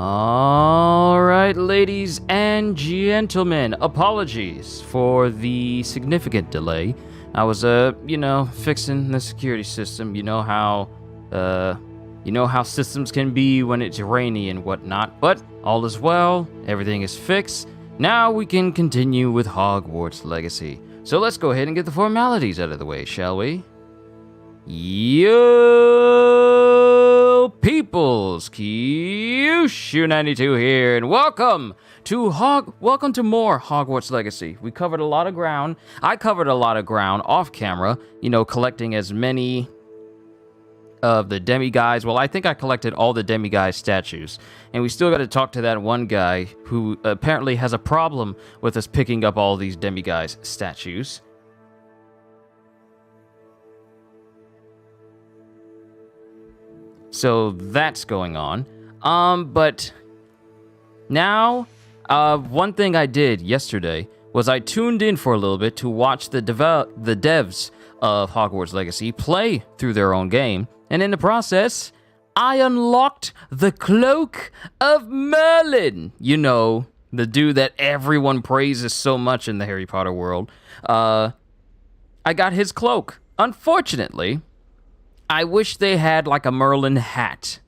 Alright, ladies and gentlemen, apologies for the significant delay. I was, fixing the security system. You know how systems can be when it's rainy and whatnot, but all is well, everything is fixed. Now we can continue with Hogwarts Legacy. So let's go ahead and get the formalities out of the way, shall we? Yo, peoples, Kyushu92 here, and welcome to more Hogwarts Legacy. We covered a lot of ground. I covered a lot of ground off camera, collecting as many of the demiguise. Well, I think I collected all the demiguise statues, and we still got to talk to that one guy who apparently has a problem with us picking up all these demiguise statues. So that's going on. But now, one thing I did yesterday was I tuned in for a little bit to watch the devs of Hogwarts Legacy play through their own game, and in the process, I unlocked the Cloak of Merlin. You know, the dude that everyone praises so much in the Harry Potter world. I got his cloak. Unfortunately, I wish they had like a Merlin hat.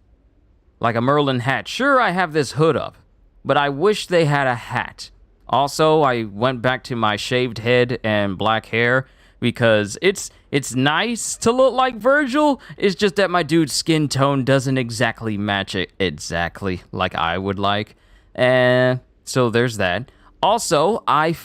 Like a Merlin hat. Sure, I have this hood up, but I wish they had a hat. Also, I went back to my shaved head and black hair because it's nice to look like Virgil. It's just that my dude's skin tone doesn't exactly match it exactly like I would like. And so there's that. Also, I've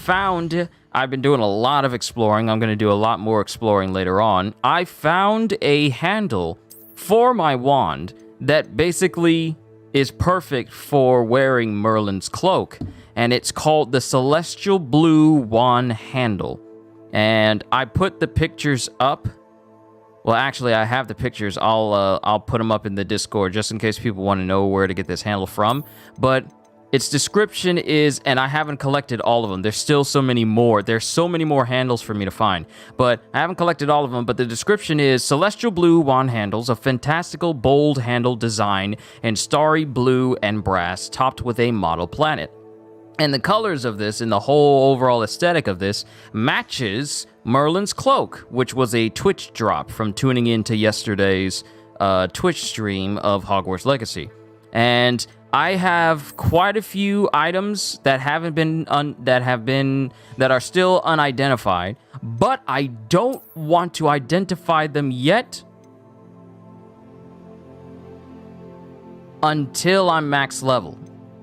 been doing a lot of exploring. I'm going to do a lot more exploring later on. I found a handle for my wand that basically is perfect for wearing Merlin's cloak. And it's called the Celestial Blue Wand Handle. And I put the pictures up. Well, actually, I have the pictures. I'll put them up in the Discord just in case people want to know where to get this handle from. But its description is, and I haven't collected all of them. There's still so many more. There's so many more handles for me to find. But I haven't collected all of them. But the description is Celestial Blue Wand Handles, a fantastical, bold handle design in starry blue and brass, topped with a model planet. And the colors of this and the whole overall aesthetic of this matches Merlin's cloak, which was a Twitch drop from tuning into yesterday's Twitch stream of Hogwarts Legacy. And I have quite a few items that that are still unidentified, but I don't want to identify them yet until I'm max level,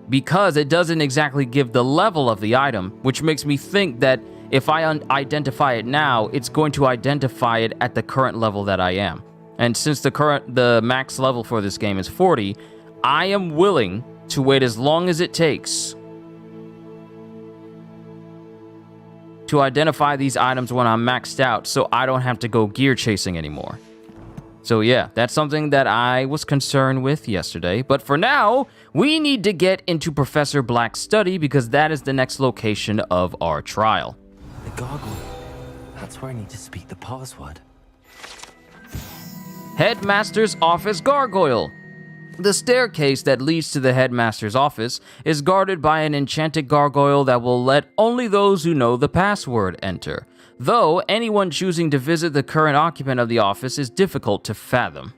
because it doesn't exactly give the level of the item, which makes me think that if I identify it now, it's going to identify it at the current level that I am. And since the max level for this game is 40, I am willing to wait as long as it takes to identify these items when I'm maxed out, so I don't have to go gear chasing anymore. So yeah, that's something that I was concerned with yesterday. But for now, we need to get into Professor Black's study because that is the next location of our trial. The gargoyle. That's where I need to speak the password. Headmaster's Office Gargoyle. The staircase that leads to the headmaster's office is guarded by an enchanted gargoyle that will let only those who know the password enter, though anyone choosing to visit the current occupant of the office is difficult to fathom.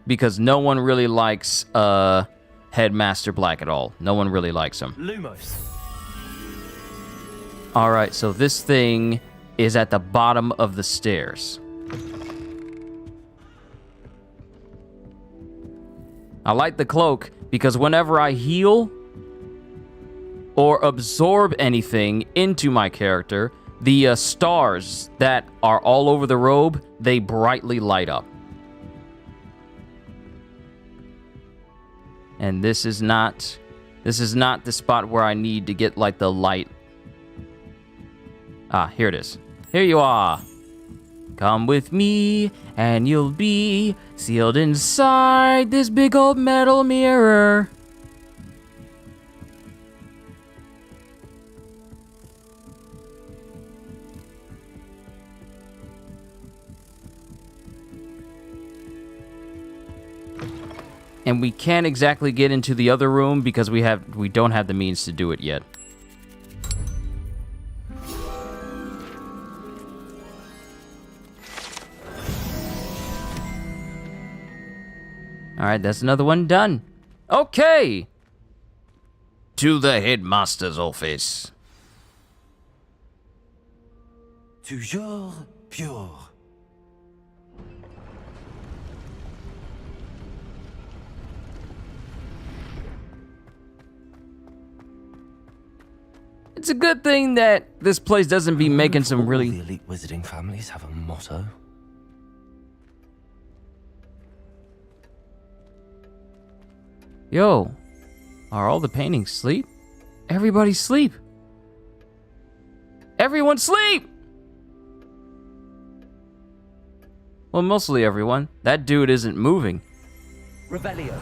Because no one really likes Headmaster Black at all. No one really likes him. Lumos. Alright, so this thing is at the bottom of the stairs. I like the cloak because whenever I heal or absorb anything into my character, the stars that are all over the robe, they brightly light up. And this is not the spot where I need to get like the light. Ah, here it is. Here you are. Come with me, and you'll be sealed inside this big old metal mirror. and we can't exactly get into the other room because we don't have the means to do it yet. All right, that's another one done. Okay. To the headmaster's office. Toujours pure. It's a good thing that this place doesn't be making some All really... the elite wizarding families have a motto. Yo, are all the paintings asleep? Everybody sleep. Everyone sleep! Well, mostly everyone. That dude isn't moving. Revelio.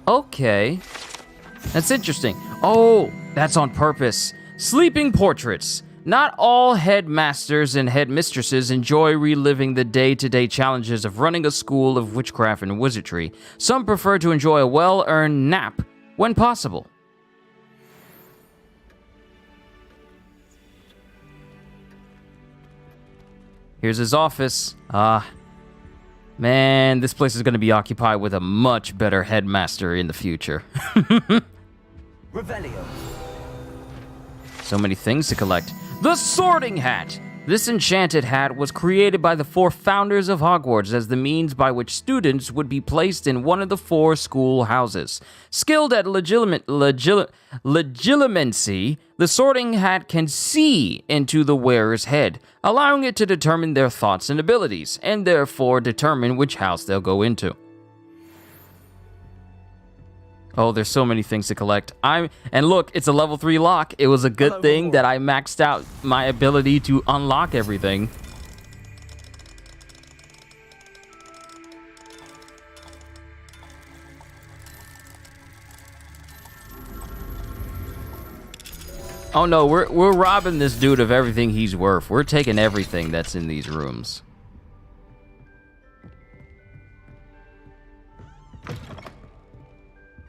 Okay. That's interesting. Oh, that's on purpose. Sleeping portraits. Not all headmasters and headmistresses enjoy reliving the day-to-day challenges of running a school of witchcraft and wizardry. Some prefer to enjoy a well-earned nap when possible. Here's his office. Man, this place is going to be occupied with a much better headmaster in the future. Revelio. So many things to collect. The Sorting Hat! This enchanted hat was created by the 4 founders of Hogwarts as the means by which students would be placed in one of the 4 school houses. Skilled at legilimency, the Sorting Hat can see into the wearer's head, allowing it to determine their thoughts and abilities, and therefore determine which house they'll go into. Oh, there's so many things to collect. And look, it's a level 3 lock. It was a good thing that I maxed out my ability to unlock everything. Oh no, we're robbing this dude of everything he's worth. We're taking everything that's in these rooms.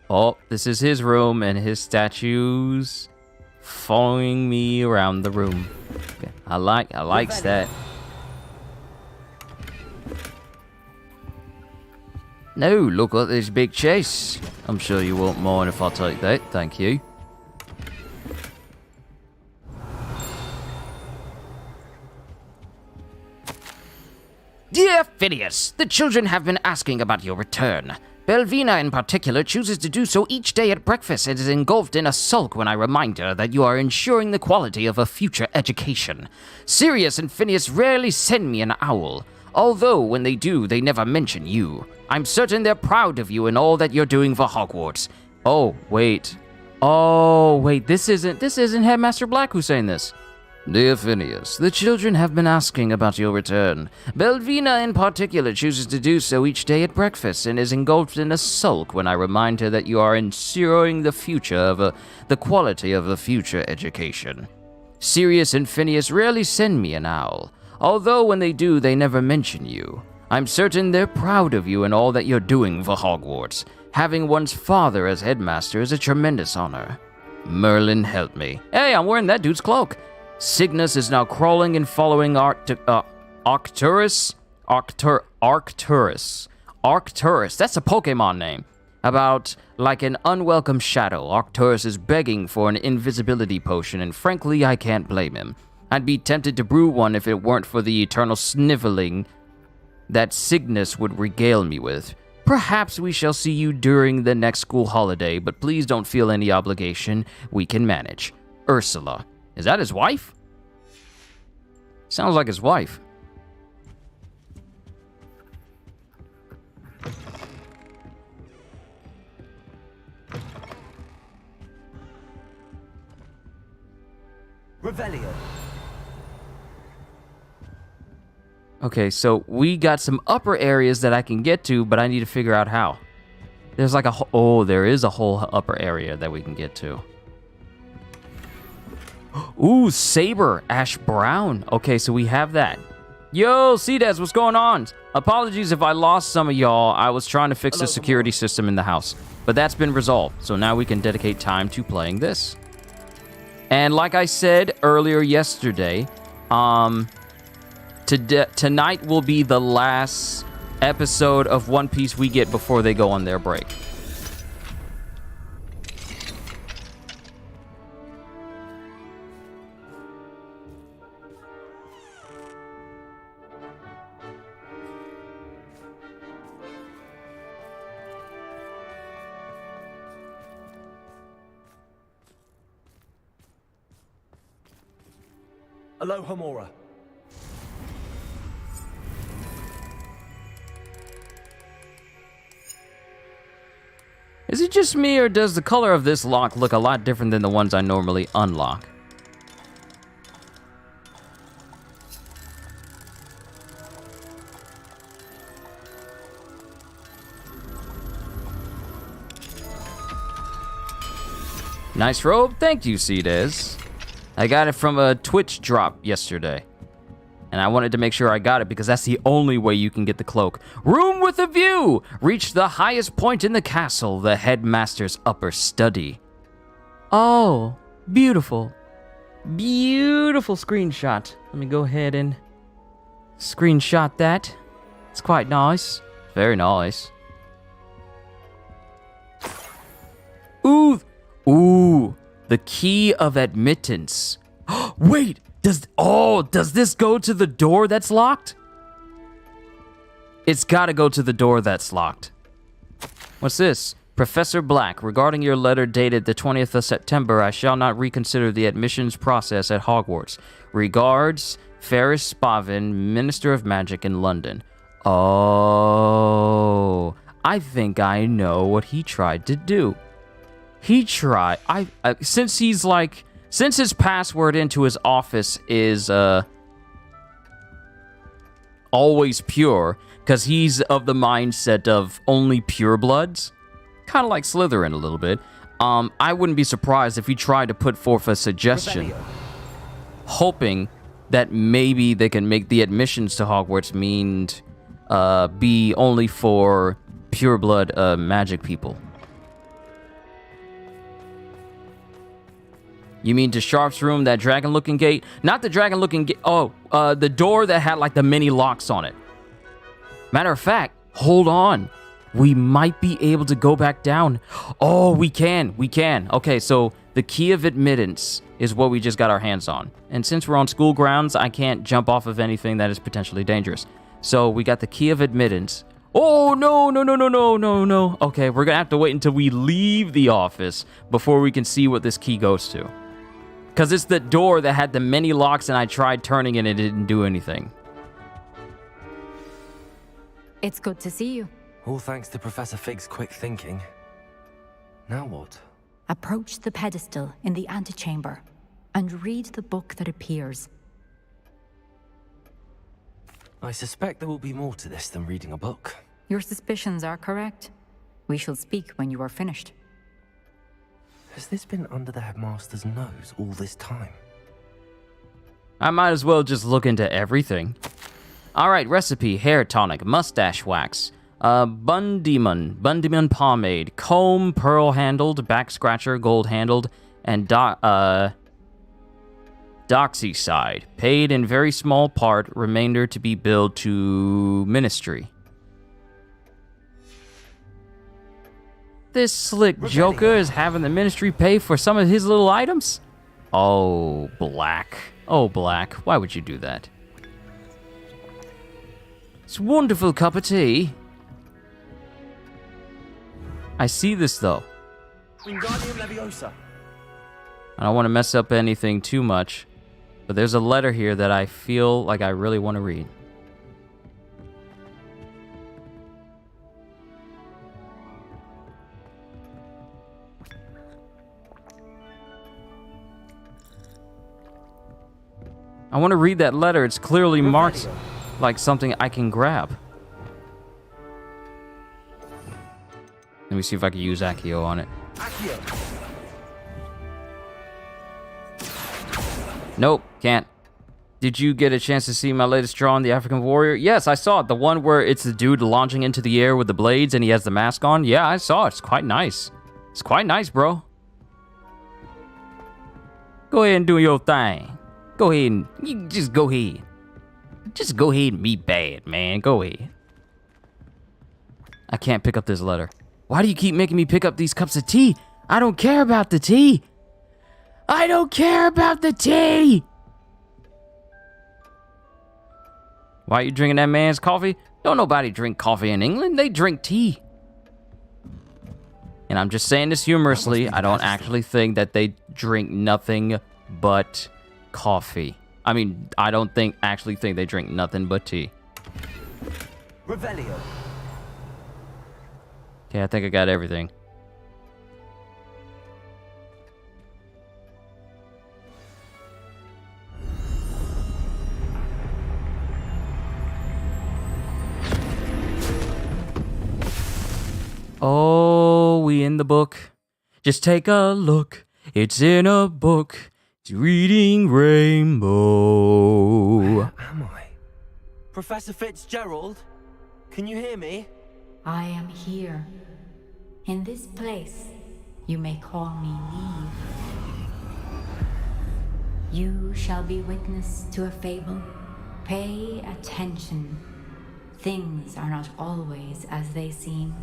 Oh, this is his room, and his statues following me around the room. Okay. I likes that. No, look at this big chest. I'm sure you won't mind if I take that, thank you. Dear Phineas, the children have been asking about your return. Belvina in particular chooses to do so each day at breakfast and is engulfed in a sulk when I remind her that you are ensuring the quality of a future education. Sirius and Phineas rarely send me an owl, although when they do, they never mention you. I'm certain they're proud of you and all that you're doing for Hogwarts. Oh, wait, this isn't Headmaster Black who's saying this. Dear Phineas, the children have been asking about your return. Belvina in particular chooses to do so each day at breakfast and is engulfed in a sulk when I remind her that you are ensuring the quality of a future education. Sirius and Phineas rarely send me an owl, although when they do, they never mention you. I'm certain they're proud of you and all that you're doing for Hogwarts. Having one's father as headmaster is a tremendous honor. Merlin, help me. Hey, I'm wearing that dude's cloak. Cygnus is now crawling and following Arcturus. Arcturus, that's a Pokemon name. About like an unwelcome shadow, Arcturus is begging for an invisibility potion, and frankly, I can't blame him. I'd be tempted to brew one if it weren't for the eternal sniveling that Cygnus would regale me with. Perhaps we shall see you during the next school holiday, but please don't feel any obligation. We can manage. Ursula. Is that his wife? Sounds like his wife. Revelio. Okay, so we got some upper areas that I can get to, but I need to figure out how. There's like there is a whole upper area that we can get to. Ooh, Saber, Ash Brown. Okay, so we have that. Yo, C-Des, what's going on? Apologies if I lost some of y'all. I was trying to fix the security system in the house. But that's been resolved, so now we can dedicate time to playing this. And like I said earlier yesterday, tonight will be the last episode of One Piece we get before they go on their break. Aloha Mora. Is it just me, or does the color of this lock look a lot different than the ones I normally unlock? Nice robe. Thank you, Cdes. I got it from a Twitch drop yesterday. And I wanted to make sure I got it because that's the only way you can get the cloak. Room with a view! Reach the highest point in the castle, the headmaster's upper study. Oh, beautiful. Beautiful screenshot. Let me go ahead and screenshot that. It's quite nice. Very nice. Ooh, the key of admittance. Wait, does this go to the door that's locked? It's gotta go to the door that's locked. What's this? Professor Black, regarding your letter dated the 20th of September, I shall not reconsider the admissions process at Hogwarts. Regards, Ferris Spavin, Minister of Magic in London. Oh, I think I know what he tried to do. He tried, since his password into his office is, always pure, because he's of the mindset of only purebloods, kind of like Slytherin a little bit, I wouldn't be surprised if he tried to put forth a suggestion, hoping that maybe they can make the admissions to Hogwarts be only for pureblood, magic people. You mean to Sharp's room, that dragon-looking gate? Not the dragon-looking gate. Oh, the door that had, like, the many locks on it. Matter of fact, hold on. We might be able to go back down. Oh, we can. Okay, so the key of admittance is what we just got our hands on. And since we're on school grounds, I can't jump off of anything that is potentially dangerous. So we got the key of admittance. Oh, no. Okay, we're gonna have to wait until we leave the office before we can see what this key goes to. Because it's the door that had the many locks and I tried turning it and it didn't do anything. It's good to see you. All thanks to Professor Fig's quick thinking. Now what? Approach the pedestal in the antechamber and read the book that appears. I suspect there will be more to this than reading a book. Your suspicions are correct. We shall speak when you are finished. Has this been under the headmaster's nose all this time? I might as well just look into everything. Alright, recipe, hair tonic, mustache wax, Bundyman pomade, comb, pearl-handled, back scratcher, gold-handled, and doxyside. Paid in very small part, remainder to be billed to ministry. This slick joker is having the ministry pay for some of his little items? Oh, Black. Oh, Black. Why would you do that? It's a wonderful cup of tea. I see this, though. I don't want to mess up anything too much, but there's a letter here that I feel like I really want to read. I want to read that letter. It's clearly marked like something I can grab. Let me see if I can use Accio on it. Nope, can't. Did you get a chance to see my latest draw on the African warrior? Yes, I saw it. The one where it's the dude launching into the air with the blades and he has the mask on. Yeah, I saw it. It's quite nice. It's quite nice, bro. Go ahead and do your thing. Go ahead and you just go ahead. Just go ahead and be bad, man. Go ahead. I can't pick up this letter. Why do you keep making me pick up these cups of tea? I don't care about the tea. I don't care about the tea. Why are you drinking that man's coffee? Don't nobody drink coffee in England. They drink tea. And I'm just saying this humorously. I don't actually think that they drink nothing but coffee. I mean, I don't actually think they drink nothing but tea. Revelio. Okay, I think I got everything. Oh, we in the book. Just take a look. It's in a book. It's reading Rainbow. Where am I? Professor Fitzgerald? Can you hear me? I am here. In this place, you may call me Neve. You shall be witness to a fable. Pay attention. Things are not always as they seem.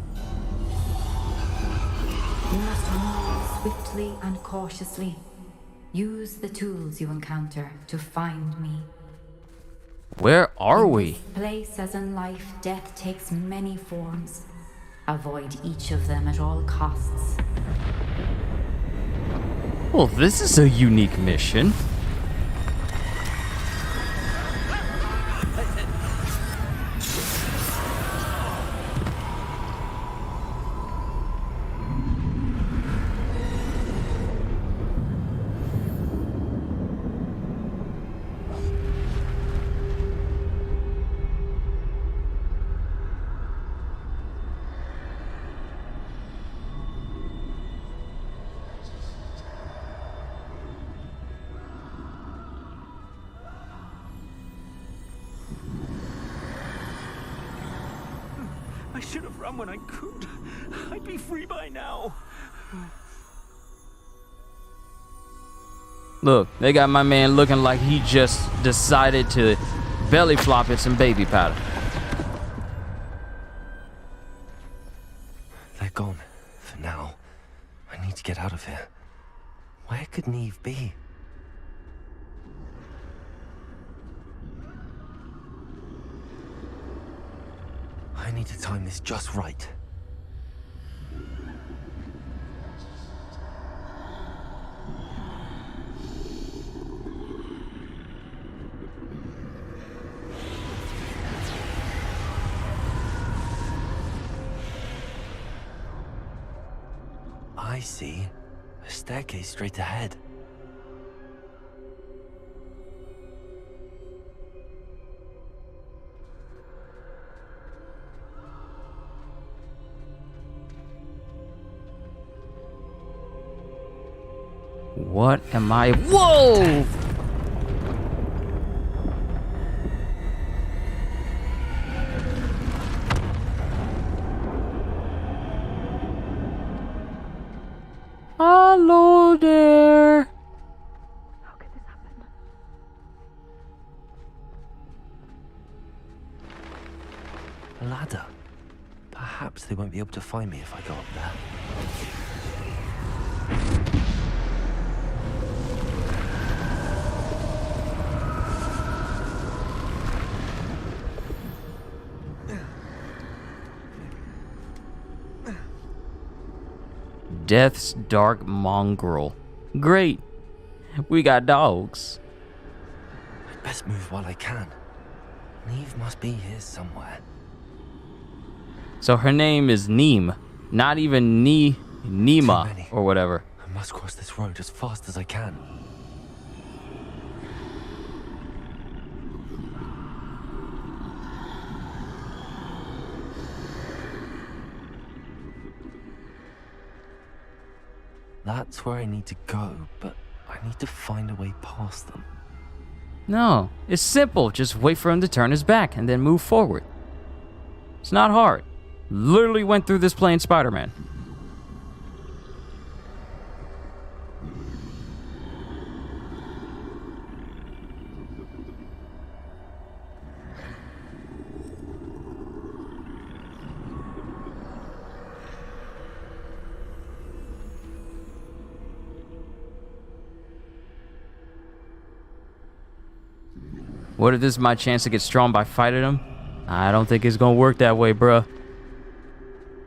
You must move swiftly and cautiously. Use the tools you encounter to find me. Where are In we? this place, as in life, death takes many forms. Avoid each of them at all costs. Well, this is a unique mission. I should have run when I could. I'd be free by now. Look, they got my man looking like he just decided to belly flop in some baby powder. They're gone. For now. I need to get out of here. Where could Neve be? I need to time this just right. I see. A staircase straight ahead. What am I? Whoa! Hello there. How could this happen? A ladder. Perhaps they won't be able to find me if I go up there. Death's dark mongrel. Great. We got dogs. I'd best move while I can. Neve must be here somewhere. So her name is Neem, not even Too Nima many. or whatever. I must cross this road as fast as I can. That's where I need to go, but I need to find a way past them. No, it's simple. Just wait for him to turn his back and then move forward. It's not hard. Literally went through this playing Spider-Man. What if this is my chance to get strong by fighting him? I don't think it's gonna work that way, bruh.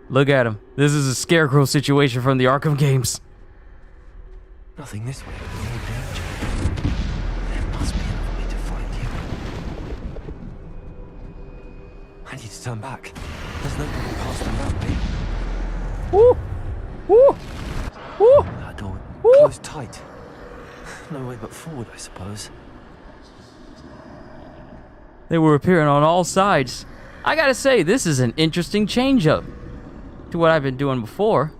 Look at him. This is a Scarecrow situation from the Arkham games. Nothing this way. No danger. There must be another way to find you. I need to turn back. There's no going past them that way. Woo! Woo! Woo! That door Woo! closed tight. No way but forward, I suppose. They were appearing on all sides. I gotta say, this is an interesting change-up to what I've been doing before.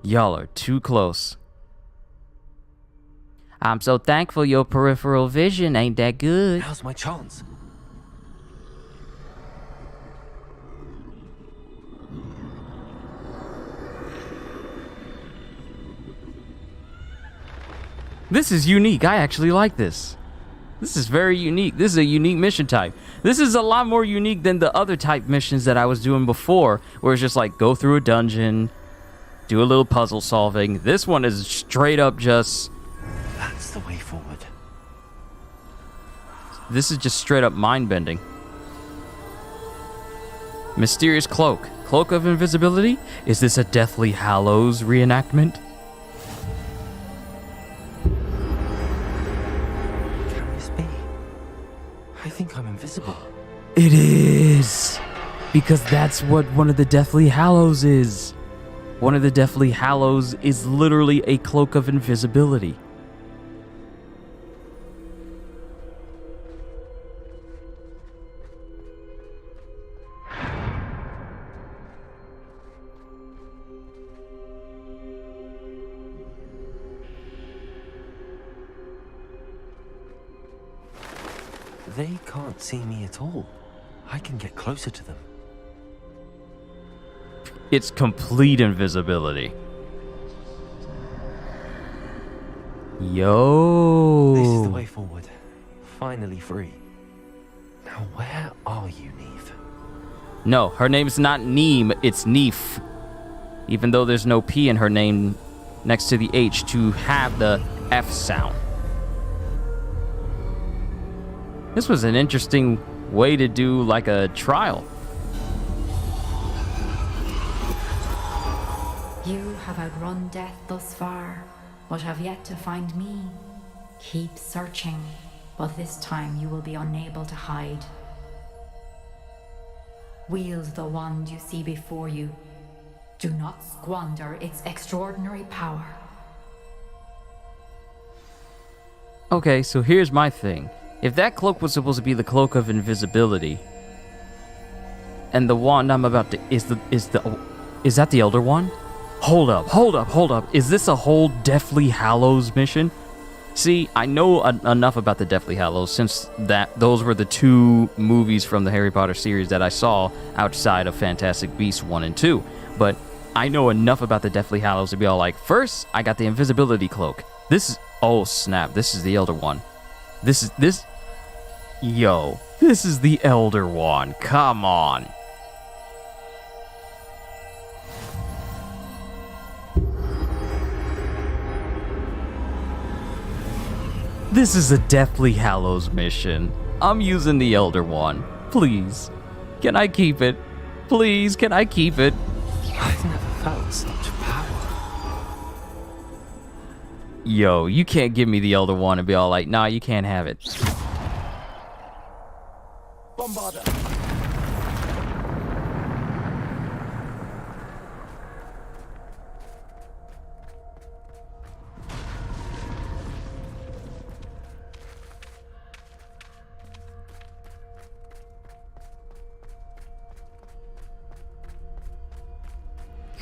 Y'all are too close. I'm so thankful your peripheral vision ain't that good. Now's my chance. This is unique. I actually like this. This is very unique. This is a unique mission type. This is a lot more unique than the other type missions that I was doing before, where it's just like go through a dungeon, do a little puzzle solving. This one is straight up just... That's the way forward. This is just straight up mind bending. Mysterious cloak. Cloak of invisibility? Is this a Deathly Hallows reenactment? I think I'm invisible. It is! Because that's what one of the Deathly Hallows is. One of the Deathly Hallows is literally a cloak of invisibility. They can't see me at all. I can get closer to them. It's complete invisibility. Yo. This is the way forward. Finally free. Now where are you, Neve? No, her name's not Neem, it's Neef. Even though there's no P in her name next to the H to have the F sound. This was an interesting way to do like a trial. You have outrun death thus far, but have yet to find me. Keep searching, but this time you will be unable to hide. Wield the wand you see before you. Do not squander its extraordinary power. Okay, so here's my thing. If that cloak was supposed to be the cloak of invisibility, and the wand I'm about to is that the Elder Wand? Hold up. Is this a whole Deathly Hallows mission? See, I know enough about the Deathly Hallows since those were the two movies from the Harry Potter series that I saw outside of Fantastic Beasts 1 and 2. But I know enough about the Deathly Hallows to be all like, first, I got the invisibility cloak. Oh snap, this is the Elder Wand. This is the Elder Wand. Come on. This is a Deathly Hallows mission. I'm using the Elder Wand. Please. Can I keep it? Please, can I keep it? I've never felt such power. Yo, you can't give me the Elder Wand and be all like, nah, you can't have it. Bombarder.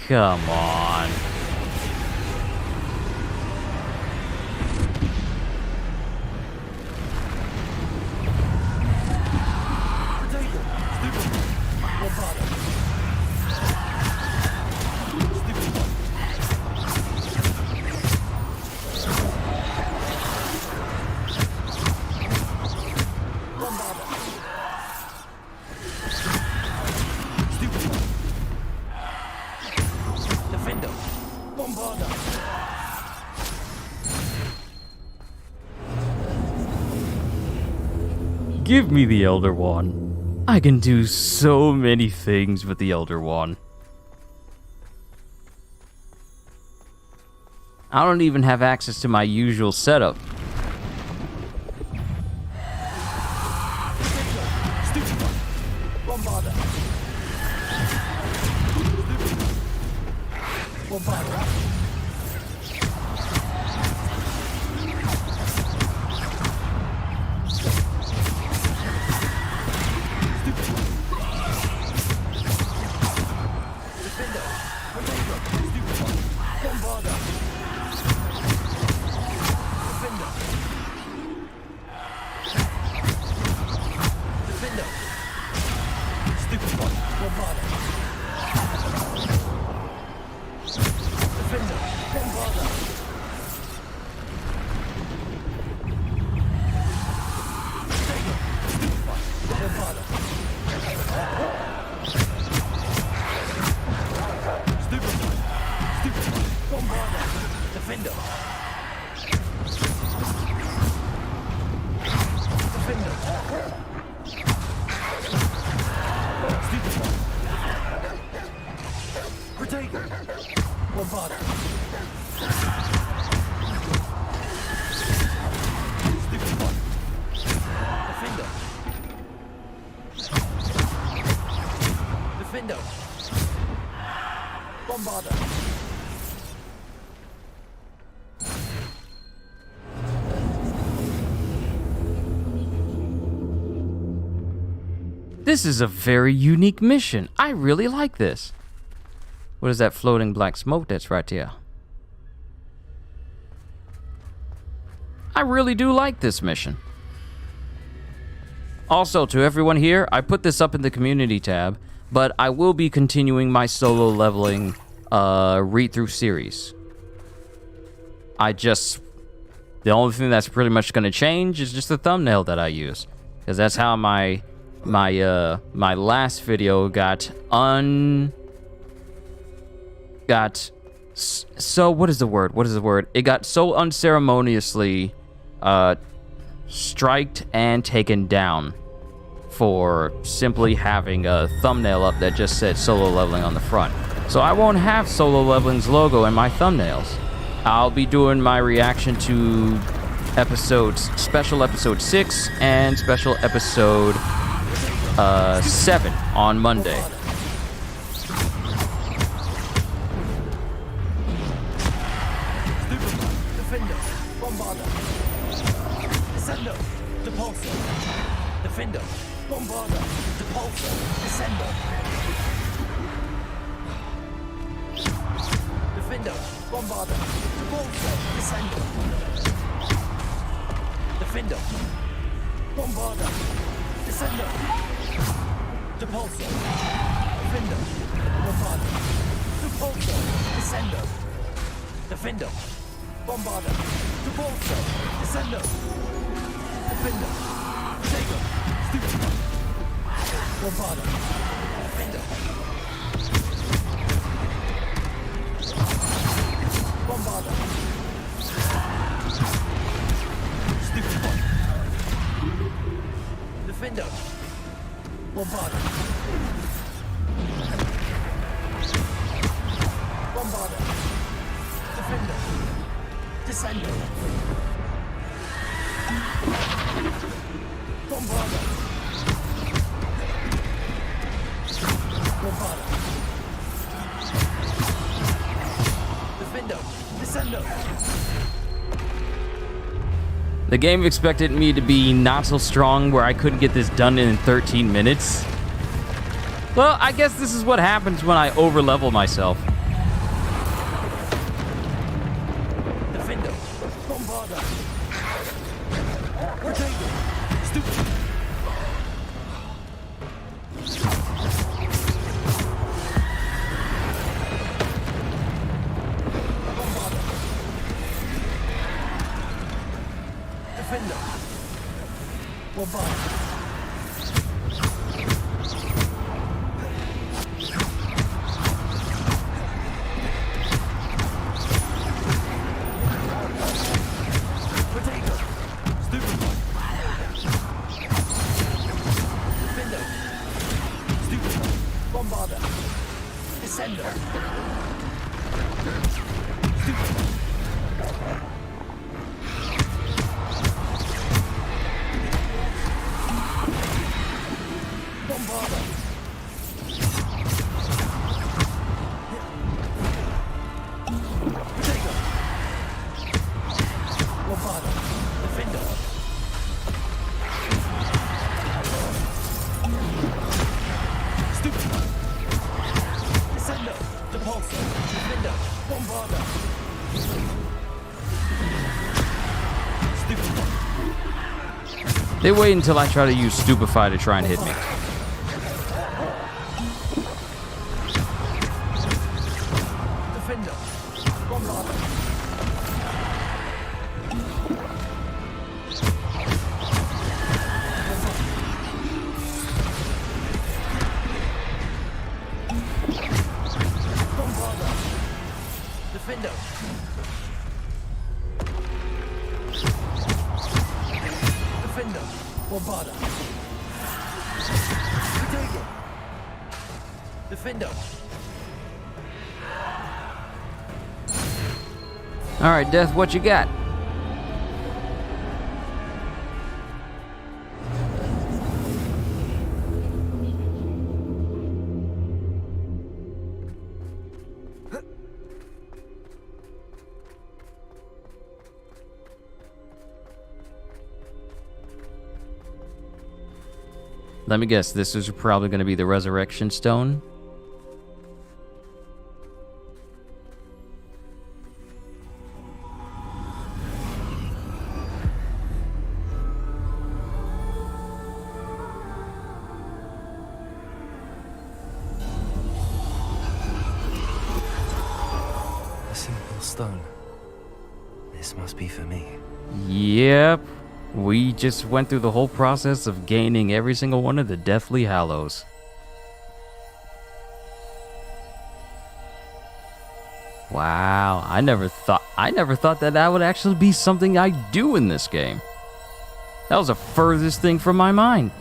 Come on. Give me the Elder Wand. I can do so many things with the Elder Wand. I don't even have access to my usual setup. This is a very unique mission. I really like this. What is that floating black smoke that's right there? I really do like this mission. Also, to everyone here, I put this up in the community tab, but I will be continuing my solo leveling read-through series. The only thing that's pretty much going to change is just the thumbnail that I use, because that's how my last video so what is the word? It got so unceremoniously striked and taken down for simply having a thumbnail up that just said solo leveling on the front. So I won't have solo leveling's logo in my thumbnails. I'll be doing my reaction to special episode 6 and special episode 7 on Monday. The game expected me to be not so strong where I couldn't get this done in 13 minutes. Well, I guess this is what happens when I overlevel myself. Bombarder! Potato! Stupid! Bombarder! Defender! Bombarder! They wait until I try to use Stupefy to try and hit me. Defender! Bombarder! Bombarder! Defender! Defender! Bombarder! Potato! Defender! All right, Death, what you got? Let me guess, this is probably going to be the Resurrection Stone. A simple stone. This must be for me. Yep. We just went through the whole process of gaining every single one of the Deathly Hallows. Wow, I never thought that would actually be something I do in this game. That was the furthest thing from my mind.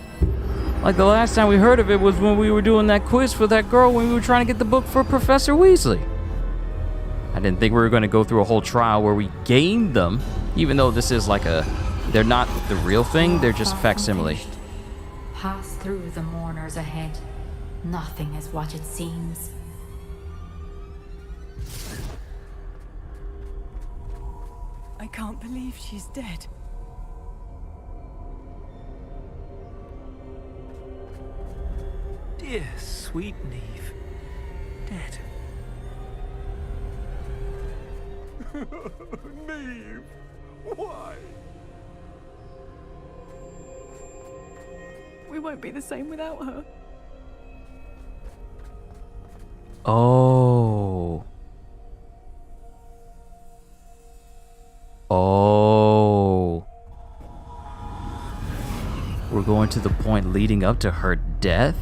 Like the last time we heard of it was when we were doing that quiz for that girl when we were trying to get the book for Professor Weasley. I didn't think we were going to go through a whole trial where we gained them, even though this is like they're not the real thing, they're just facsimile. Pass through the mourners ahead. Nothing is what it seems. I can't believe she's dead. Dear sweet Neve. Dead. Neve! Why? We won't be the same without her. Oh. Oh. We're going to the point leading up to her death?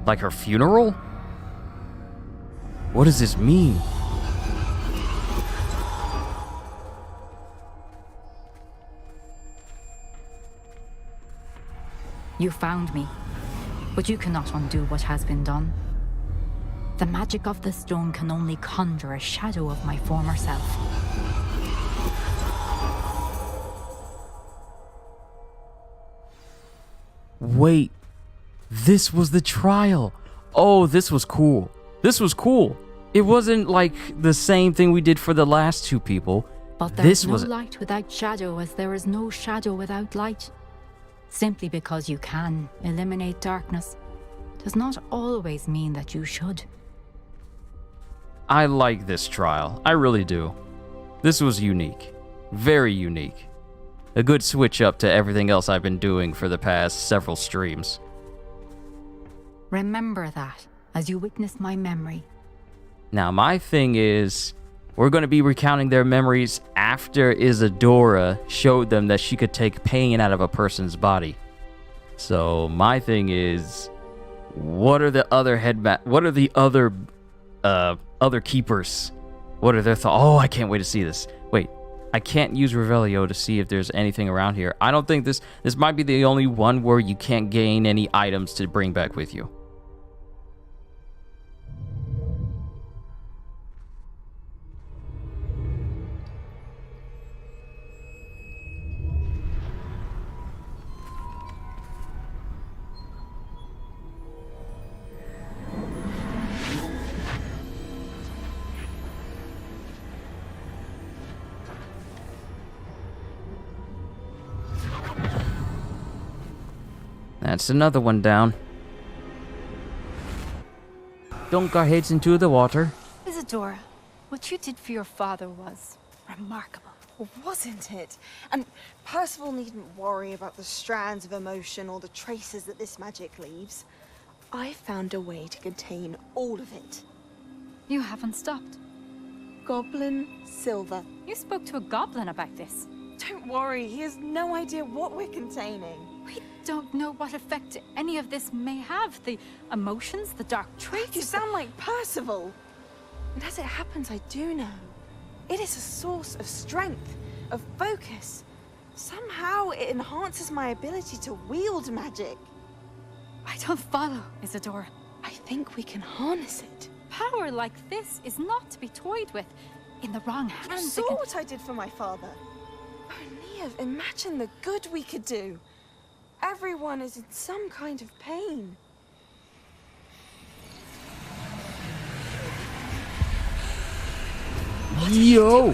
Like her funeral? What does this mean? You found me, but you cannot undo what has been done. The magic of the stone can only conjure a shadow of my former self. Wait, this was the trial. Oh, this was cool. This was cool. It wasn't like the same thing we did for the last two people. But there is no light without shadow, as there is no shadow without light. Simply because you can eliminate darkness does not always mean that you should. I like this trial. I really do. This was unique. Very unique. A good switch up to everything else I've been doing for the past several streams. Remember that as you witness my memory. Now, my thing is, we're going to be recounting their memories after Isadora showed them that she could take pain out of a person's body. So, my thing is, what are the other other keepers? What are their thoughts? Oh, I can't wait to see this. Wait, I can't use Revelio to see if there's anything around here. I don't think this might be the only one where you can't gain any items to bring back with you. That's another one down. Dunk our heads into the water. Isadora, what you did for your father was remarkable. Well, wasn't it? And Percival needn't worry about the strands of emotion or the traces that this magic leaves. I found a way to contain all of it. You haven't stopped. Goblin Silver. You spoke to a goblin about this. Don't worry, he has no idea what we're containing. We don't know what effect any of this may have. The emotions, the dark traits. You sound like Percival. And as it happens, I do know. It is a source of strength, of focus. Somehow it enhances my ability to wield magic. I don't follow, Isadora. I think we can harness it. Power like this is not to be toyed with. In the wrong You hands, saw what I did for my father. Oh, Neve, imagine the good we could do. Everyone is in some kind of pain. Yo!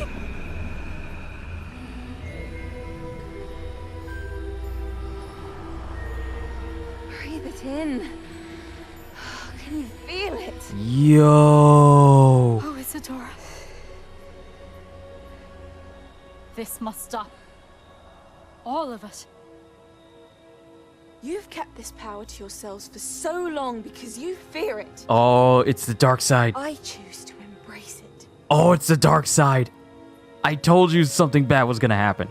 Breathe it in. Can you feel it? Yo! Oh, Isadora. This must stop. All of it. You've kept this power to yourselves for so long because you fear it. Oh, it's the dark side. I choose to embrace it. Oh, it's the dark side. I told you something bad was gonna happen.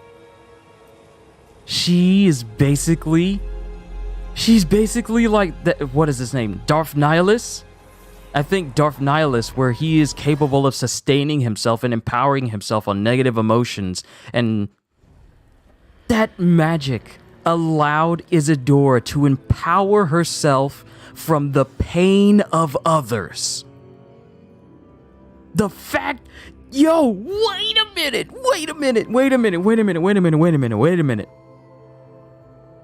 She's basically like the, what is his name? Darth Nihilus? I think Darth Nihilus, where he is capable of sustaining himself and empowering himself on negative emotions, and that magic allowed Isadora to empower herself from the pain of others. The fact, yo, wait a minute.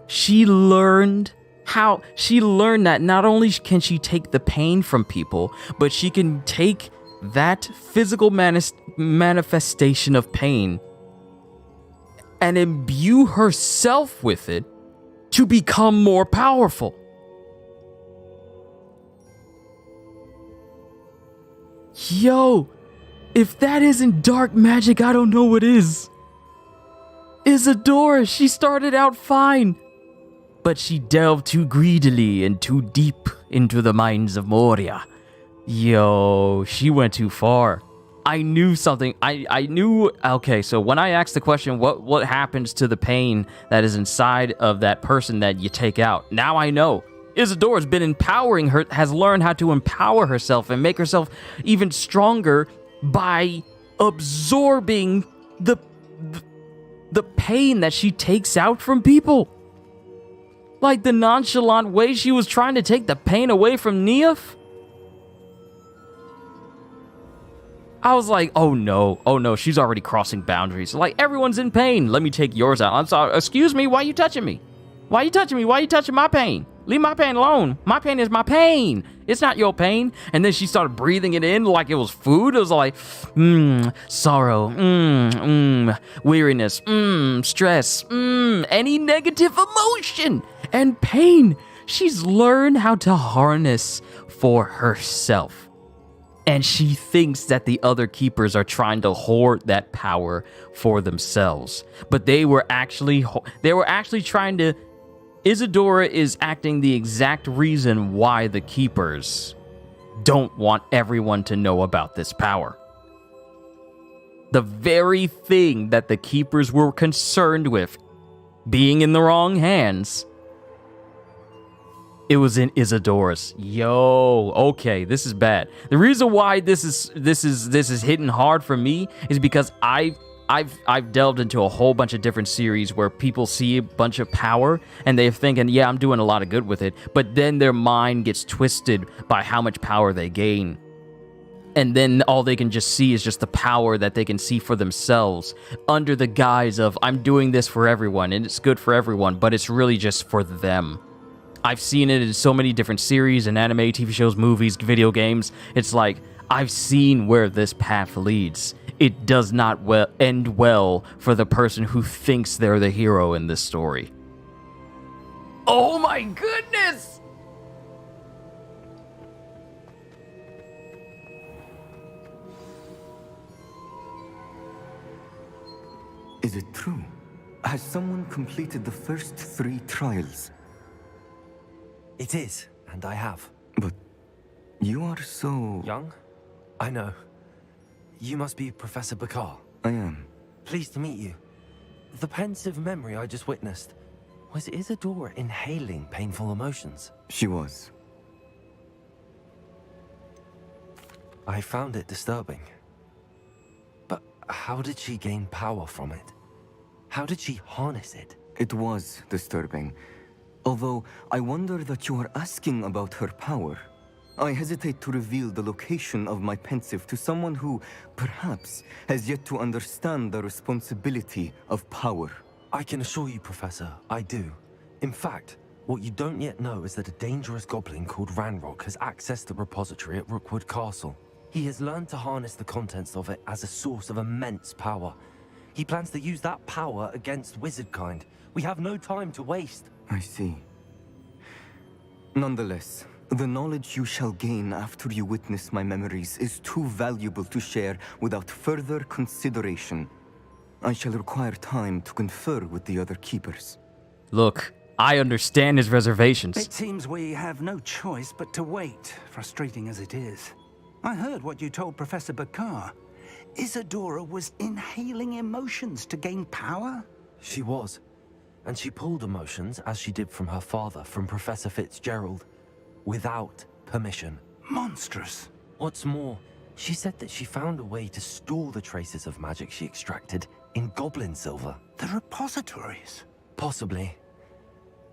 She learned that not only can she take the pain from people, but she can take that physical manifestation of pain and imbue herself with it to become more powerful. Yo, if that isn't dark magic, I don't know what is. Isadora, she started out fine, but she delved too greedily and too deep into the mines of Moria. Yo, she went too far. I knew something. I knew. Okay, so when I asked the question, what happens to the pain that is inside of that person that you take out? Now I know. Isadora's been empowering her, has learned how to empower herself and make herself even stronger by absorbing the pain that she takes out from people. Like the nonchalant way she was trying to take the pain away from Neof. I was like, oh no, she's already crossing boundaries. Like, everyone's in pain. Let me take yours out. I'm sorry, excuse me, why are you touching me? Why are you touching me? Why are you touching my pain? Leave my pain alone. My pain is my pain. It's not your pain. And then she started breathing it in like it was food. It was like, sorrow, weariness, stress, any negative emotion and pain. She's learned how to harness for herself. And she thinks that the other keepers are trying to hoard that power for themselves. But they were actually trying to... Isadora is acting the exact reason why the keepers don't want everyone to know about this power. The very thing that the keepers were concerned with being in the wrong hands, it was in Isadora's. Yo, okay, this is bad. The reason why this is hitting hard for me is because I've delved into a whole bunch of different series where people see a bunch of power and they're thinking, yeah, I'm doing a lot of good with it, but then their mind gets twisted by how much power they gain. And then all they can just see is just the power that they can see for themselves under the guise of, I'm doing this for everyone and it's good for everyone, but it's really just for them. I've seen it in so many different series and anime, TV shows, movies, video games. It's like, I've seen where this path leads. It does not end well for the person who thinks they're the hero in this story. Oh my goodness! Is it true? Has someone completed the first 3 trials? It is, and I have. But you are so... Young? I know. You must be Professor Bakar. I am. Pleased to meet you. The pensive memory I just witnessed, was Isadora inhaling painful emotions? She was. I found it disturbing. But how did she gain power from it? How did she harness it? It was disturbing. Although, I wonder that you are asking about her power. I hesitate to reveal the location of my pensive to someone who, perhaps, has yet to understand the responsibility of power. I can assure you, Professor, I do. In fact, what you don't yet know is that a dangerous goblin called Ranrok has accessed the repository at Rookwood Castle. He has learned to harness the contents of it as a source of immense power. He plans to use that power against wizardkind. We have no time to waste. I see. Nonetheless, the knowledge you shall gain after you witness my memories is too valuable to share without further consideration. I shall require time to confer with the other keepers. Look, I understand his reservations. It seems we have no choice but to wait, frustrating as it is. I heard what you told Professor Bakar. Isadora was inhaling emotions to gain power? She was. And she pulled emotions, as she did from her father, from Professor Fitzgerald, without permission. Monstrous. What's more, she said that she found a way to store the traces of magic she extracted in goblin silver. The repositories? Possibly.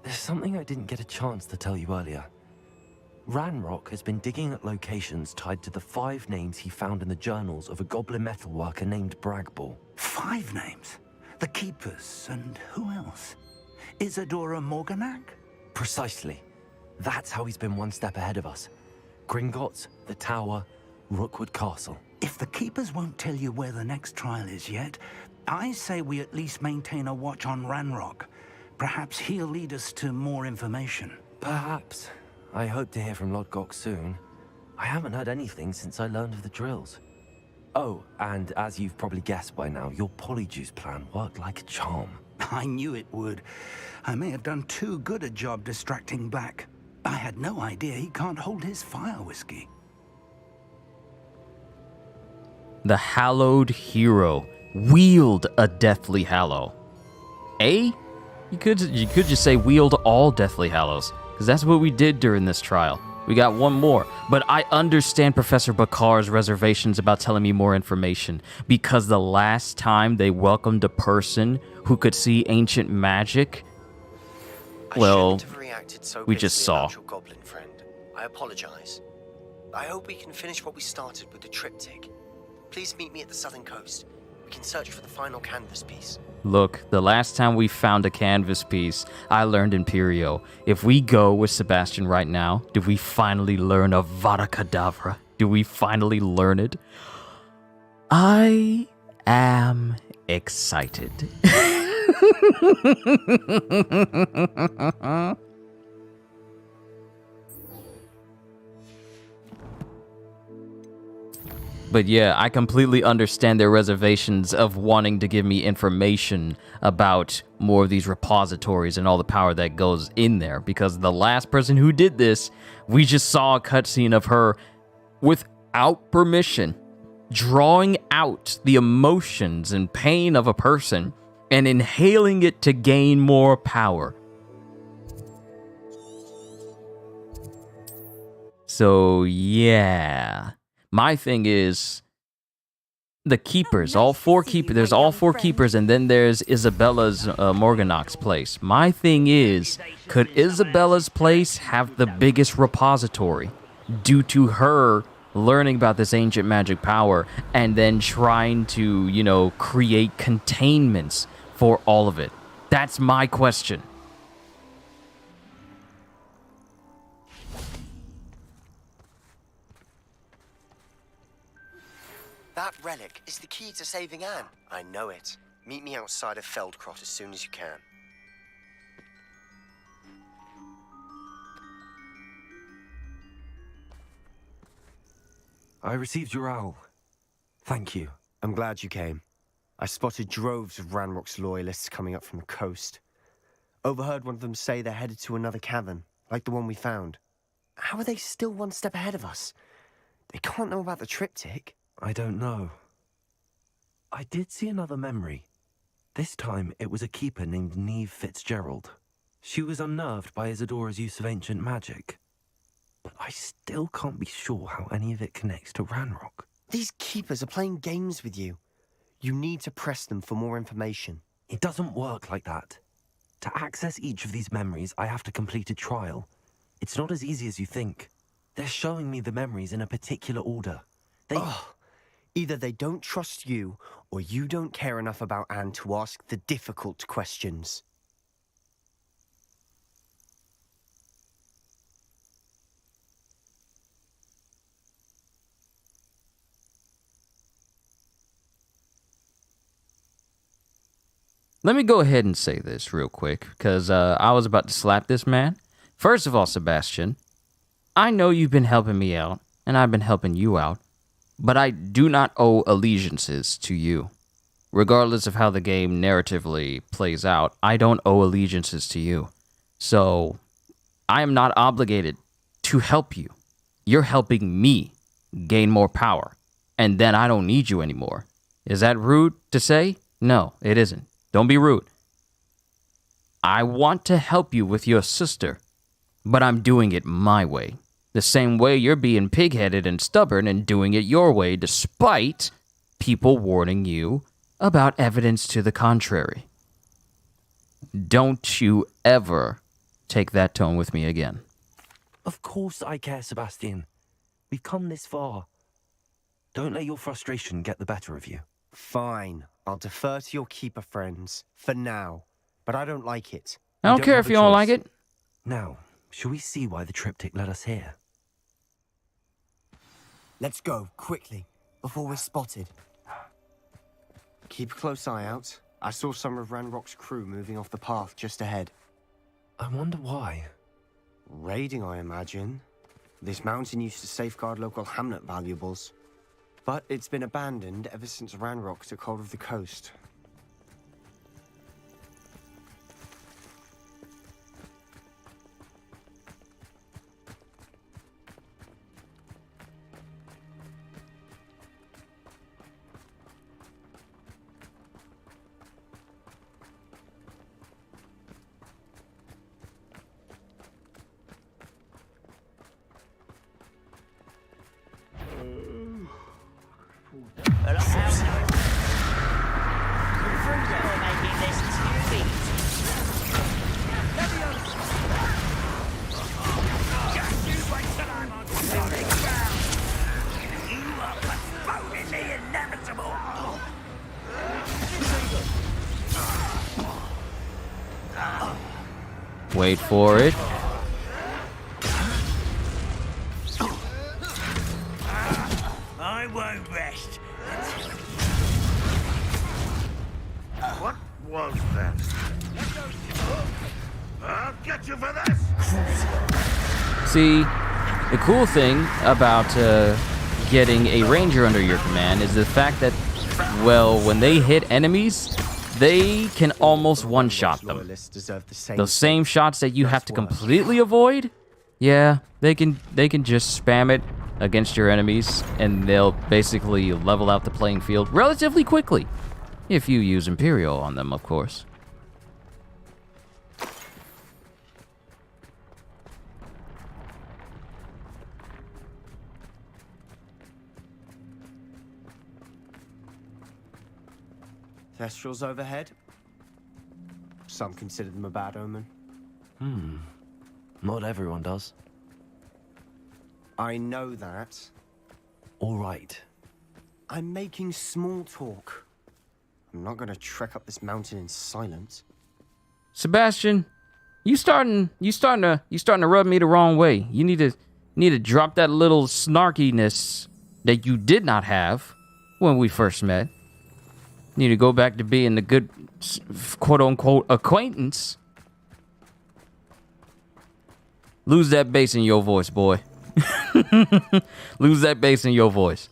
There's something I didn't get a chance to tell you earlier. Ranrok has been digging at locations tied to the 5 names he found in the journals of a goblin metalworker named Bragball. 5 names? The Keepers, and who else? Isadora Morganak? Precisely. That's how he's been one step ahead of us. Gringotts, the Tower, Rookwood Castle. If the Keepers won't tell you where the next trial is yet, I say we at least maintain a watch on Ranrok. Perhaps he'll lead us to more information. Perhaps. I hope to hear from Lodgok soon. I haven't heard anything since I learned of the drills. Oh, and as you've probably guessed by now, your polyjuice plan worked like a charm. I knew it would. I may have done too good a job distracting Black. I had no idea he can't hold his fire whiskey. The hallowed hero wield a deathly hallow. You could just say wield all deathly hallows, because that's what we did during this trial. We got one more, but I understand Professor Bakar's reservations about telling me more information, because the last time they welcomed a person who could see ancient magic, well, we just saw. Your goblin friend. I apologize. I hope we can finish what we started with the triptych. Please meet me at the southern coast. We can search for the final canvas piece. Look, the last time we found a canvas piece, I learned Imperio. If we go with Sebastian right now, do we finally learn Avada Kedavra? Do we finally learn it? I am excited. But yeah, I completely understand their reservations of wanting to give me information about more of these repositories and all the power that goes in there. Because the last person who did this, we just saw a cutscene of her without permission, drawing out the emotions and pain of a person and inhaling it to gain more power. So yeah, my thing is the keepers, all four keepers. There's all four keepers, and then there's Isabella's Morganox's place. My thing is, could Isabella's place have the biggest repository due to her learning about this ancient magic power and then trying to, you know, create containments for all of it? That's my question. That relic is the key to saving Anne. I know it. Meet me outside of Feldcrot as soon as you can. I received your owl. Thank you. I'm glad you came. I spotted droves of Ranrok's loyalists coming up from the coast. Overheard one of them say they're headed to another cavern, like the one we found. How are they still one step ahead of us? They can't know about the triptych. I don't know. I did see another memory. This time, it was a keeper named Neve Fitzgerald. She was unnerved by Isadora's use of ancient magic. But I still can't be sure how any of it connects to Ranrok. These keepers are playing games with you. You need to press them for more information. It doesn't work like that. To access each of these memories, I have to complete a trial. It's not as easy as you think. They're showing me the memories in a particular order. Either they don't trust you, or you don't care enough about Anne to ask the difficult questions. Let me go ahead and say this real quick, because I was about to slap this man. First of all, Sebastian, I know you've been helping me out, and I've been helping you out, but I do not owe allegiances to you. Regardless of how the game narratively plays out, I don't owe allegiances to you. So, I am not obligated to help you. You're helping me gain more power, and then I don't need you anymore. Is that rude to say? No, it isn't. Don't be rude. I want to help you with your sister, but I'm doing it my way. The same way you're being pig-headed and stubborn and doing it your way despite people warning you about evidence to the contrary. Don't you ever take that tone with me again. Of course I care, Sebastian. We've come this far. Don't let your frustration get the better of you. Fine. I'll defer to your keeper friends for now, but I don't like it. I don't care if you don't like it. Now, shall we see why the triptych led us here? Let's go, quickly, before we're spotted. Keep a close eye out. I saw some of Ranrok's crew moving off the path just ahead. I wonder why. Raiding, I imagine. This mountain used to safeguard local hamlet valuables. But it's been abandoned ever since Ranrok took hold of the coast. Wait for it. I won't rest. What was that? I'll get you for this. See, the cool thing about getting a ranger under your command is the fact that, well, when they hit enemies, they can almost one-shot them. Loyalists deserve the same. Those same shots that you have to completely avoid, yeah, they can just spam it against your enemies, and they'll basically level out the playing field relatively quickly, if you use Imperial on them, of course. Thestrals overhead. Some consider them a bad omen. Not everyone does. I know that. All right. I'm making small talk. I'm not gonna trek up this mountain in silence. Sebastian, you starting to rub me the wrong way. You need to drop that little snarkiness that you did not have when we first met. You need to go back to being the good, quote-unquote, acquaintance. Lose that bass in your voice, boy. Lose that bass in your voice.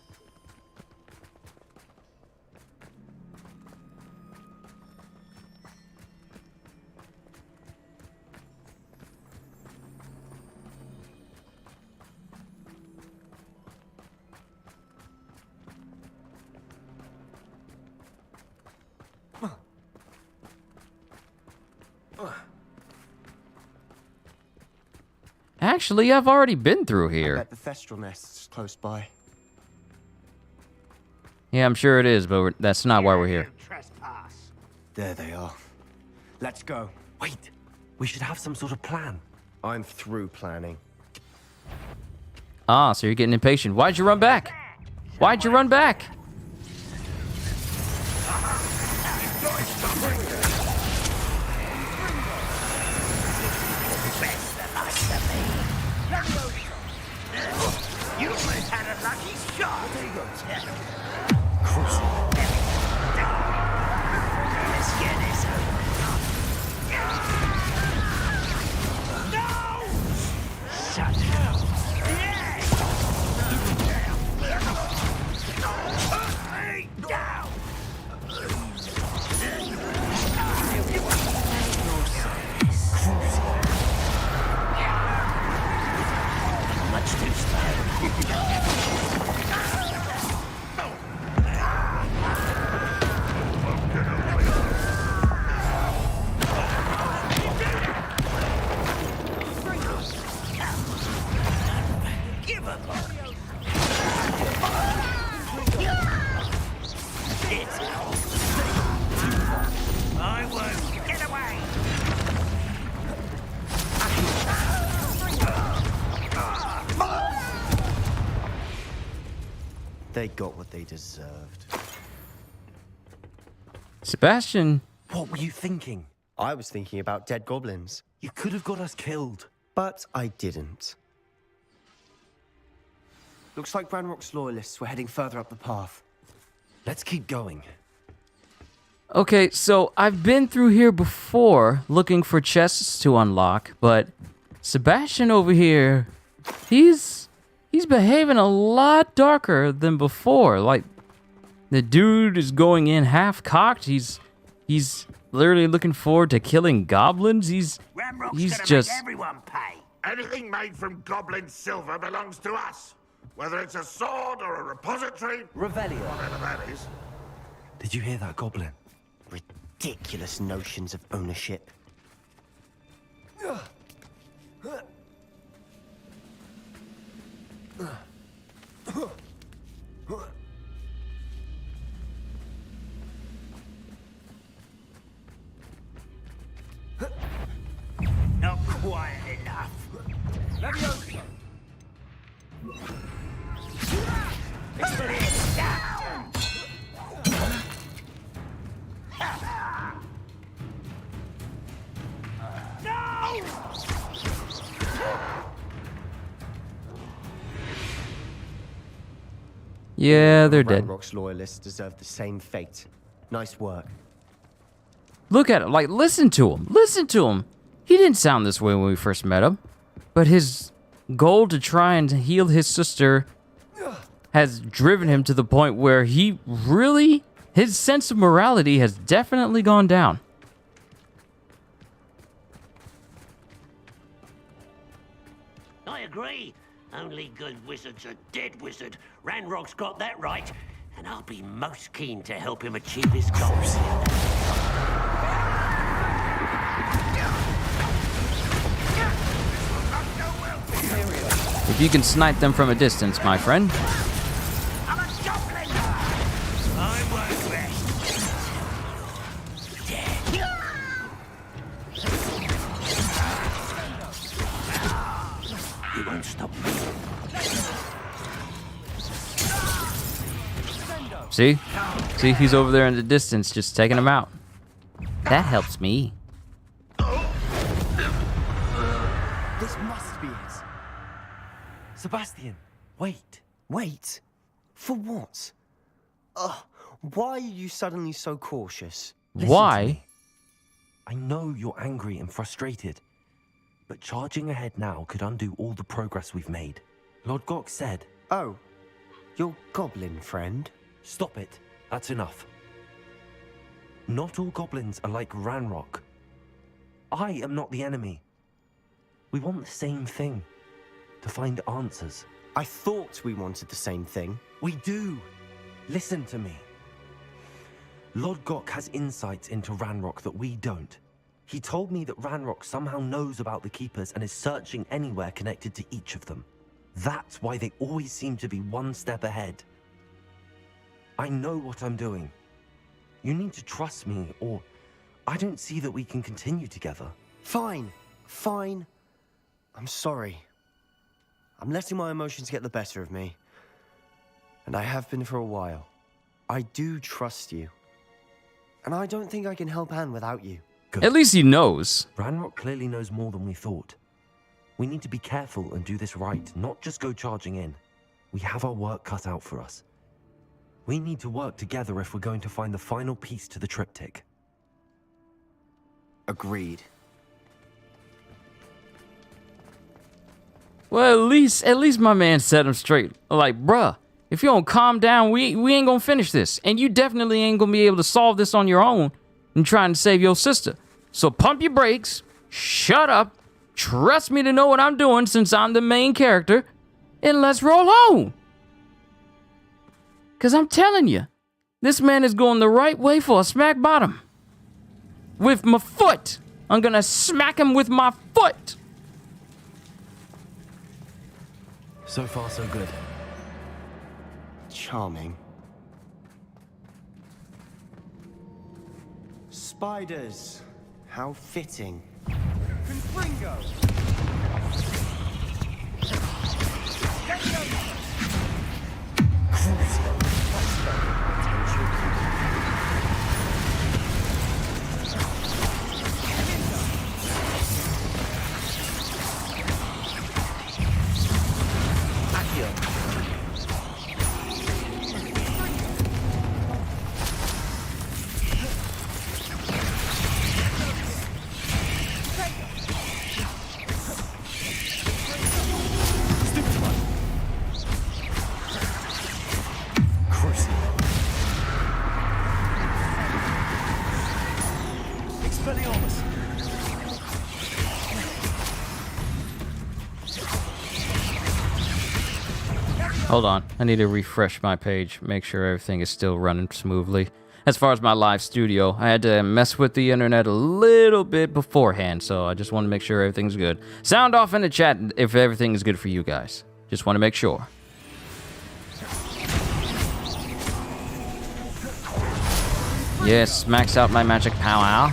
Actually, I've already been through I here. bet the Thestral nest's close by. Yeah, I'm sure it is, but that's not why we're here. Trespass. There they are. Let's go. Wait, we should have some sort of plan. I'm through planning. Ah, so you're getting impatient. Why'd you run back? Why'd you run back? You almost had a lucky shot. There you go. Let's get this over. No! Shut up. Hey, down! Much too slow. Give up. It's I won't get away. They got what they deserved. Sebastian, What were you thinking? I was thinking about dead goblins, You could have got us killed. but I didn't. Looks like Ranrock's loyalists were heading further up the path. Let's keep going. okay, so I've been through here before looking for chests to unlock, but Sebastian over here, he's behaving a lot darker than before. Like, the dude is going in half-cocked. He's literally looking forward to killing goblins. He's Ranrock's gonna just... make everyone pay. Anything made from goblin silver belongs to us. Whether it's a sword or a repository, Revelio. whatever that is. Did you hear that goblin? Ridiculous notions of ownership. Not quiet enough. Experience down. No! Yeah, they're dead. Ranrock's loyalists deserve the same fate. Nice work. Look at him. Like, listen to him. Listen to him. He didn't sound this way when we first met him. But his goal to try and heal his sister has driven him to the point where his sense of morality has definitely gone down. I agree. Only good wizards are dead wizard. Ranrock's got that right, and I'll be most keen to help him achieve his goals. If you can snipe them from a distance, my friend. He won't stop me. See? See, he's over there in the distance, just taking him out. That helps me. This must be it. Sebastian, wait. Wait? For what? Why are you suddenly so cautious? Listen to Why? me. I know you're angry and frustrated, but charging ahead now could undo all the progress we've made. Lord Gok said... Oh, your goblin friend? Stop it. That's enough. Not all goblins are like Ranrok. I am not the enemy. We want the same thing. To find answers. I thought we wanted the same thing. We do. Listen to me. Lord Gok has insights into Ranrok that we don't. He told me that Ranrok somehow knows about the Keepers and is searching anywhere connected to each of them. That's why they always seem to be one step ahead. I know what I'm doing. You need to trust me, or I don't see that we can continue together. Fine. Fine. I'm sorry. I'm letting my emotions get the better of me. And I have been for a while. I do trust you. And I don't think I can help Anne without you. Good. At least he knows. Ranrok clearly knows more than we thought. We need to be careful and do this right, not just go charging in. We have our work cut out for us. We need to work together if we're going to find the final piece to the triptych. Agreed. Well, at least my man set him straight. Like, bruh, if you don't calm down, we ain't gonna finish this. And you definitely ain't gonna be able to solve this on your own and trying to save your sister. So pump your brakes, shut up, trust me to know what I'm doing since I'm the main character, and let's roll on. Because I'm telling you, this man is going the right way for a smack bottom. With my foot. I'm gonna smack him with my foot. So far, so good. Charming. Spiders. How fitting. Confringo! Hold on, I need to refresh my page, make sure everything is still running smoothly. As far as my live studio, I had to mess with the internet a little bit beforehand, so I just want to make sure everything's good. Sound off in the chat if everything is good for you guys. Just want to make sure. Yes, max out my magic power.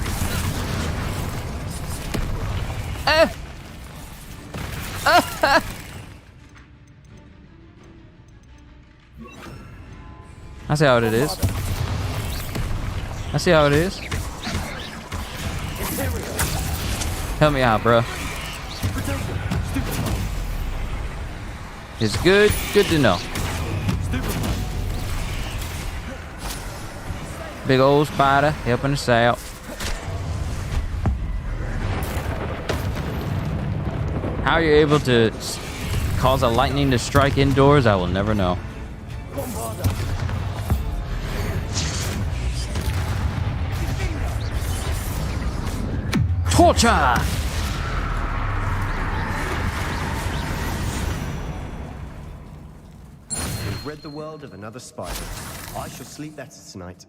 I see how it is. I see how it is. Help me out, bro. It's good to know. Big old spider helping us out. How you're able to cause a lightning to strike indoors, I will never know. Torture! We've rid the world of another spider. I shall sleep better tonight.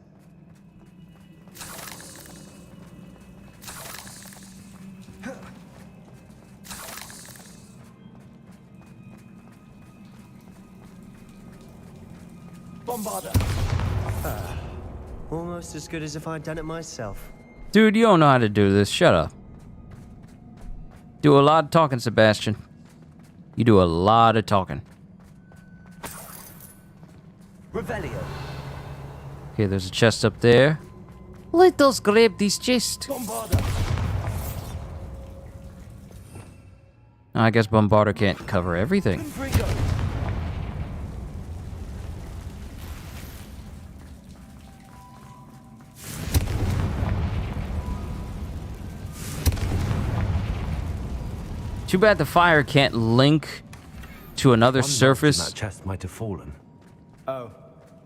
Bombarder! Almost as good as if I'd done it myself. Dude, you don't know how to do this. Shut up. Do a lot of talking, Sebastian. You do a lot of talking. Revelio. Okay, there's a chest up there. Let us grab this chest. Bombarder! I guess Bombarder can't cover everything. Too bad the fire can't link to another surface. That chest might have fallen. Oh,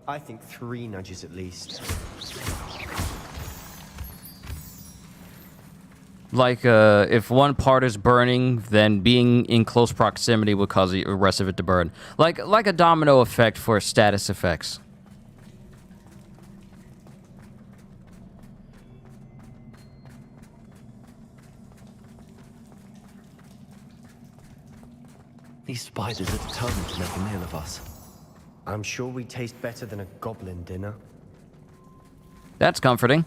I think 3 nudges at least. Like, if one part is burning, then being in close proximity would cause the rest of it to burn. Like a domino effect for status effects. These spiders are determined to make a meal of us. I'm sure we taste better than a goblin dinner. That's comforting.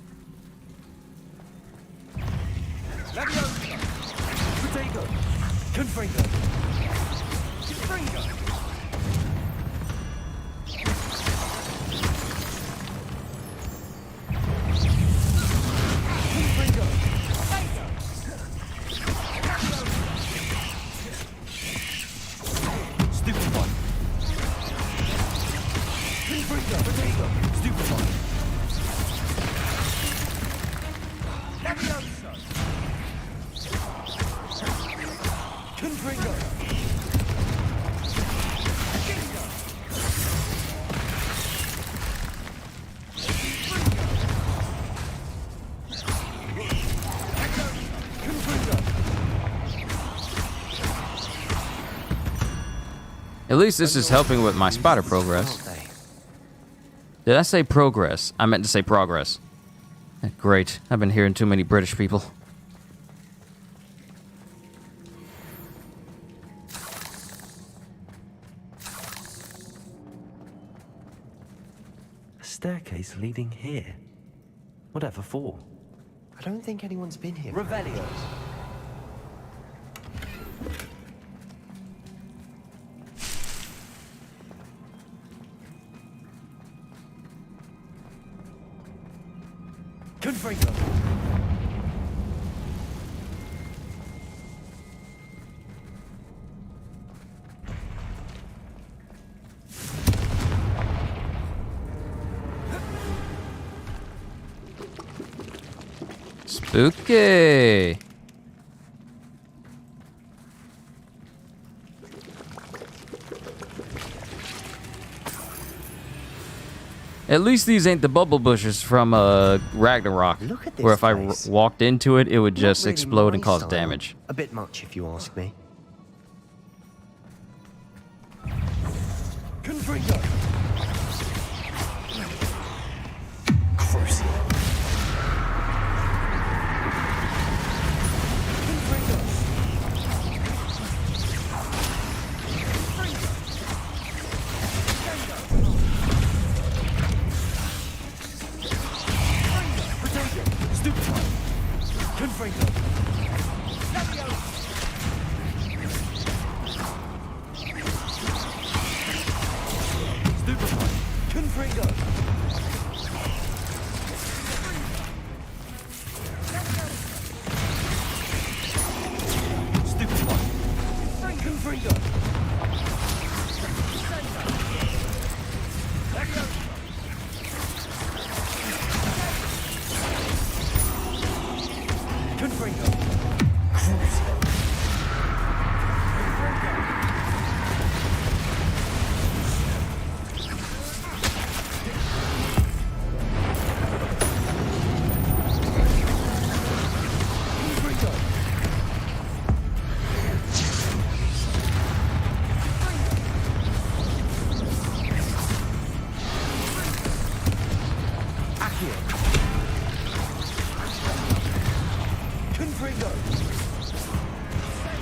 At least this is helping with my spider progress. Did I say progress? I meant to say progress. Great. I've been hearing too many British people. A staircase leading here. Whatever for? I don't think anyone's been here. Revelio. Confringo. Spooky. At least these ain't the bubble bushes from Ragnarok, where if I walked into it, it would just Not really explode and my cause style. damage. A bit much, if you ask me. Confringo. Crucial.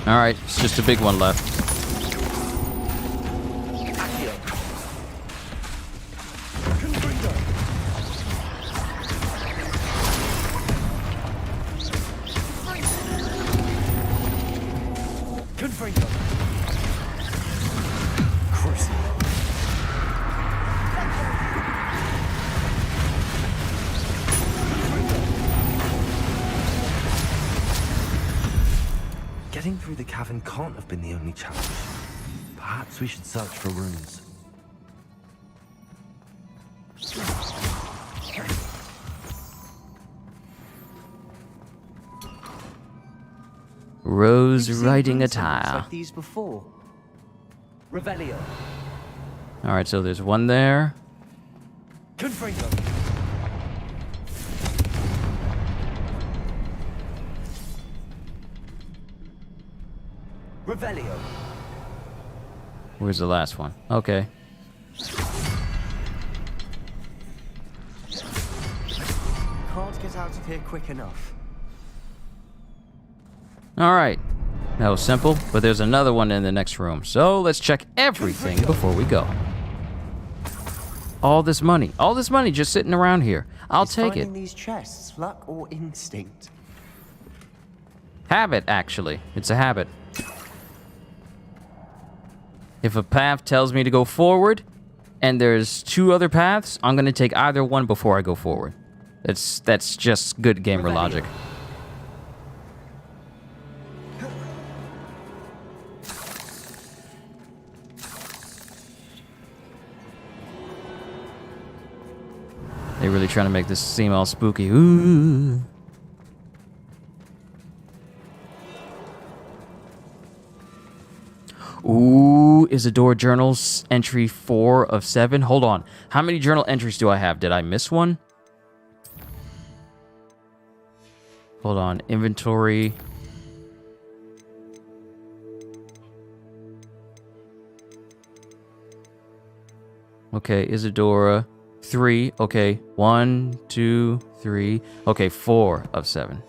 Alright, it's just a big one left. Getting through the cavern can't have been the only challenge. Perhaps we should search for runes. Rose We've seen riding rune a symbols tire. like these before. Revelio. Alright, so there's one there. Confringo. Revelio. Where's the last one? Okay. Can't get out of here quick enough. Alright. That was simple, but there's another one in the next room. So let's check everything before we go. All this money just sitting around here. I'll take it. Finding these chests luck or instinct? Habit, actually. It's a habit. If a path tells me to go forward, and there's two other paths, I'm gonna take either one before I go forward. That's just good gamer logic. They're really trying to make this seem all spooky. Ooh. Ooh, Isidore Journals entry 4 of 7. Hold on. How many journal entries do I have? Did I miss one? Hold on. Inventory. Okay, Isadora. 3. Okay, 1, 2, 3. Okay, 4 of 7.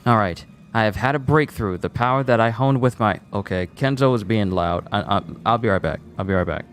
All right. I have had a breakthrough. The power that I honed with my... Okay, Kenzo is being loud. I'll be right back. I'll be right back.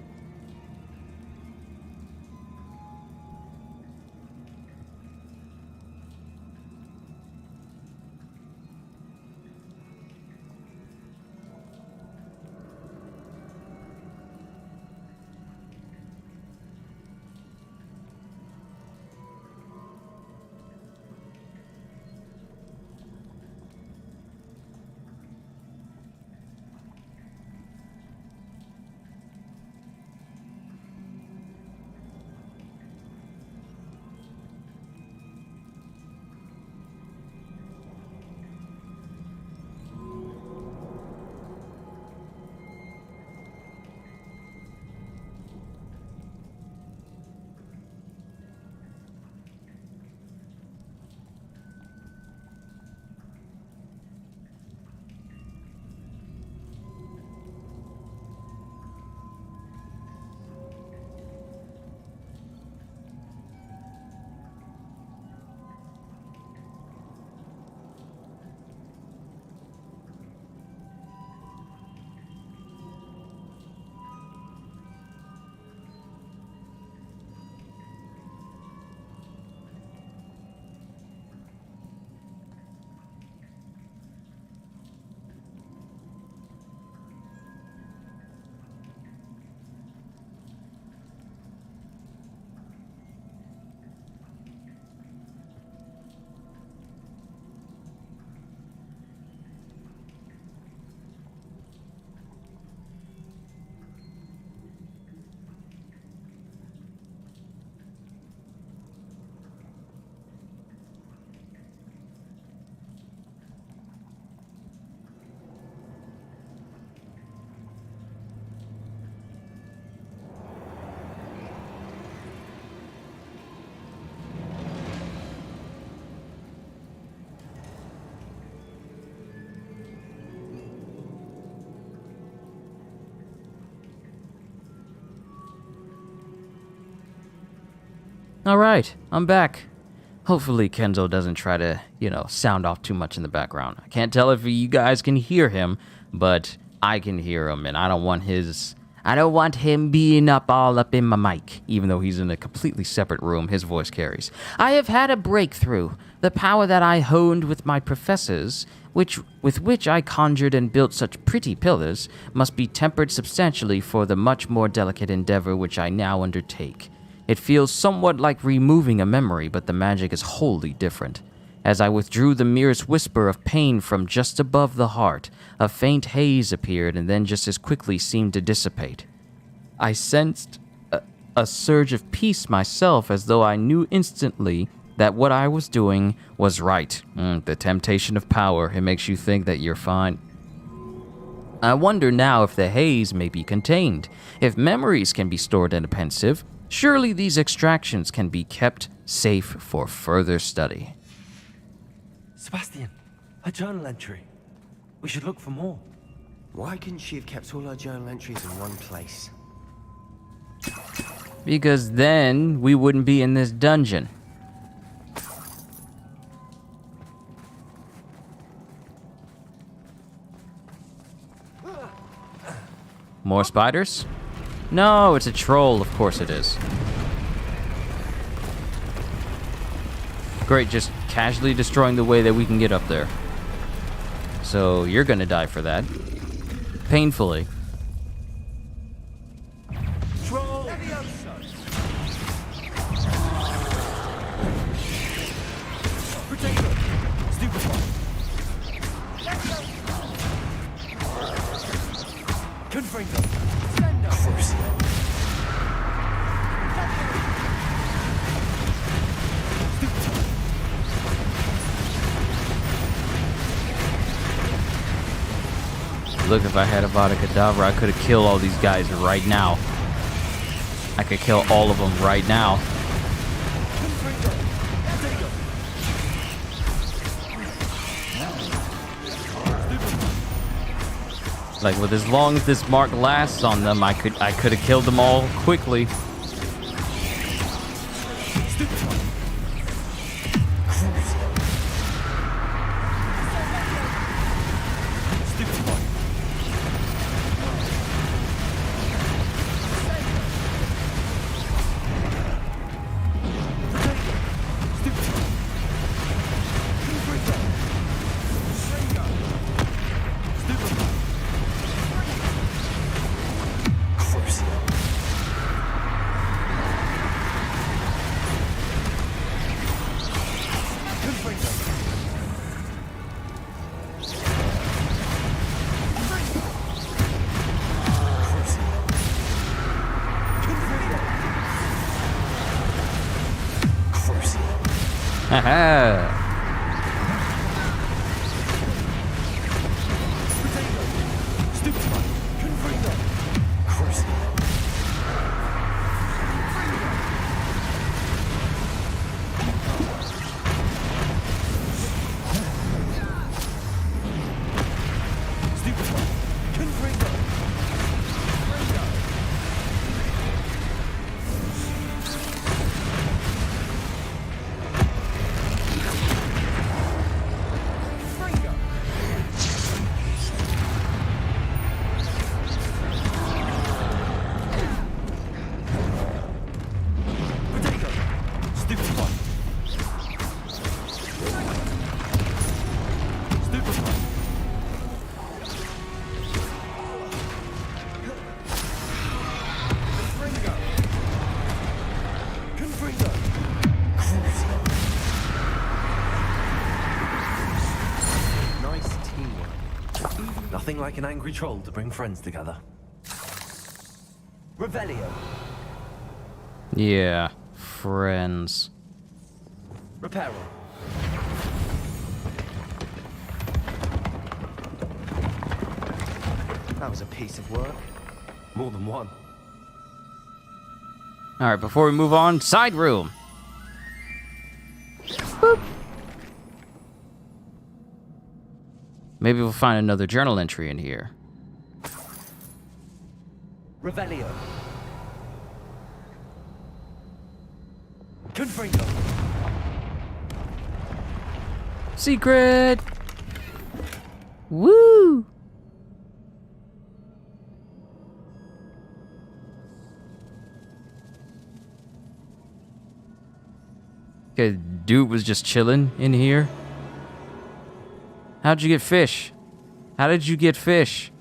All right, I'm back. Hopefully Kenzo doesn't try to, sound off too much in the background. I can't tell if you guys can hear him, but I can hear him, and I don't want him being all up in my mic, even though he's in a completely separate room. His voice carries. I have had a breakthrough. The power that I honed with my professors, with which I conjured and built such pretty pillars, must be tempered substantially for the much more delicate endeavor which I now undertake. It feels somewhat like removing a memory, but the magic is wholly different. As I withdrew the merest whisper of pain from just above the heart, a faint haze appeared and then just as quickly seemed to dissipate. I sensed a surge of peace myself, as though I knew instantly that what I was doing was right. The temptation of power, it makes you think that you're fine. I wonder now if the haze may be contained. If memories can be stored in a pensive, surely these extractions can be kept safe for further study. Sebastian, a journal entry. We should look for more. Why couldn't she have kept all her journal entries in one place? Because then we wouldn't be in this dungeon. More spiders? No, it's a troll. Of course it is. Great, just casually destroying the way that we can get up there. So you're gonna die for that. Painfully. Troll! Potato! Stupefy! Confringo! Look, if I had Avada Kedavra, I could have killed all these guys right now. I could kill all of them right now. Like, with as long as this mark lasts on them, I could have killed them all quickly. Haha. Nothing like an angry troll to bring friends together. Revelio. Yeah, friends. Reparo. That was a piece of work. More than one. All right, before we move on, side room. Boop. Maybe we'll find another journal entry in here. Revelio. Confringo. Secret! Woo! Okay, dude was just chilling in here. How'd you get fish? How did you get fish?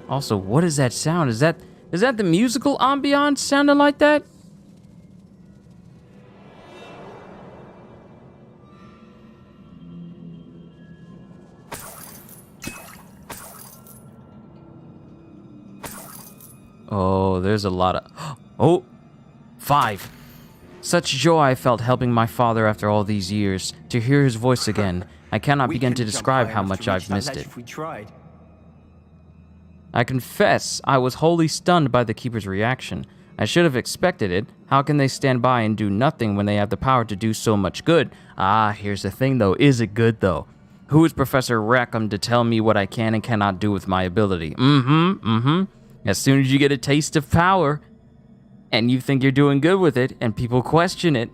Also, what is that sound? Is that the musical ambiance sounding like that? Oh, there's a lot of... Oh! 5. Such joy I felt helping my father after all these years. To hear his voice again, I cannot begin to describe how much I've missed it. I confess, I was wholly stunned by the Keeper's reaction. I should have expected it. How can they stand by and do nothing when they have the power to do so much good? Ah, here's the thing though. Is it good though? Who is Professor Rackham to tell me what I can and cannot do with my ability? As soon as you get a taste of power, and you think you're doing good with it, and people question it,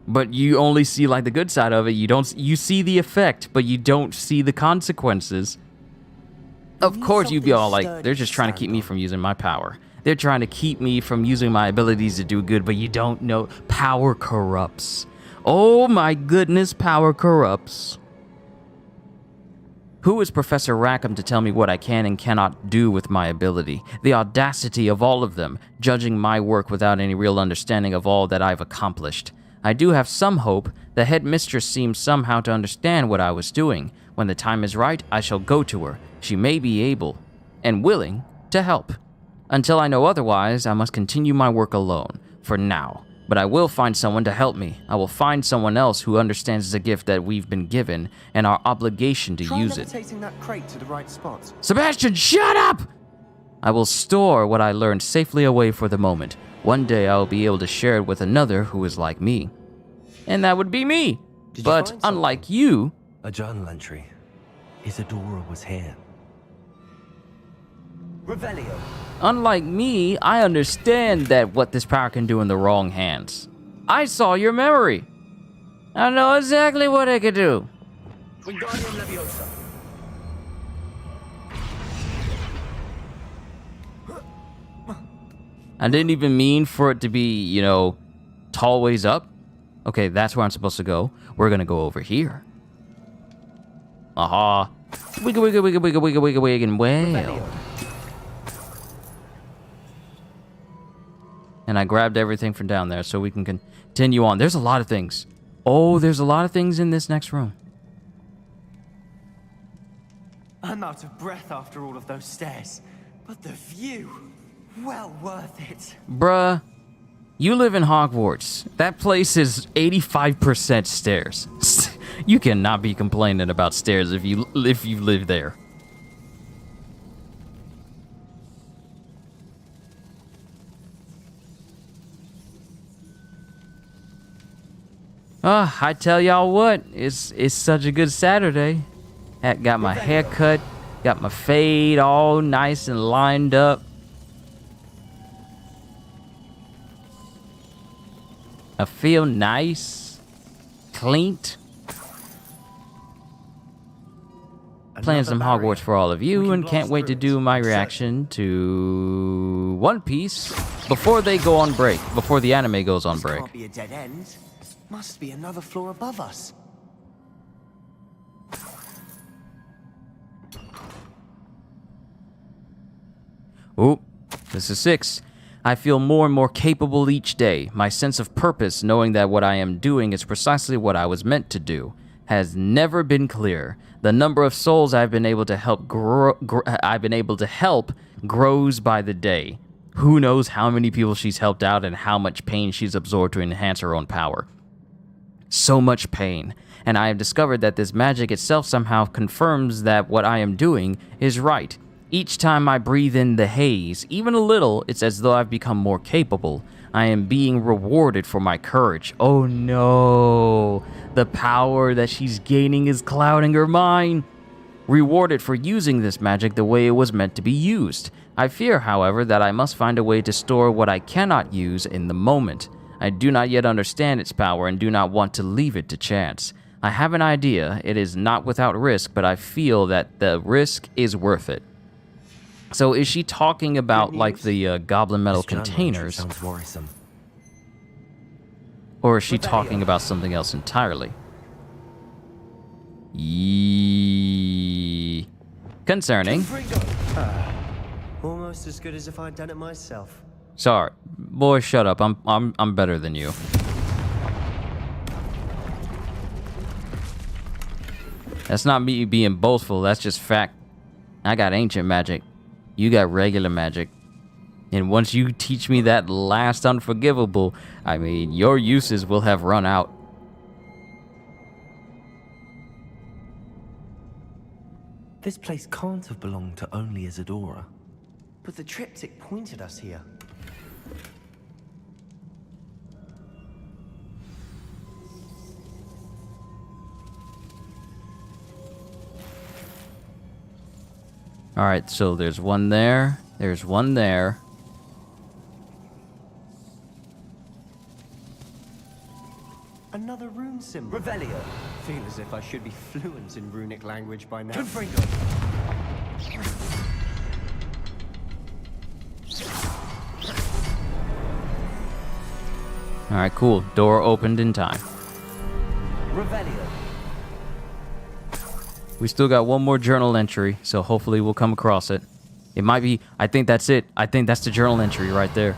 but you only see like the good side of it. You see the effect, but you don't see the consequences. Of course you'd be all like, they're just trying to keep me from using my power. They're trying to keep me from using my abilities to do good, but you don't know. Power corrupts. Oh my goodness, power corrupts. Who is Professor Rackham to tell me what I can and cannot do with my ability? The audacity of all of them, judging my work without any real understanding of all that I've accomplished. I do have some hope. The headmistress seems somehow to understand what I was doing. When the time is right, I shall go to her. She may be able and willing to help. Until I know otherwise, I must continue my work alone, for now. But I will find someone to help me. I will find someone else who understands the gift that we've been given and our obligation to use it. That crate to the right spot. Sebastian, shut up! I will store what I learned safely away for the moment. One day I will be able to share it with another who is like me. And that would be me. But unlike you... A journal entry. Isadora was here. Revelio. Unlike me, I understand that what this power can do in the wrong hands. I saw your memory. I know exactly what it could do. Wingardium Leviosa. I didn't even mean for it to be, you know, tall ways up. Okay, that's where I'm supposed to go. We're gonna go over here. Aha. Wiggle, wiggle, wiggle, wiggle, wiggle, wiggle, wiggle, and well. And I grabbed everything from down there so we can continue on. There's a lot of things. Oh, there's a lot of things in this next room. I'm out of breath after all of those stairs. But the view, well worth it. Bruh, you live in Hogwarts. That place is 85% stairs. You cannot be complaining about stairs if you live there. I tell y'all what, it's such a good Saturday. Got my hair cut, got my fade all nice and lined up. I feel nice, cleaned. Playing some Hogwarts for all of you, and can't wait to do my reaction to One Piece before they go on break, before the anime goes on break. Can't be a dead end. Must be another floor above us. Oh, this is 6. I feel more and more capable each day. My sense of purpose, knowing that what I am doing is precisely what I was meant to do, has never been clearer. The number of souls I've been able to help grows by the day. Who knows how many people she's helped out and how much pain she's absorbed to enhance her own power. So much pain, and I have discovered that this magic itself somehow confirms that what I am doing is right. Each time I breathe in the haze, even a little, it's as though I've become more capable. I am being rewarded for my courage. Oh no, the power that she's gaining is clouding her mind. Rewarded for using this magic the way it was meant to be used. I fear, however, that I must find a way to store what I cannot use in the moment. I do not yet understand its power and do not want to leave it to chance. I have an idea. It is not without risk, but I feel that the risk is worth it. So is she talking about like the goblin metal containers? Sounds worrisome. Or is she talking about something else entirely? Concerning. Almost as good as if I'd done it myself. Sorry. Boy, shut up. I'm better than you. That's not me being boastful, that's just fact. I got ancient magic. You got regular magic. And once you teach me that last unforgivable, I mean, your uses will have run out. This place can't have belonged to only Isadora. But the triptych pointed us here. Alright, so there's one there. There's one there. Another rune symbol. Revelio. Feel as if I should be fluent in runic language by now. Alright, cool. Door opened in time. Revelio. We still got one more journal entry, so hopefully we'll come across it. It might be... I think that's it. I think that's the journal entry right there.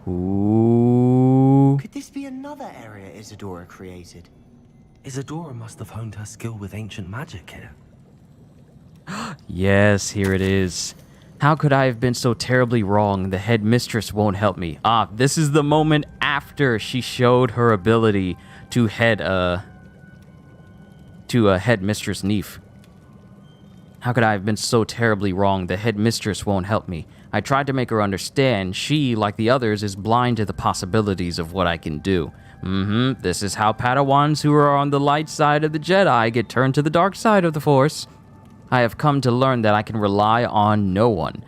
Ooh. Could this be another area Isadora created? Isadora must have honed her skill with ancient magic here. Yes, here it is. How could I have been so terribly wrong? The headmistress won't help me. Ah, this is the moment after she showed her ability to head headmistress Neef. How could I have been so terribly wrong? The headmistress won't help me. I tried to make her understand. She, like the others, is blind to the possibilities of what I can do. This is how Padawans who are on the light side of the Jedi get turned to the dark side of the Force. I have come to learn that I can rely on no one.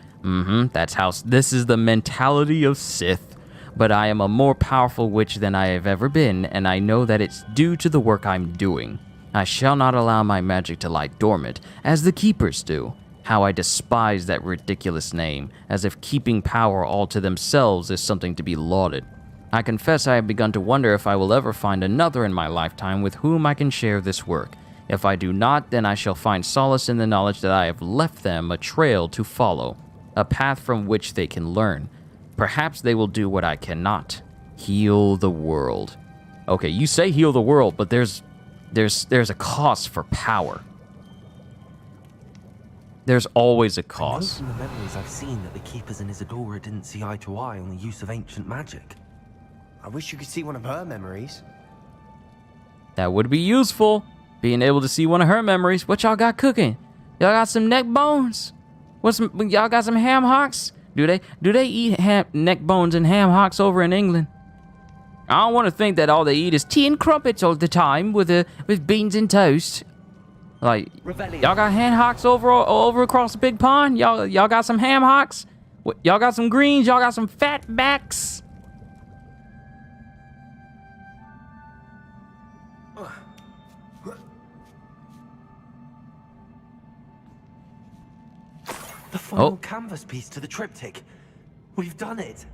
That's how... This is the mentality of Sith. But I am a more powerful witch than I have ever been, and I know that it's due to the work I'm doing. I shall not allow my magic to lie dormant, as the Keepers do. How I despise that ridiculous name, as if keeping power all to themselves is something to be lauded. I confess I have begun to wonder if I will ever find another in my lifetime with whom I can share this work. If I do not, then I shall find solace in the knowledge that I have left them a trail to follow, a path from which they can learn. Perhaps they will do what I cannot. Heal the world. Okay, you say heal the world, but there's a cost for power. There's always a cost. I know from the memories I've seen that the Keepers and Isadora didn't see eye to eye on the use of ancient magic. I wish you could see one of her memories. That would be useful. Being able to see one of her memories. What y'all got cooking? Y'all got some neck bones? Y'all got some ham hocks? Do they eat neck bones and ham hocks over in England? I don't want to think that all they eat is tea and crumpets all the time with beans and toast. Like, y'all got ham hocks over across the big pond? Y'all got some ham hocks? Y'all got some greens? Y'all got some fat backs? The final canvas piece to the triptych. We've done it.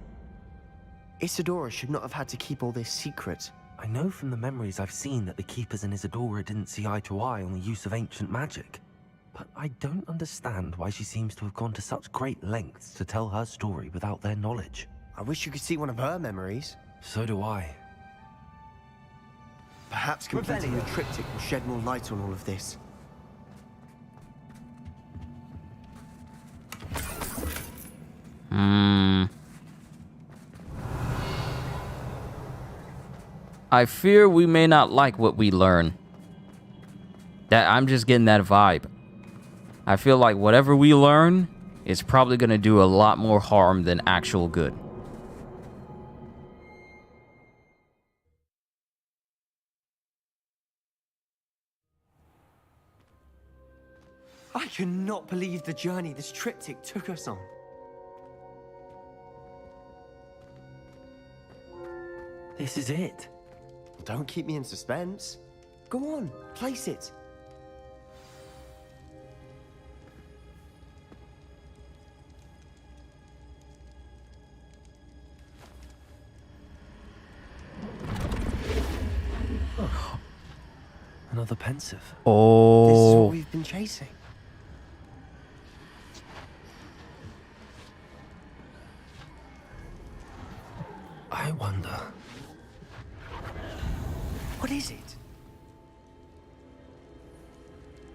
Isadora should not have had to keep all this secret. I know from the memories I've seen that the Keepers and Isadora didn't see eye to eye on the use of ancient magic. But I don't understand why she seems to have gone to such great lengths to tell her story without their knowledge. I wish you could see one of her memories. So do I. Perhaps completing the triptych will shed more light on all of this. I fear we may not like what we learn. I'm just getting that vibe. I feel like whatever we learn is probably going to do a lot more harm than actual good. I cannot believe the journey this triptych took us on. This is it. Don't keep me in suspense. Go on, place it. Another pensive. This is Oh. what we've been chasing. I wonder. What is it?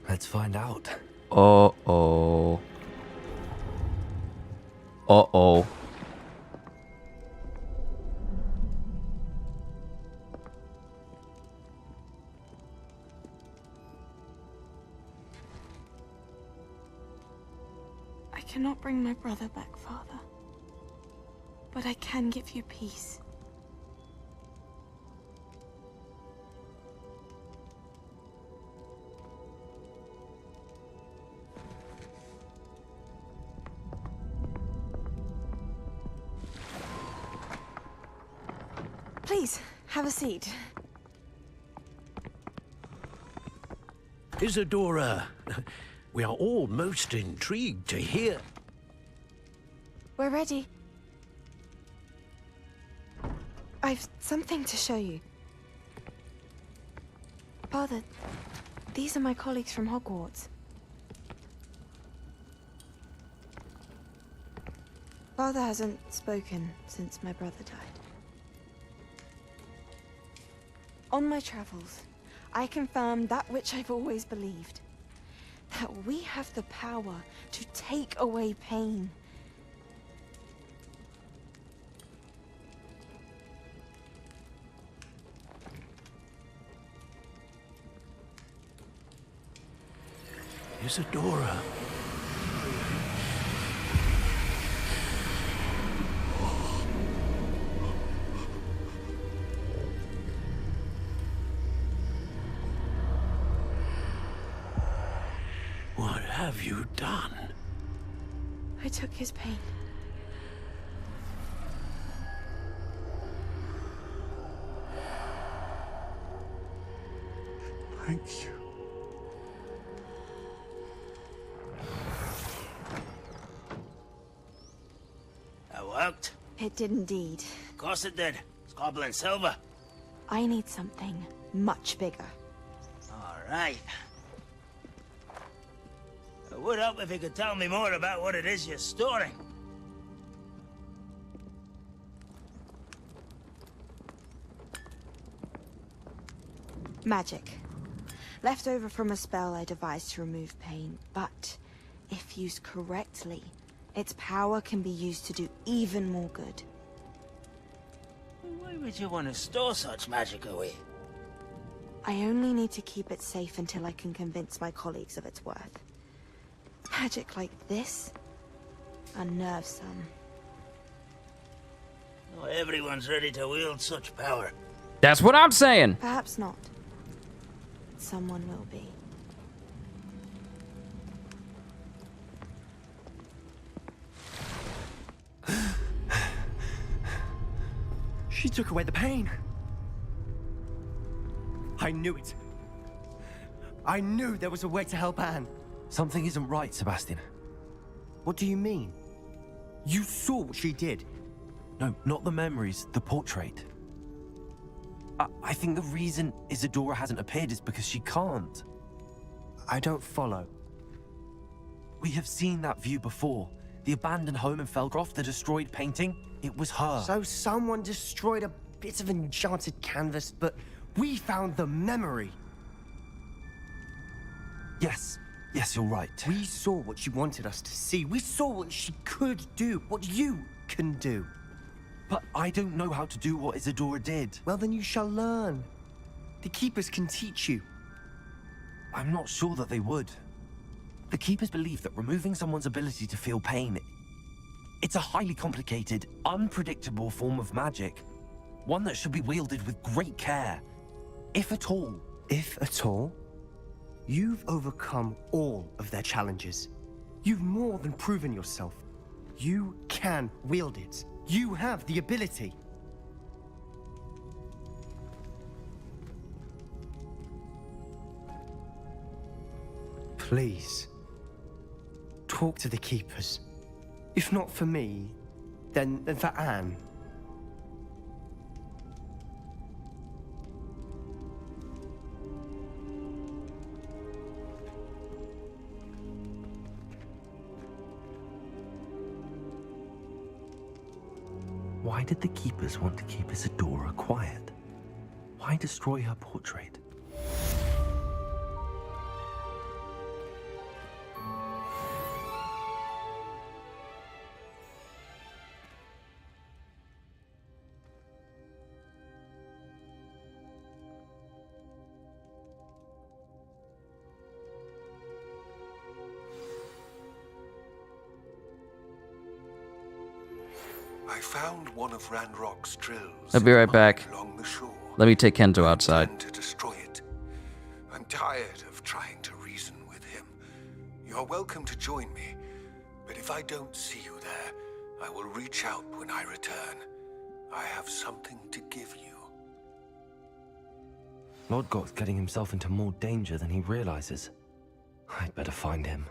Let's find out. Uh-oh. Uh-oh. I cannot bring my brother back, Father. But I can give you peace. Please, have a seat. Isadora, we are all most intrigued to hear. We're ready. I've something to show you. Father, these are my colleagues from Hogwarts. Father hasn't spoken since my brother died. On my travels, I confirmed that which I've always believed. That we have the power to take away pain. Isadora. What have you done? I took his pain. Thank you. That worked? It did indeed. Of course it did. It's goblin silver. I need something much bigger. All right. It would help if you could tell me more about what it is you're storing. Magic. Left over from a spell I devised to remove pain, but if used correctly, its power can be used to do even more good. Why would you want to store such magic away? I only need to keep it safe until I can convince my colleagues of its worth. Magic like this unnerves some. Not everyone's ready to wield such power. That's what I'm saying. Perhaps not. Someone will be. She took away the pain. I knew it. I knew there was a way to help Anne. Something isn't right, Sebastian. What do you mean? You saw what she did. No, not the memories, the portrait. I think the reason Isadora hasn't appeared is because she can't. I don't follow. We have seen that view before. The abandoned home in Felcroft, the destroyed painting, it was her. So someone destroyed a bit of enchanted canvas, but we found the memory. Yes, you're right. We saw what she wanted us to see. We saw what she could do, what you can do. But I don't know how to do what Isadora did. Well, then you shall learn. The Keepers can teach you. I'm not sure that they would. The Keepers believe that removing someone's ability to feel pain, it's a highly complicated, unpredictable form of magic. One that should be wielded with great care. If at all. If at all? You've overcome all of their challenges. You've more than proven yourself. You can wield it. You have the ability. please. Talk to the keepers. If not for me, then for Anne. Why did the keepers want to keep Isadora quiet? Why destroy her portrait? I found one of Ranrock's drills. I'll be right back. Along the shore. Let me take Kento outside. To destroy it. I'm tired of trying to reason with him. You're welcome to join me, but if I don't see you there, I will reach out when I return. I have something to give you. Lord Gok's getting himself into more danger than he realizes. I'd better find him.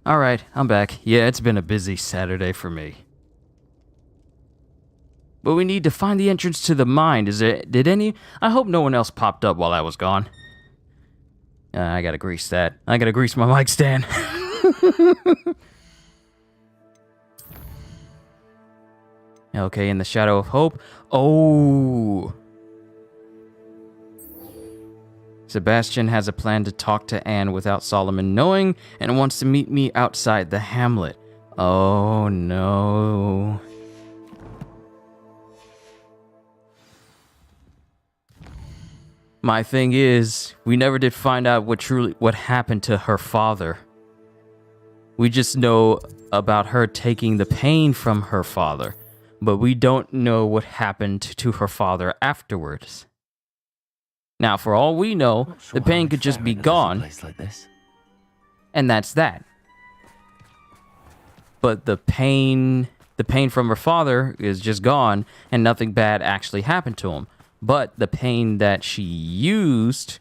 Alright, I'm back. Yeah, it's been a busy Saturday for me. But we need to find the entrance to the mine. I hope no one else popped up while I was gone. I gotta grease that. I gotta grease my mic stand. Okay, in the Shadow of Hope. Oh. Sebastian has a plan to talk to Anne without Solomon knowing and wants to meet me outside the hamlet. Oh no. My thing is, we never did find out what happened to her father. We just know about her taking the pain from her father, but we don't know what happened to her father afterwards. Now, for all we know, the pain could just be gone, and that's that. But the pain from her father is just gone, and nothing bad actually happened to him. But the pain that she used,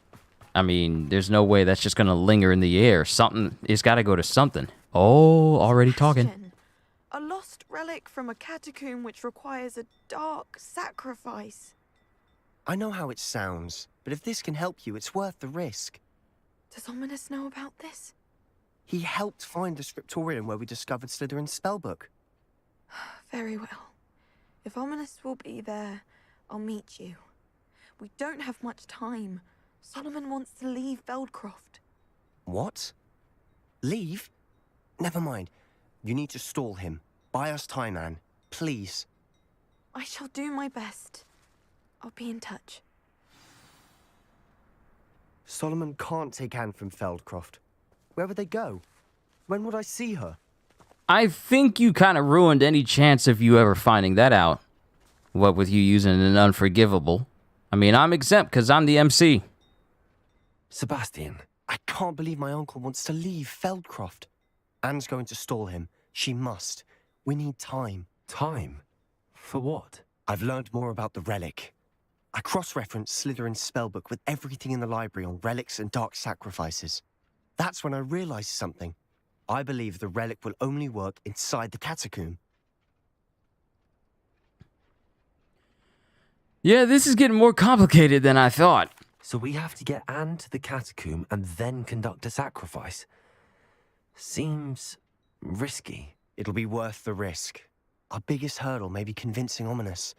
I mean, there's no way that's just gonna linger in the air. It's gotta go to something. Oh, already talking. A lost relic from a catacomb which requires a dark sacrifice. I know how it sounds, but if this can help you, it's worth the risk. Does Ominous know about this? He helped find the scriptorium where we discovered Slytherin's spellbook. Very well. If Ominous will be there, I'll meet you. We don't have much time. Solomon wants to leave Feldcroft. What? Leave? Never mind. You need to stall him. Buy us time, Anne. Please. I shall do my best. I'll be in touch. Solomon can't take Anne from Feldcroft. Where would they go? When would I see her? I think you kind of ruined any chance of you ever finding that out. What with you using an unforgivable. I mean, I'm exempt because I'm the MC. Sebastian, I can't believe my uncle wants to leave Feldcroft. Anne's going to stall him. She must. We need time. Time? For what? I've learned more about the relic. I cross-referenced Slytherin's spellbook with everything in the library on relics and dark sacrifices. That's when I realized something. I believe the relic will only work inside the catacomb. Yeah, this is getting more complicated than I thought. So we have to get Anne to the catacomb and then conduct a sacrifice. Seems risky. It'll be worth the risk. Our biggest hurdle may be convincing Ominous.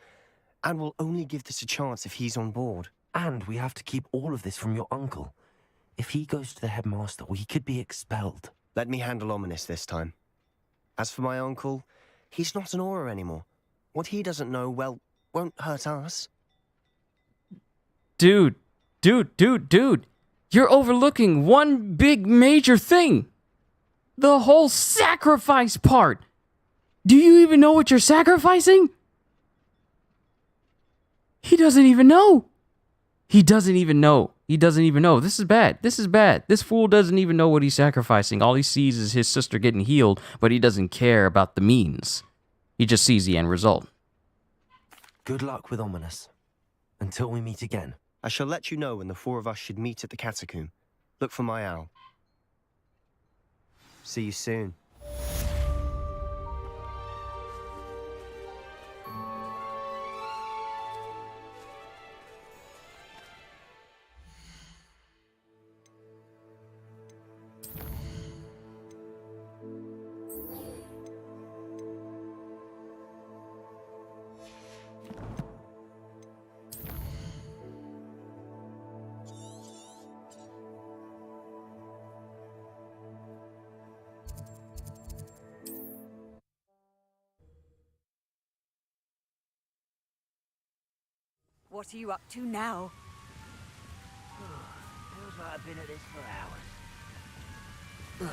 And we'll only give this a chance if he's on board. And we have to keep all of this from your uncle. If he goes to the headmaster, we could be expelled. Let me handle Ominous this time. As for my uncle, he's not an Auror anymore. What he doesn't know, well, won't hurt us. Dude. You're overlooking one big major thing. The whole sacrifice part. Do you even know what you're sacrificing? He doesn't even know. He doesn't even know. This is bad. This fool doesn't even know what he's sacrificing. All he sees is his sister getting healed, but he doesn't care about the means. He just sees the end result. Good luck with Ominous. Until we meet again. I shall let you know when the four of us should meet at the catacomb. Look for my owl. See you soon. What are you up to now? Feels like I've been at this for hours.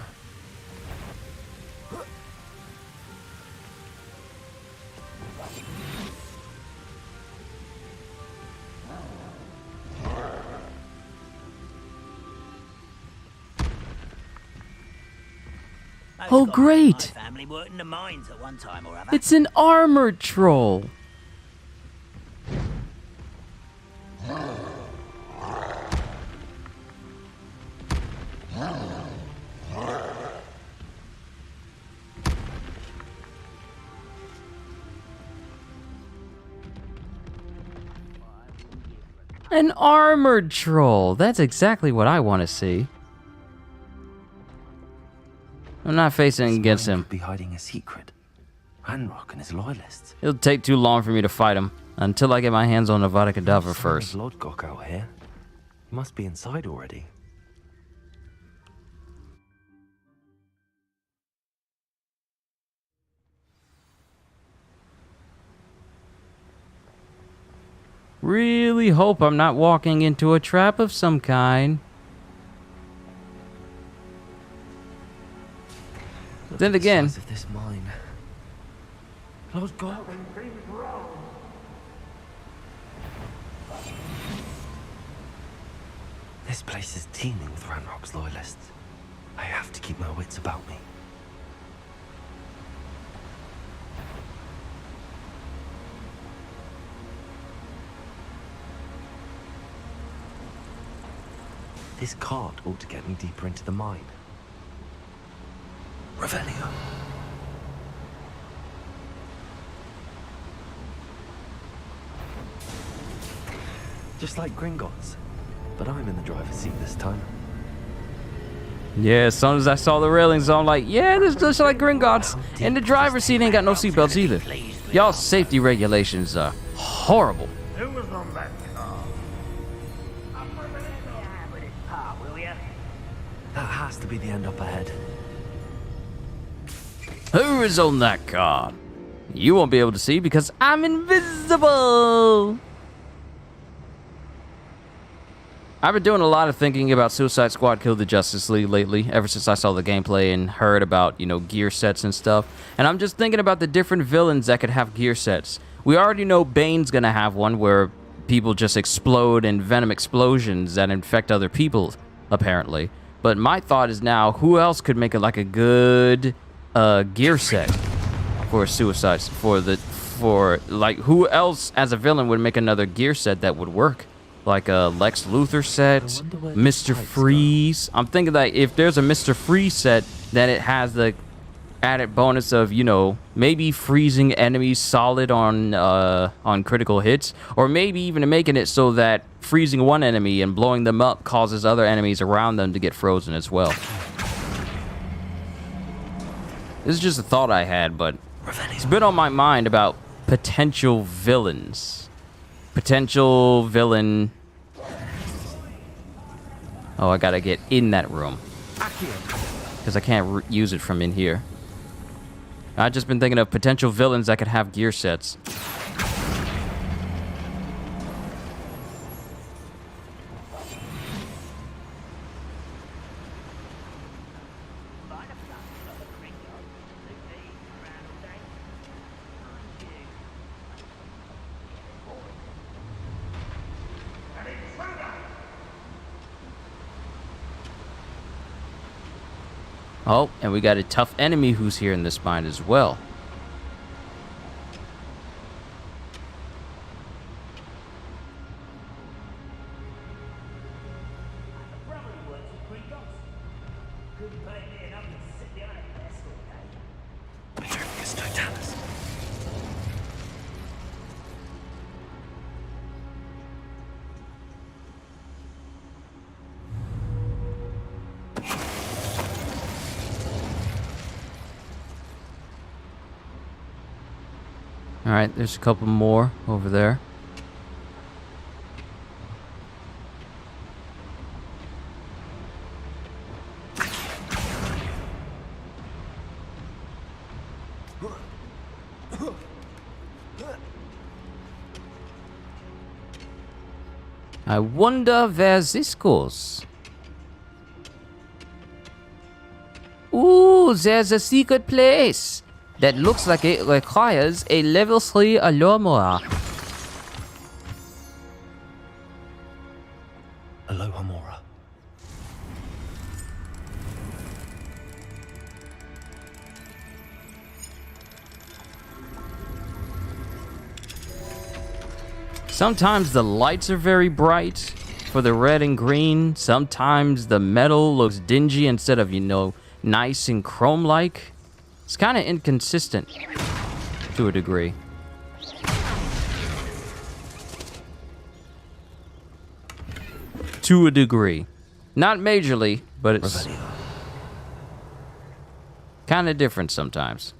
Oh, great! My family worked in the mines at one time or other. It's an armored troll. An armored troll. That's exactly what I want to see. I'm not facing against him. Could be hiding a secret. Ranrok and his loyalists. It'll take too long for me to fight him until I get my hands on Avada Kedavra first. Lodgok out here. He must be inside already. Really hope I'm not walking into a trap of some kind. Then again, Of this mine. Lodgok. This place is teeming with Ranrock's loyalists. I have to keep my wits about me. This cart ought to get me deeper into the mine. Revelio. Just like Gringotts, but I'm in the driver's seat this time. yeah, as soon as I saw the railings, I'm like, yeah, this is just like Gringotts. And the driver's seat ain't got no seatbelts either. Y'all's safety regulations are horrible. Who was on that car? That has to be the end up ahead. Who is on that car? You won't be able to see because I'm invisible. I've been doing a lot of thinking about Suicide Squad Kill the Justice League lately, ever since I saw the gameplay and heard about, you know, gear sets and stuff. And I'm just thinking about the different villains that could have gear sets. We already know Bane's gonna have one where people just explode in venom explosions that infect other people, apparently. But my thought is now, who else could make it like a good gear set for Suicide, like, who else as a villain would make another gear set that would work? Like a Lex Luthor set, Mr. Freeze. I'm thinking that if there's a Mr. Freeze set, then it has the added bonus of, you know, maybe freezing enemies solid on critical hits, or maybe even making it so that freezing one enemy and blowing them up causes other enemies around them to get frozen as well. This is just a thought I had, but it's been on my mind about potential villains. Potential villain. Oh, I gotta get in that room because I can't use it from in here. I've just been thinking of potential villains that could have gear sets. Oh, and we got a tough enemy who's here in this mine as well. All right, there's a couple more over there. I wonder where this goes. Ooh, there's a secret place that looks like it requires a level 3 Alohomora. Alohomora. Sometimes the lights are very bright for the red and green. Sometimes the metal looks dingy instead of, you know, nice and chrome-like. It's kind of inconsistent to a degree. to a degree. Not majorly, but it's kind of different sometimes.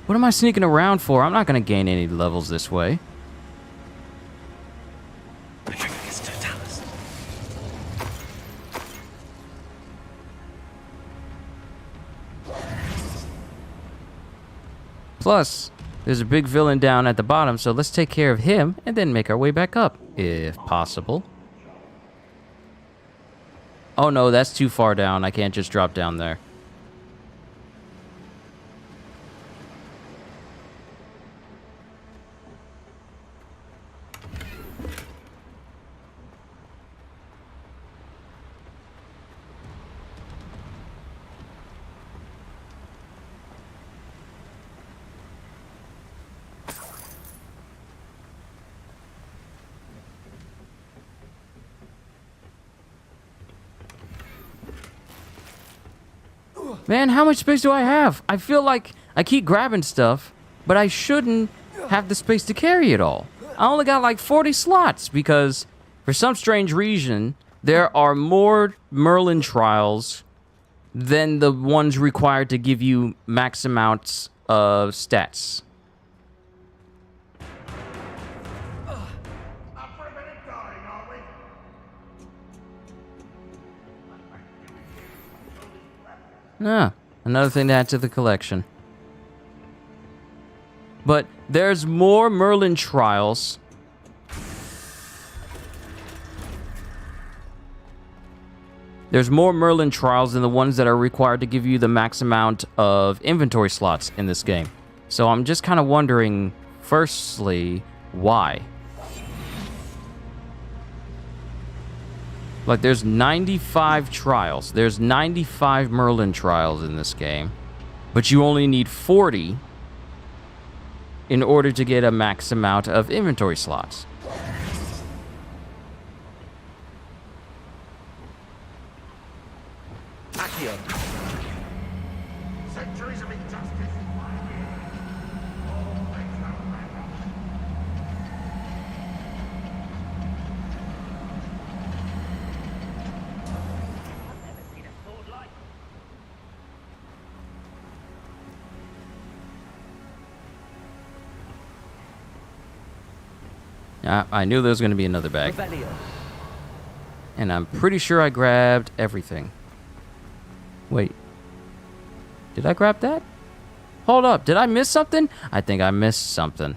What am I sneaking around for? I'm not going to gain any levels this way. Plus, there's a big villain down at the bottom, so let's take care of him and then make our way back up, if possible. Oh no, that's too far down. I can't just drop down there. Man, how much space do I have? I feel like I keep grabbing stuff, but I shouldn't have the space to carry it all. I only got like 40 slots because for some strange reason, there are more Merlin trials than the ones required to give you max amounts of stats. Ah, another thing to add to the collection. But there's more Merlin trials. There's more Merlin trials than the ones that are required to give you the max amount of inventory slots in this game. So I'm just kind of wondering, firstly, why? Like, there's 95 trials. There's 95 Merlin trials in this game. But you only need 40 in order to get a max amount of inventory slots. Centuries of injustice. I knew there was going to be another bag. And I'm pretty sure I grabbed everything. Wait. Did I grab that? Hold up. Did I miss something? I think I missed something.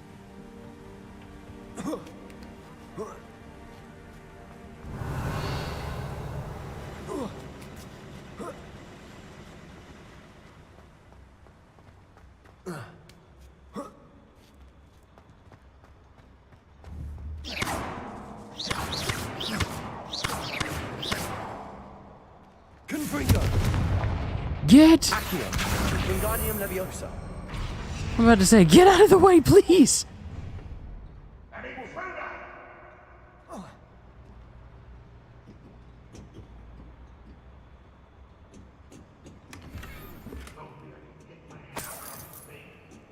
Get! I'm about to say, get out of the way, please!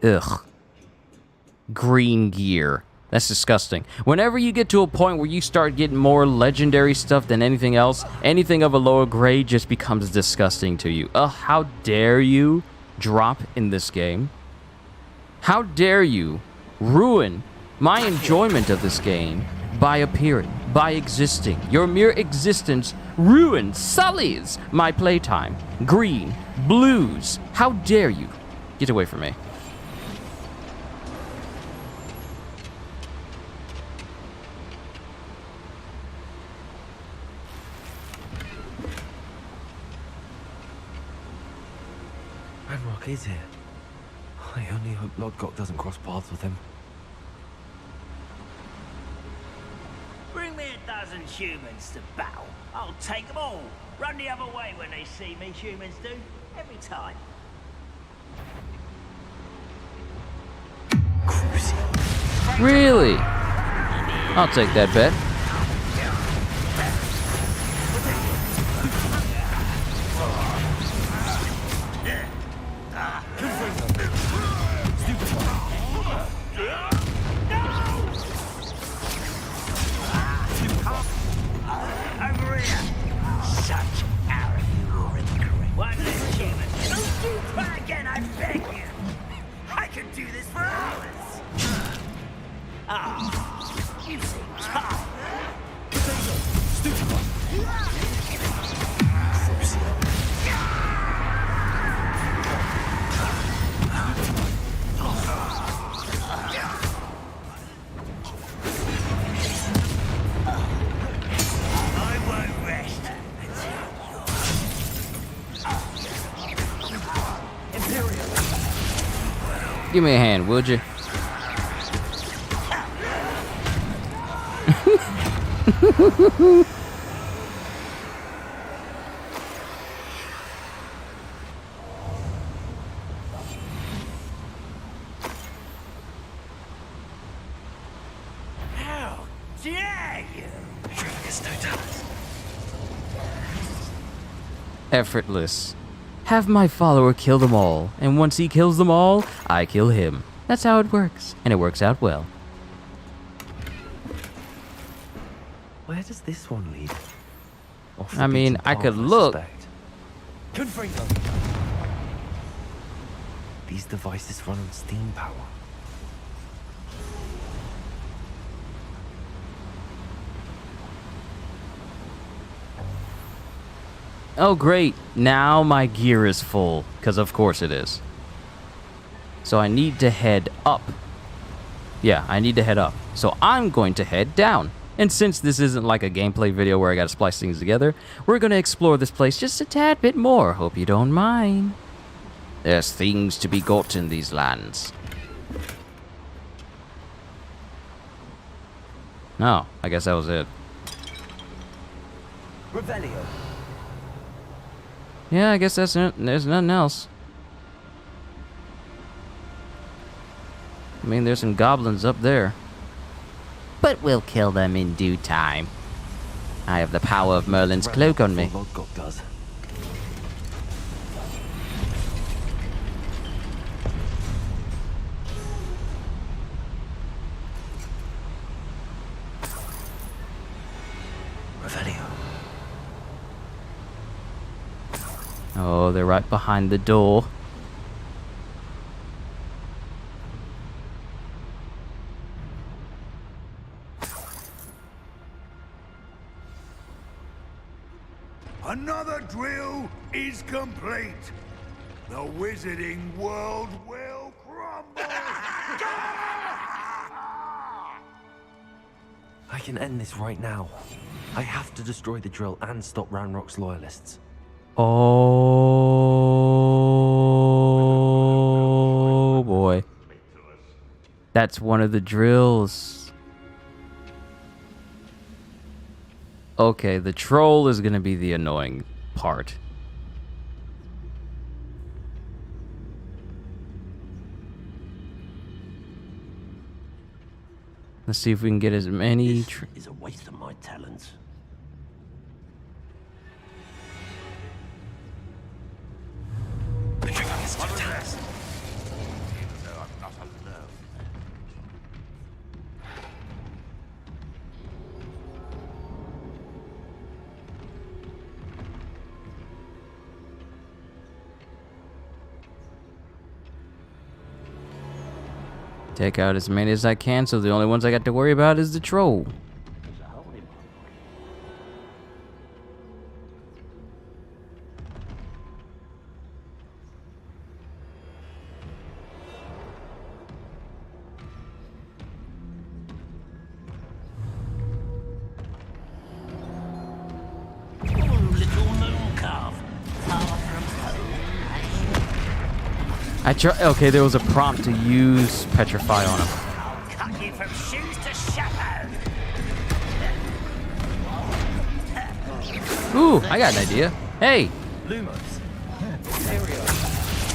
Ugh. Green gear. That's disgusting. Whenever you get to a point where you start getting more legendary stuff than anything else, anything of a lower grade just becomes disgusting to you. Ugh, how dare you drop in this game? How dare you ruin my enjoyment of this game by appearing, by existing. Your mere existence ruins, sullies my playtime. Green, blues, how dare you? Get away from me. Ranrok is here. I only hope Lodgok doesn't cross paths with him. Bring me 1,000 humans to battle. I'll take them all. Run the other way when they see me, humans do. Every time. Really? I'll take that bet. Give me a hand, would you? How dare you? Effortless. Have my follower kill them all, and once he kills them all, I kill him. That's how it works, and it works out well. Where does this one lead? I mean, I could look. These devices run on steam power. Oh great, now my gear is full, because of course it is. So I need to head up. Yeah, I need to head up. So I'm going to head down. And since this isn't like a gameplay video where I gotta splice things together, we're gonna explore this place just a tad bit more. Hope you don't mind. There's things to be got in these lands. No, I guess that was it. Revelio. Yeah, I guess that's it. There's nothing else. I mean, there's some goblins up there. But we'll kill them in due time. I have the power of Merlin's cloak on me. Lodgok does. Revelio. Oh, they're right behind the door. Another drill is complete. The wizarding world will crumble. I can end this right now. I have to destroy the drill and stop Ranrock's loyalists. Oh boy. That's one of the drills. Okay, the troll is gonna be the annoying part. Let's see if we can get as many. This is a waste of my talents. Take out as many as I can, so the only ones I got to worry about is the troll. Okay, there was a prompt to use Petrify on him. I'll cut you from shoes to shadow. Ooh, I got an idea. Hey,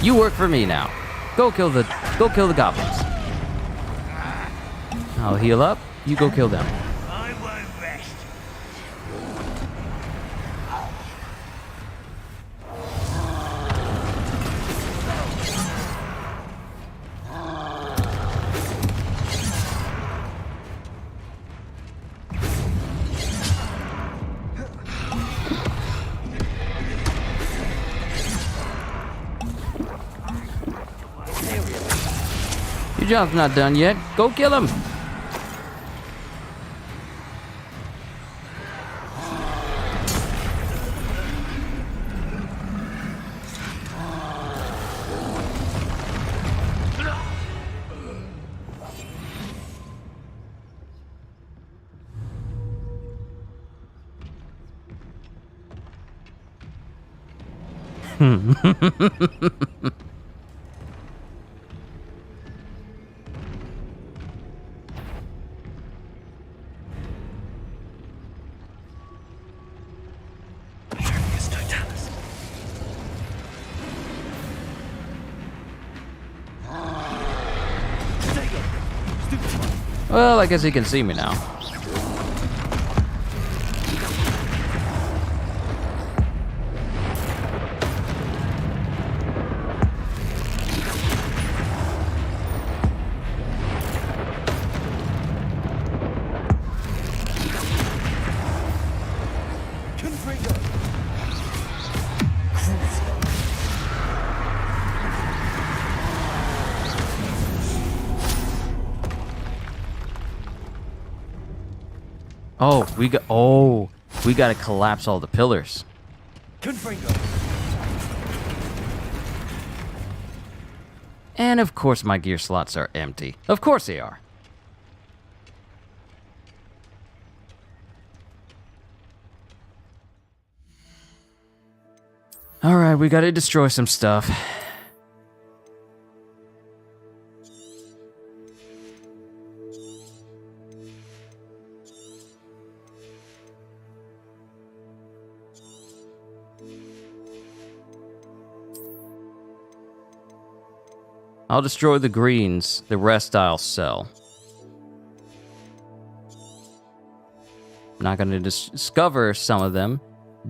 you work for me now. Go kill the goblins. I'll heal up. You go kill them. I won't rest. Your job's not done yet. Go kill him. Well, I guess he can see me now. We got to collapse all the pillars. And of course my gear slots are empty. Of course they are. All right, we got to destroy some stuff. I'll destroy the greens. The rest I'll sell. I'm not going to discover some of them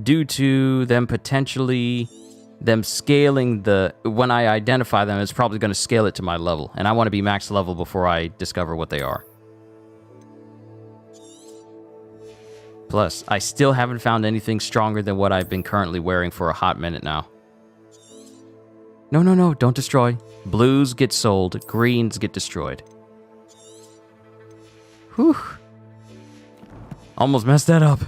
due to them potentially scaling when I identify them, it's probably going to scale it to my level. And I want to be max level before I discover what they are. Plus, I still haven't found anything stronger than what I've been currently wearing for a hot minute now. No, don't destroy. Blues get sold, greens get destroyed. Whew. Almost messed that up.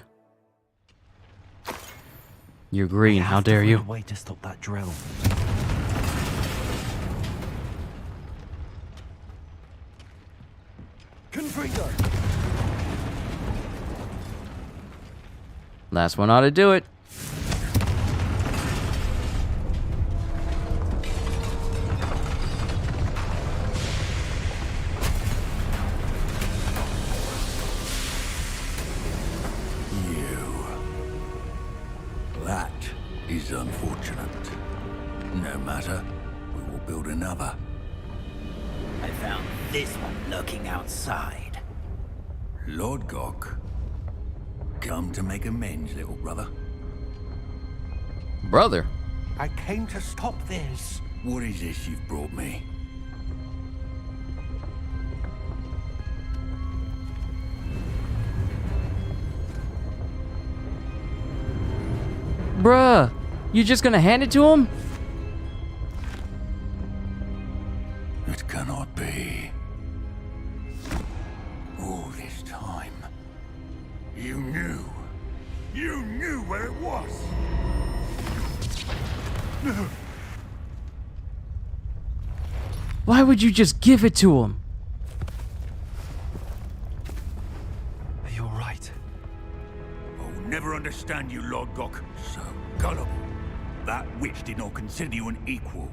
You're green, how dare you? Way to stop that drill. Confringo. Last one ought to do it. That is unfortunate. No matter, we will build another. I found this one lurking outside. Lord Gok, come to make amends, little brother. Brother? I came to stop this. What is this you've brought me? Bruh, you just gonna hand it to him? It cannot be. All this time, You knew. You knew where it was. Why would you just give it to him? You're right. I'll never understand you, Lord Gok. So gullible. That witch did not consider you an equal.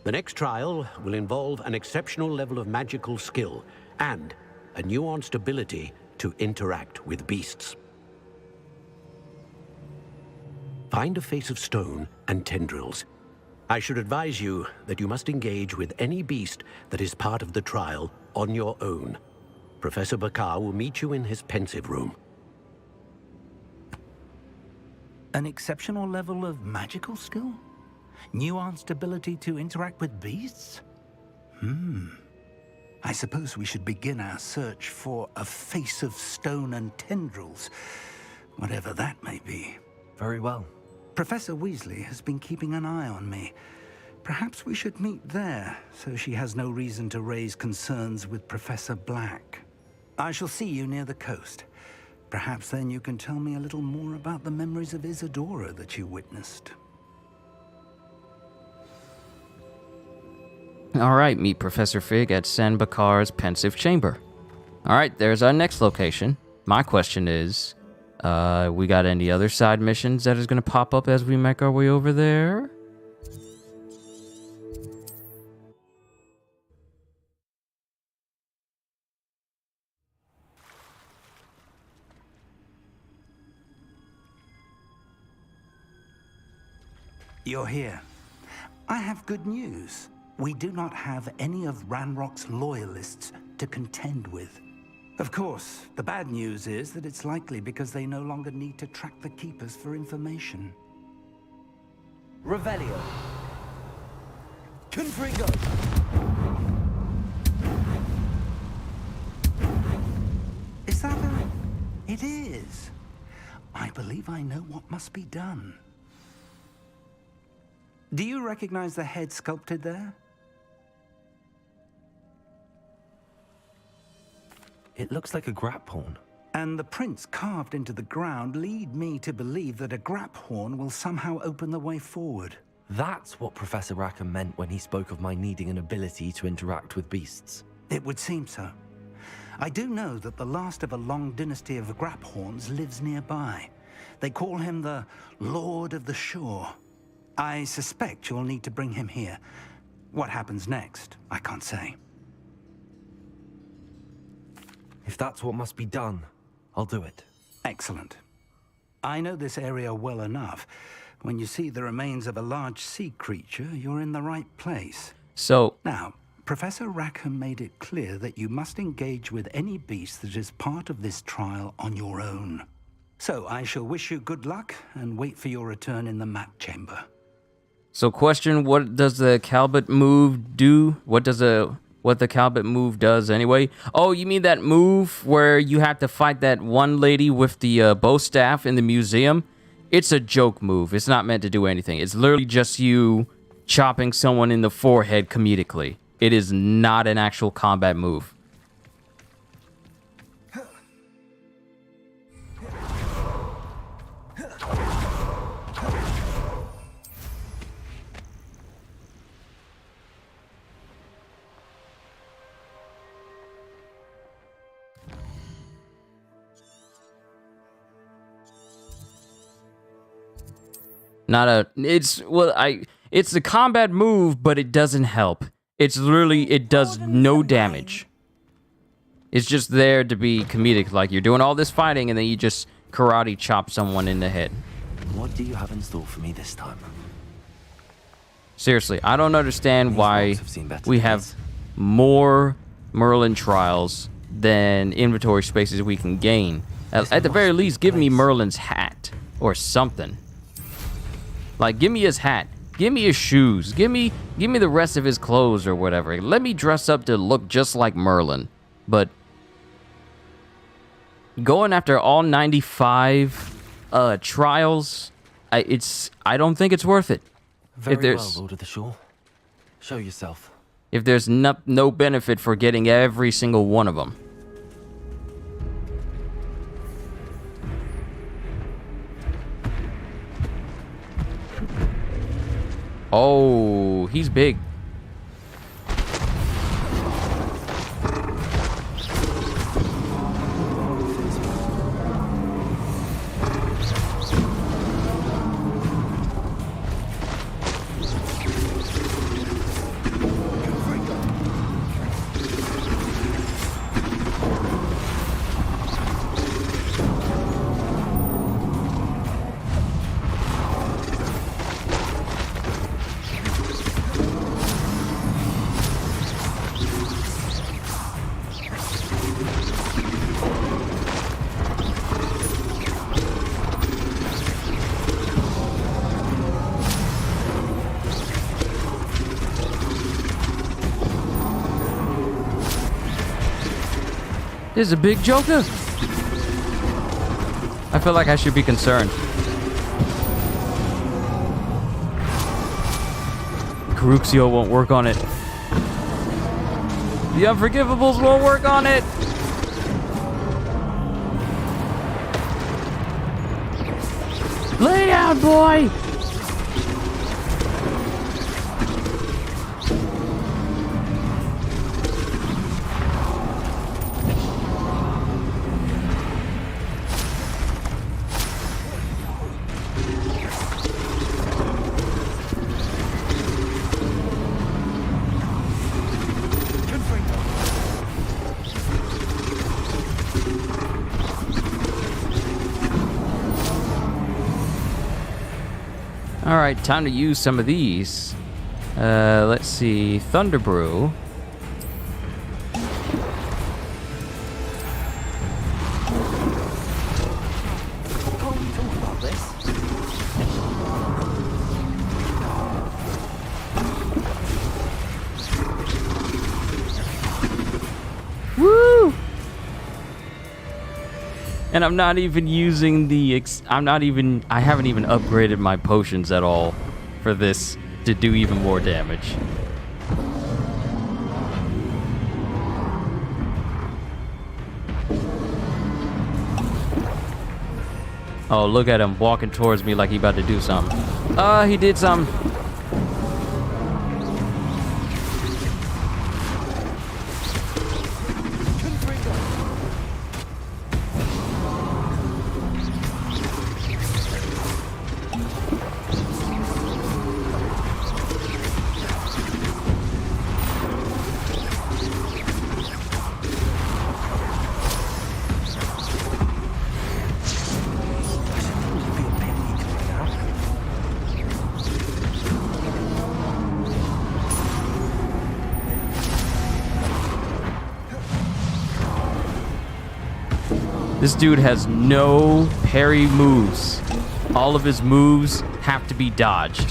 The next trial will involve an exceptional level of magical skill and a nuanced ability to interact with beasts. Find a face of stone and tendrils. I should advise you that you must engage with any beast that is part of the trial on your own. Professor Bakar will meet you in his pensive room. An exceptional level of magical skill? Nuanced ability to interact with beasts? I suppose we should begin our search for a face of stone and tendrils, whatever that may be. Very well. Professor Weasley has been keeping an eye on me. Perhaps we should meet there, so she has no reason to raise concerns with Professor Black. I shall see you near the coast. Perhaps then you can tell me a little more about the memories of Isadora that you witnessed. All right, meet Professor Fig at San Bakar's pensive chamber. All right, there's our next location. My question is, we got any other side missions that is going to pop up as we make our way over there? You're here. I have good news. We do not have any of Ranrock's loyalists to contend with. Of course, the bad news is that it's likely because they no longer need to track the Keepers for information. Revelio. Confringo. Is that a... It is. I believe I know what must be done. Do you recognize the head sculpted there? It looks like a grap horn. And the prints carved into the ground lead me to believe that a grap horn will somehow open the way forward. That's what Professor Rackham meant when he spoke of my needing an ability to interact with beasts. It would seem so. I do know that the last of a long dynasty of grap horns lives nearby. They call him the Lord of the Shore. I suspect you'll need to bring him here. What happens next, I can't say. If that's what must be done, I'll do it. Excellent. I know this area well enough. When you see the remains of a large sea creature, you're in the right place. So... Now, Professor Rackham made it clear that you must engage with any beast that is part of this trial on your own. So I shall wish you good luck and wait for your return in the map chamber. So question, what does the Calbut move do? What the Calbut move does anyway? Oh, you mean that move where you have to fight that one lady with the bow staff in the museum? It's a joke move. It's not meant to do anything. It's literally just you chopping someone in the forehead comedically. It is not an actual combat move. It's a combat move, but it doesn't help. It's literally, it does no damage. It's just there to be comedic, like you're doing all this fighting and then you just karate chop someone in the head. What do you have in store for me this time? Seriously, I don't understand why we have more Merlin trials than inventory spaces we can gain. At the very least, give me Merlin's hat or something. Like, give me his hat. Give me his shoes. Give me the rest of his clothes or whatever. Let me dress up to look just like Merlin. But going after all 95 trials, I don't think it's worth it. Very well, Lord of the Shore. Show yourself. If there's no benefit for getting every single one of them. Oh, he's big. This is a big joker. I feel like I should be concerned. Caruxio won't work on it. The Unforgivables won't work on it. Lay down, boy. All right, time to use some of these. Let's see, Thunder Brew. Woo! And I'm not even using the I haven't even upgraded my potions at all for this to do even more damage. Oh, look at him walking towards me like he about to do something. He did something. This dude has no parry moves. All of his moves have to be dodged.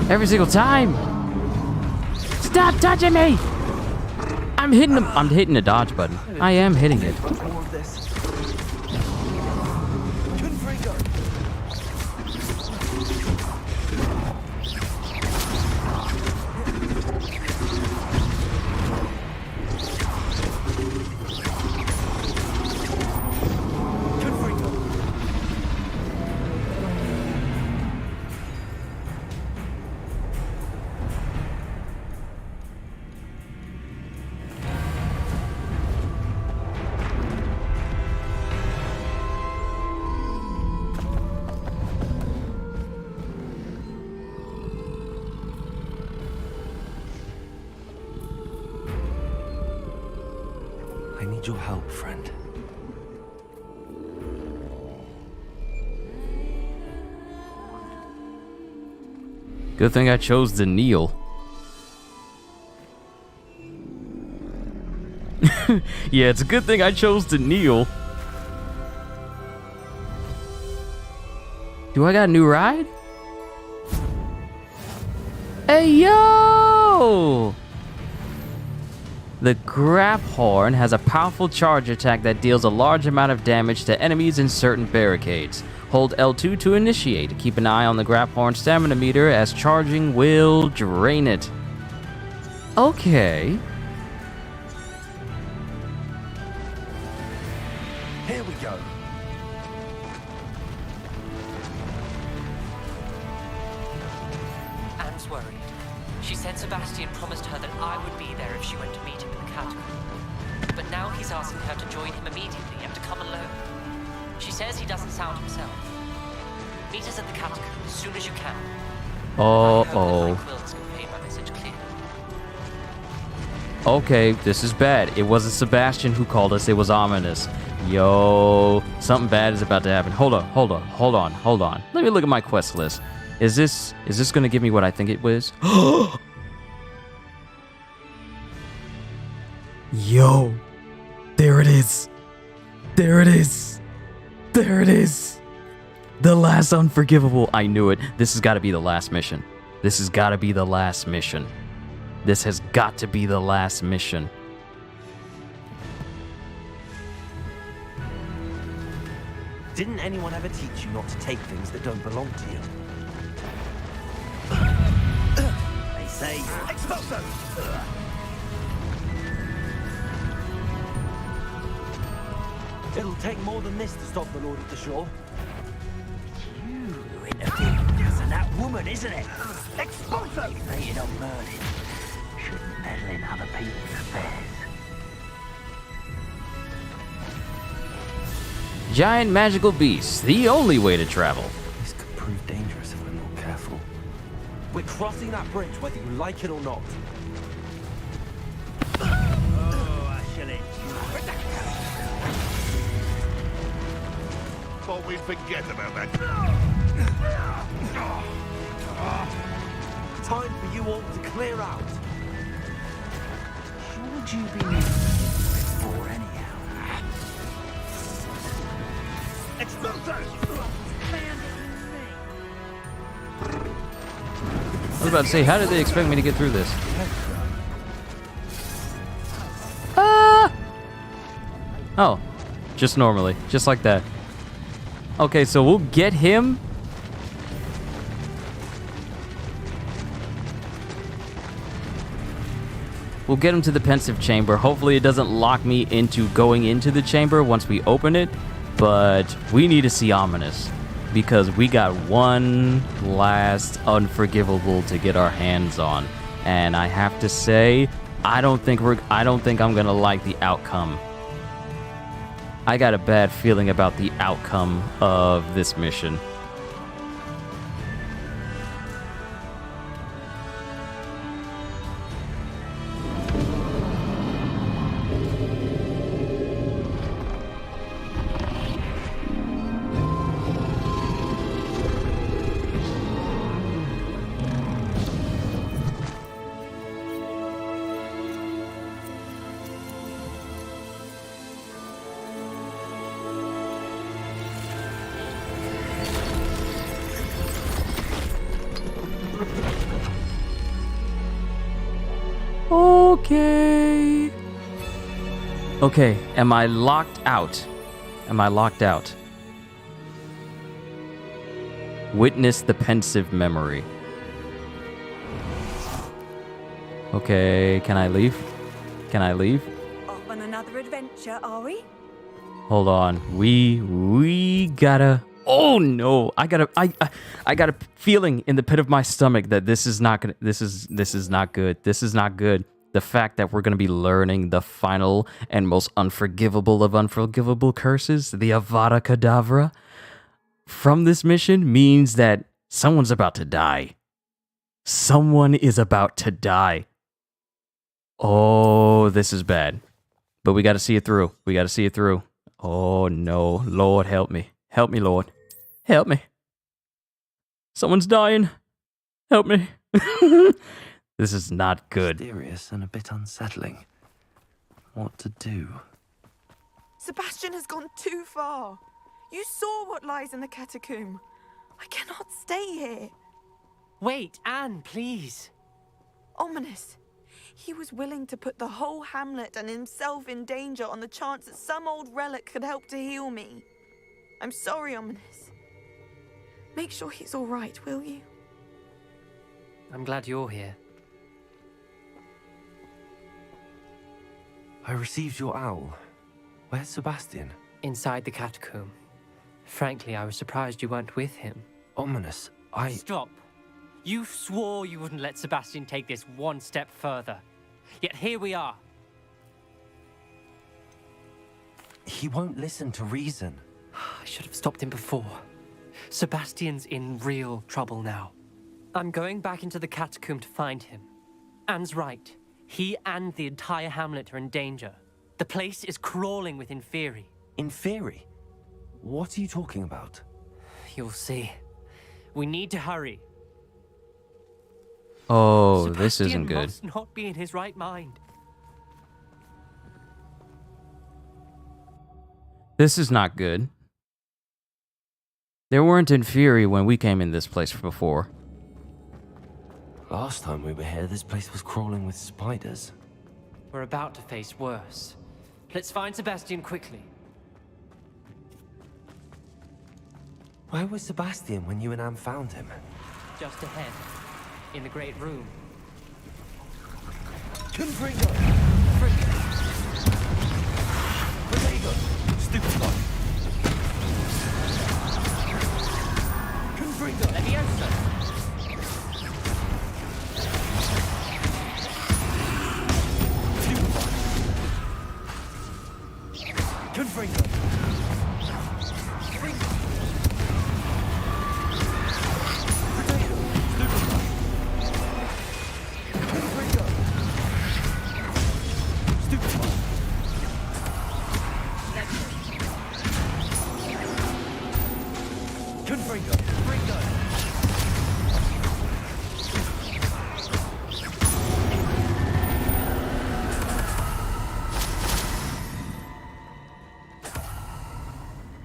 Every single time. Stop touching me! I'm hitting him. I'm hitting the dodge button. I am hitting it. I need your help, friend. Good thing I chose to kneel. Yeah, it's a good thing I chose to kneel. Do I got a new ride? Hey, yo! The Graphorn has a powerful charge attack that deals a large amount of damage to enemies in certain barricades. Hold L2 to initiate. Keep an eye on the Graphorn stamina meter as charging will drain it. Okay. Here we go. Anne's worried. She said Sebastian promised her that I would be there if she went to meet him in the catacomb. But now he's asking her to join him immediately and to come alone. She says he doesn't sound himself. Meet us at the catacomb as soon as you can. Uh-oh. Okay, this is bad. It wasn't Sebastian who called us. It was ominous. Yo, something bad is about to happen. Hold on. Let me look at my quest list. Is this gonna give me what I think it was? Yo, there it is. There it is. There it is. The last unforgivable. I knew it. This has got to be the last mission. This has got to be the last mission. This has got to be the last mission. Didn't anyone ever teach you not to take things that don't belong to you? They say, Expulso! It'll take more than this to stop the Lord of the Shore. You interfered because of that woman, isn't it? Expulso! You rated on Merlin. Shouldn't meddle in other people's affairs. Giant magical beasts, the only way to travel. This could prove dangerous if we're not careful. We're crossing that bridge whether you like it or not. Oh, I shall enjoy. Thought we'd forget about that. Time for you all to clear out. Should you be for anyhow? Expulso! I was about to say, how did they expect me to get through this? Ah! Oh, just normally, just like that. Okay, so we'll get him. We'll get him to the pensive chamber. Hopefully it doesn't lock me into going into the chamber once we open it. But we need to see Ominous, because we got one last unforgivable to get our hands on, and I have to say, I don't think I'm gonna like the outcome. I got a bad feeling about the outcome of this mission. Okay. Okay, am I locked out? Am I locked out? Witness the pensive memory. Okay, can I leave? Can I leave? Off on another adventure, are we? Hold on. We gotta. Oh no! I got a feeling in the pit of my stomach that this is not gonna. This is not good. This is not good. The fact that we're gonna be learning the final and most unforgivable of unforgivable curses, the Avada Kedavra, from this mission means that someone's about to die. Someone is about to die. Oh, this is bad. But we got to see it through. We got to see it through. Oh no, Lord, help me. Help me, Lord. Help me. Someone's dying. Help me. This is not good. Mysterious and a bit unsettling. What to do? Sebastian has gone too far. You saw what lies in the catacomb. I cannot stay here. Wait, Anne, please. Ominous. He was willing to put the whole hamlet and himself in danger on the chance that some old relic could help to heal me. I'm sorry, Ominous. Make sure he's all right, will you? I'm glad you're here. I received your owl. Where's Sebastian? Inside the catacomb. Frankly, I was surprised you weren't with him. Ominous, Stop. You swore you wouldn't let Sebastian take this one step further. Yet here we are. He won't listen to reason. I should have stopped him before. Sebastian's in real trouble now. I'm going back into the catacomb to find him. Anne's right. He and the entire hamlet are in danger. The place is crawling with Inferi. Inferi? What are you talking about? You'll see. We need to hurry. Oh, this isn't Sebastian good. must not be in his right mind. This is not good. There weren't Inferi when we came in this place before. Last time we were here, this place was crawling with spiders. We're about to face worse. Let's find Sebastian quickly. Where was Sebastian when you and Anne found him? Just ahead, in the Great Room. Confringo! Stupid one! Confringo! Leviosa! Stupid one! Confringo!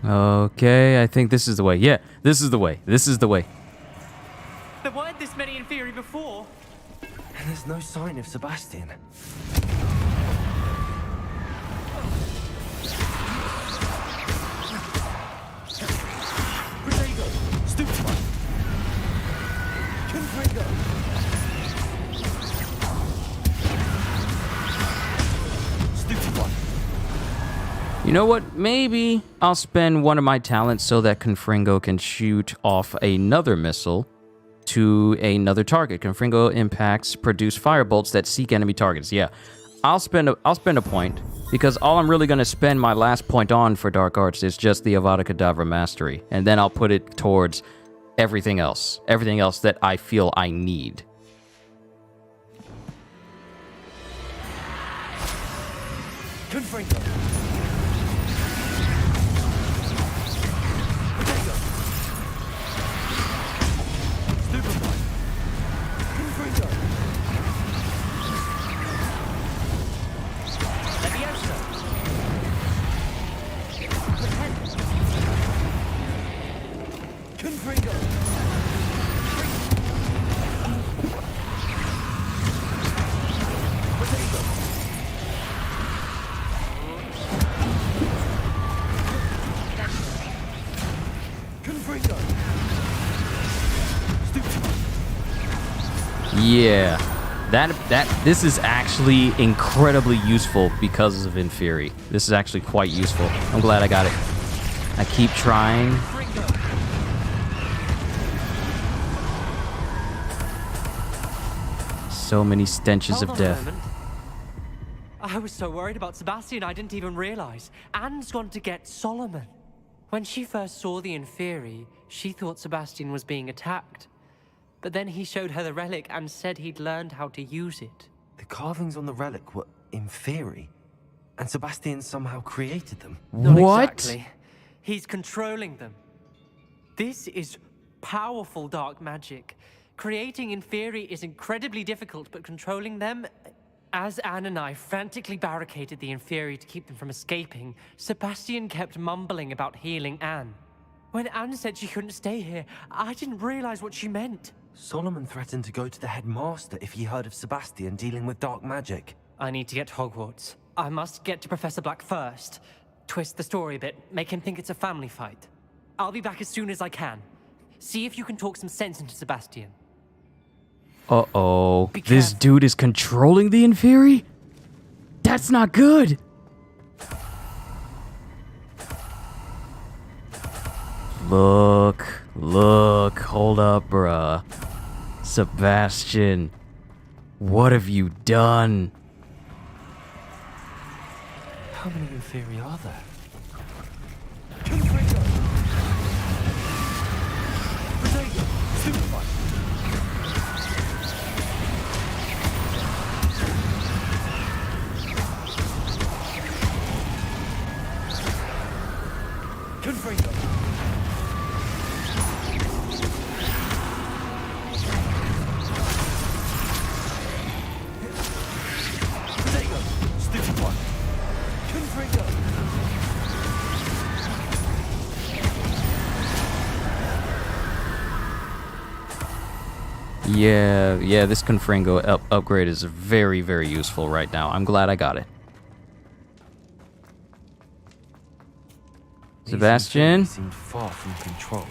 Okay, I think this is the way. Yeah, this is the way. This is the way. There weren't this many Inferi before. And there's no sign of Sebastian. Stupid one! Confringo! Stupid one! You know what? Maybe I'll spend one of my talents so that Confringo can shoot off another missile to another target. Confringo impacts produce firebolts that seek enemy targets. Yeah, I'll spend a point because all I'm really going to spend my last point on for Dark Arts is just the Avada Kedavra Mastery, and then I'll put it towards everything else that I feel I need. Confringo! Yeah, this is actually incredibly useful because of Inferi. This is actually quite useful. I'm glad I got it. I keep trying. So many stenches of death. I was so worried about Sebastian I didn't even realize. Anne's gone to get Solomon. When she first saw the Inferi, she thought Sebastian was being attacked. But then he showed her the relic and said he'd learned how to use it. The carvings on the relic were Inferi, and Sebastian somehow created them. Not what? Exactly. He's controlling them. This is powerful dark magic. Creating Inferi is incredibly difficult, but controlling them... As Anne and I frantically barricaded the Inferi to keep them from escaping, Sebastian kept mumbling about healing Anne. When Anne said she couldn't stay here, I didn't realize what she meant. Solomon threatened to go to the headmaster if he heard of Sebastian dealing with dark magic. I need to get to Hogwarts. I must get to Professor Black first. Twist the story a bit, make him think it's a family fight. I'll be back as soon as I can. See if you can talk some sense into Sebastian. Uh-oh. This dude is controlling the Inferi? That's not good! Look, hold up, bruh. Sebastian, what have you done? How many Inferi are there? Yeah, this Confringo upgrade is very, very useful right now. I'm glad I got it. Sebastian? Seemed far from control.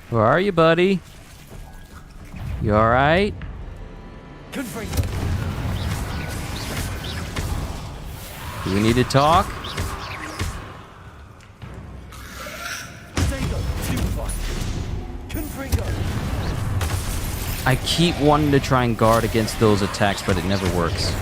Where are you, buddy? You alright? Do we need to talk? I keep wanting to try and guard against those attacks, but it never works.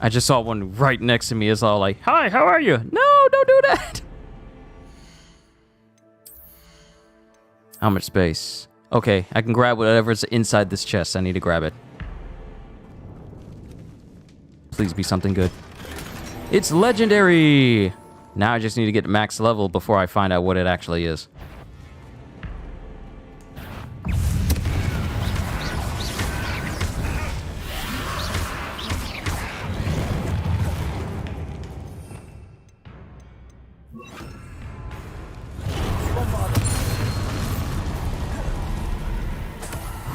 I just saw one right next to me. It's all like, "Hi, how are you?" No, don't do that. How much space? Okay, I can grab whatever's inside this chest. I need to grab it. Please be something good. It's legendary! Now I just need to get to max level before I find out what it actually is.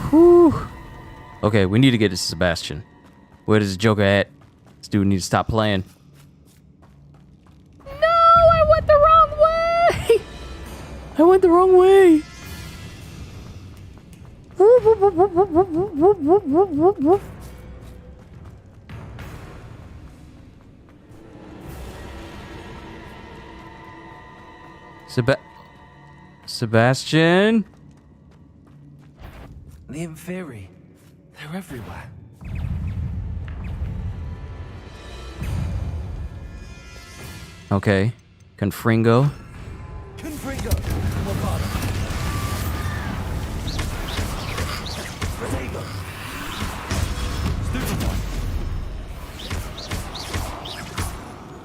Whew. Okay, we need to get to Sebastian. Where does Joker at? This dude needs to stop playing. No, I went the wrong way! I went the wrong way! Sebastian? The Inferi. They're everywhere. Okay. Confringo. Confringo!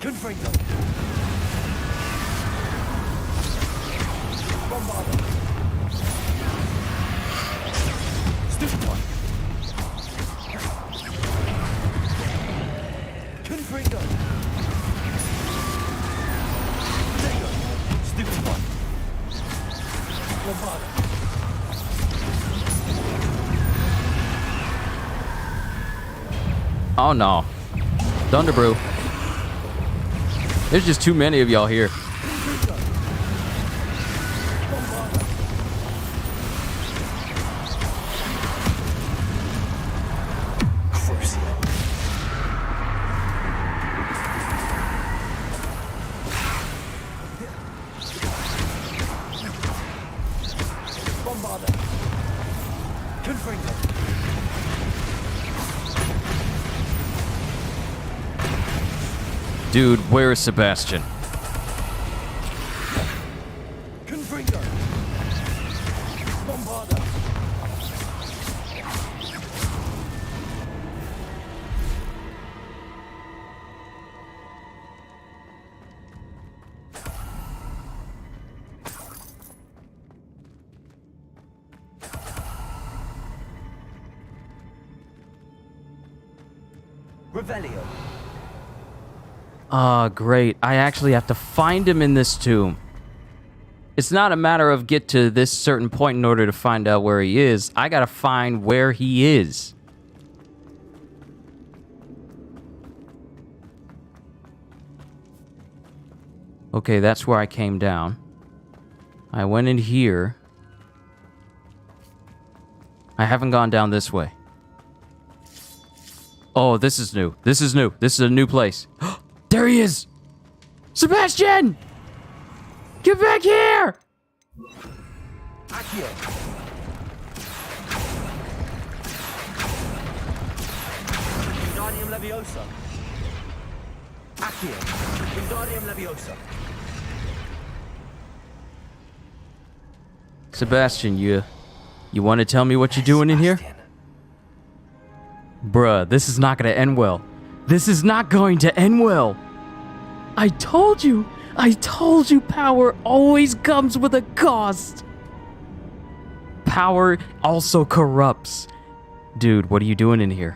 Confringo! Bombardo! Stupid one! Confringo! Stupid one! Bombardo! Oh no. Thunderbrew. There's just too many of y'all here. Dude, where is Sebastian? Confringo! Bombardo! Revelio. Ah, great. I actually have to find him in this tomb. It's not a matter of get to this certain point in order to find out where he is. I gotta find where he is. Okay, that's where I came down. I went in here. I haven't gone down this way. Oh, this is new. This is new. This is a new place. There he is! Sebastian! Get back here! Accio! Wingardium Leviosa! Accio! Wingardium Leviosa! Sebastian, you want to tell me what you're doing in here? Bruh, this is not going to end well. This is not going to end well. I told you power always comes with a cost. power also corrupts. Dude, what are you doing in here?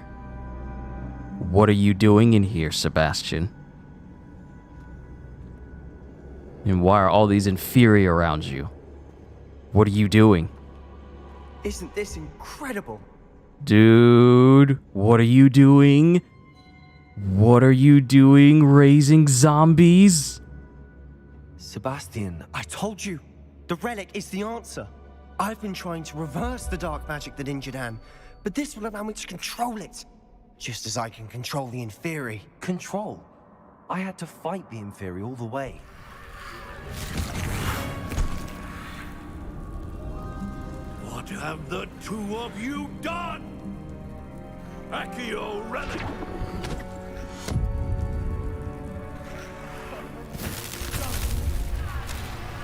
What are you doing in here, Sebastian? And why are all these inferi around you? What are you doing? Isn't this incredible? Dude, what are you doing? What are you doing raising zombies? Sebastian, I told you. The relic is the answer. I've been trying to reverse the dark magic that injured Anne, but this will allow me to control it. Just as I can control the inferi. Control? I had to fight the inferi all the way. What have the two of you done? Accio relic!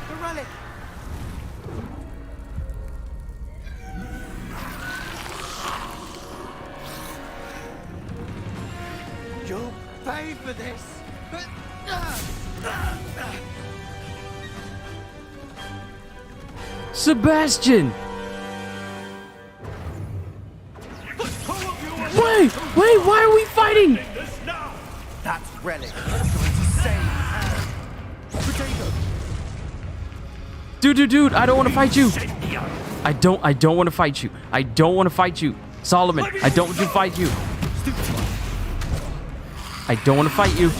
The relic! You'll pay for this! Sebastian! Wait, why are we fighting? That's relic. It's going to save Anne. Potato! Dude, I don't want to fight you. I don't want to fight you. I don't want to fight you. Solomon, I don't want to fight you. I don't want to fight you.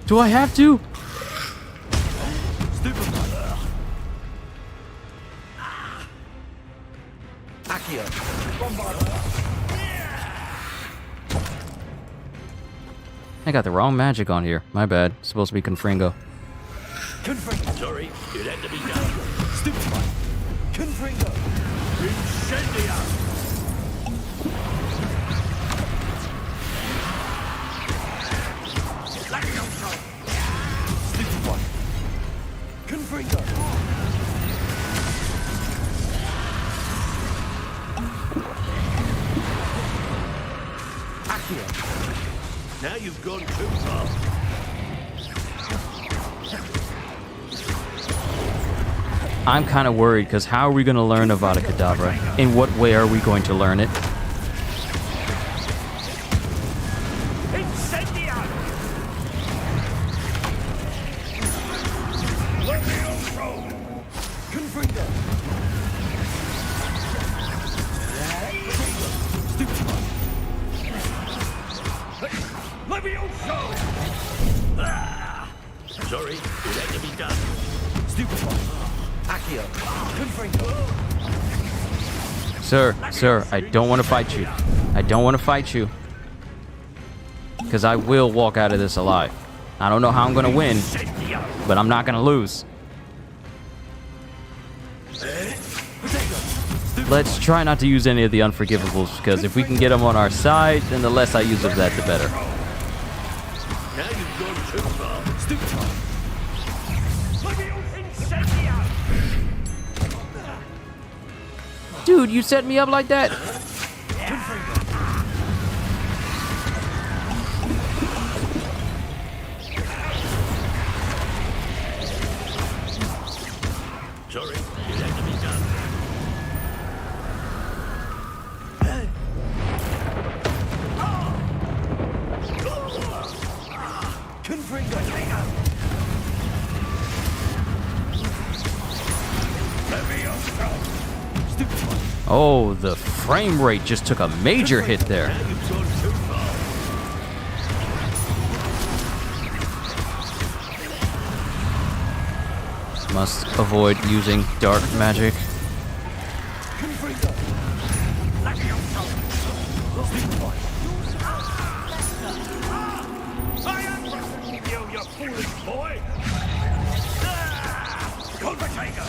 Do I have to? I got the wrong magic on here. My bad. It's supposed to be Confringo. Sorry, it had to be done. Confringo! Incendia! Stupid one! Confringo! Accio! Now you've gone too far. I'm kind of worried because how are we going to learn Avada Kedavra? In what way are we going to learn it? Sorry, it had to be done. Stupid one! Accio! Confringo! Sir, I don't want to fight you. I don't want to fight you. Because I will walk out of this alive. I don't know how I'm going to win, but I'm not going to lose. Let's try not to use any of the unforgivables, because if we can get them on our side, then the less I use of that, the better. Now you've gone too far. Stupid one! Dude, you set me up like that? Sorry, it had to be done. Confringo! Oh, the frame rate just took a major hit there. Must avoid using dark magic. You foolish boy! Convertaker!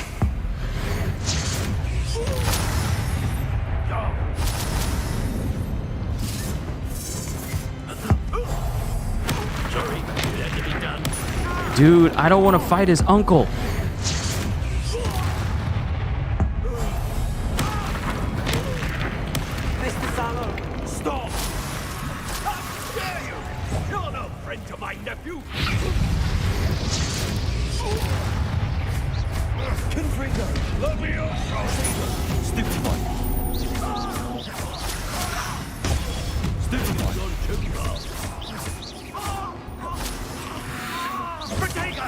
Sorry, it had to be done. Dude, I don't want to fight his uncle. Mr. Salo, stop! How dare you! You're no friend to my nephew! Confringo! Let me up! Stupefy! Stupefy! Potato!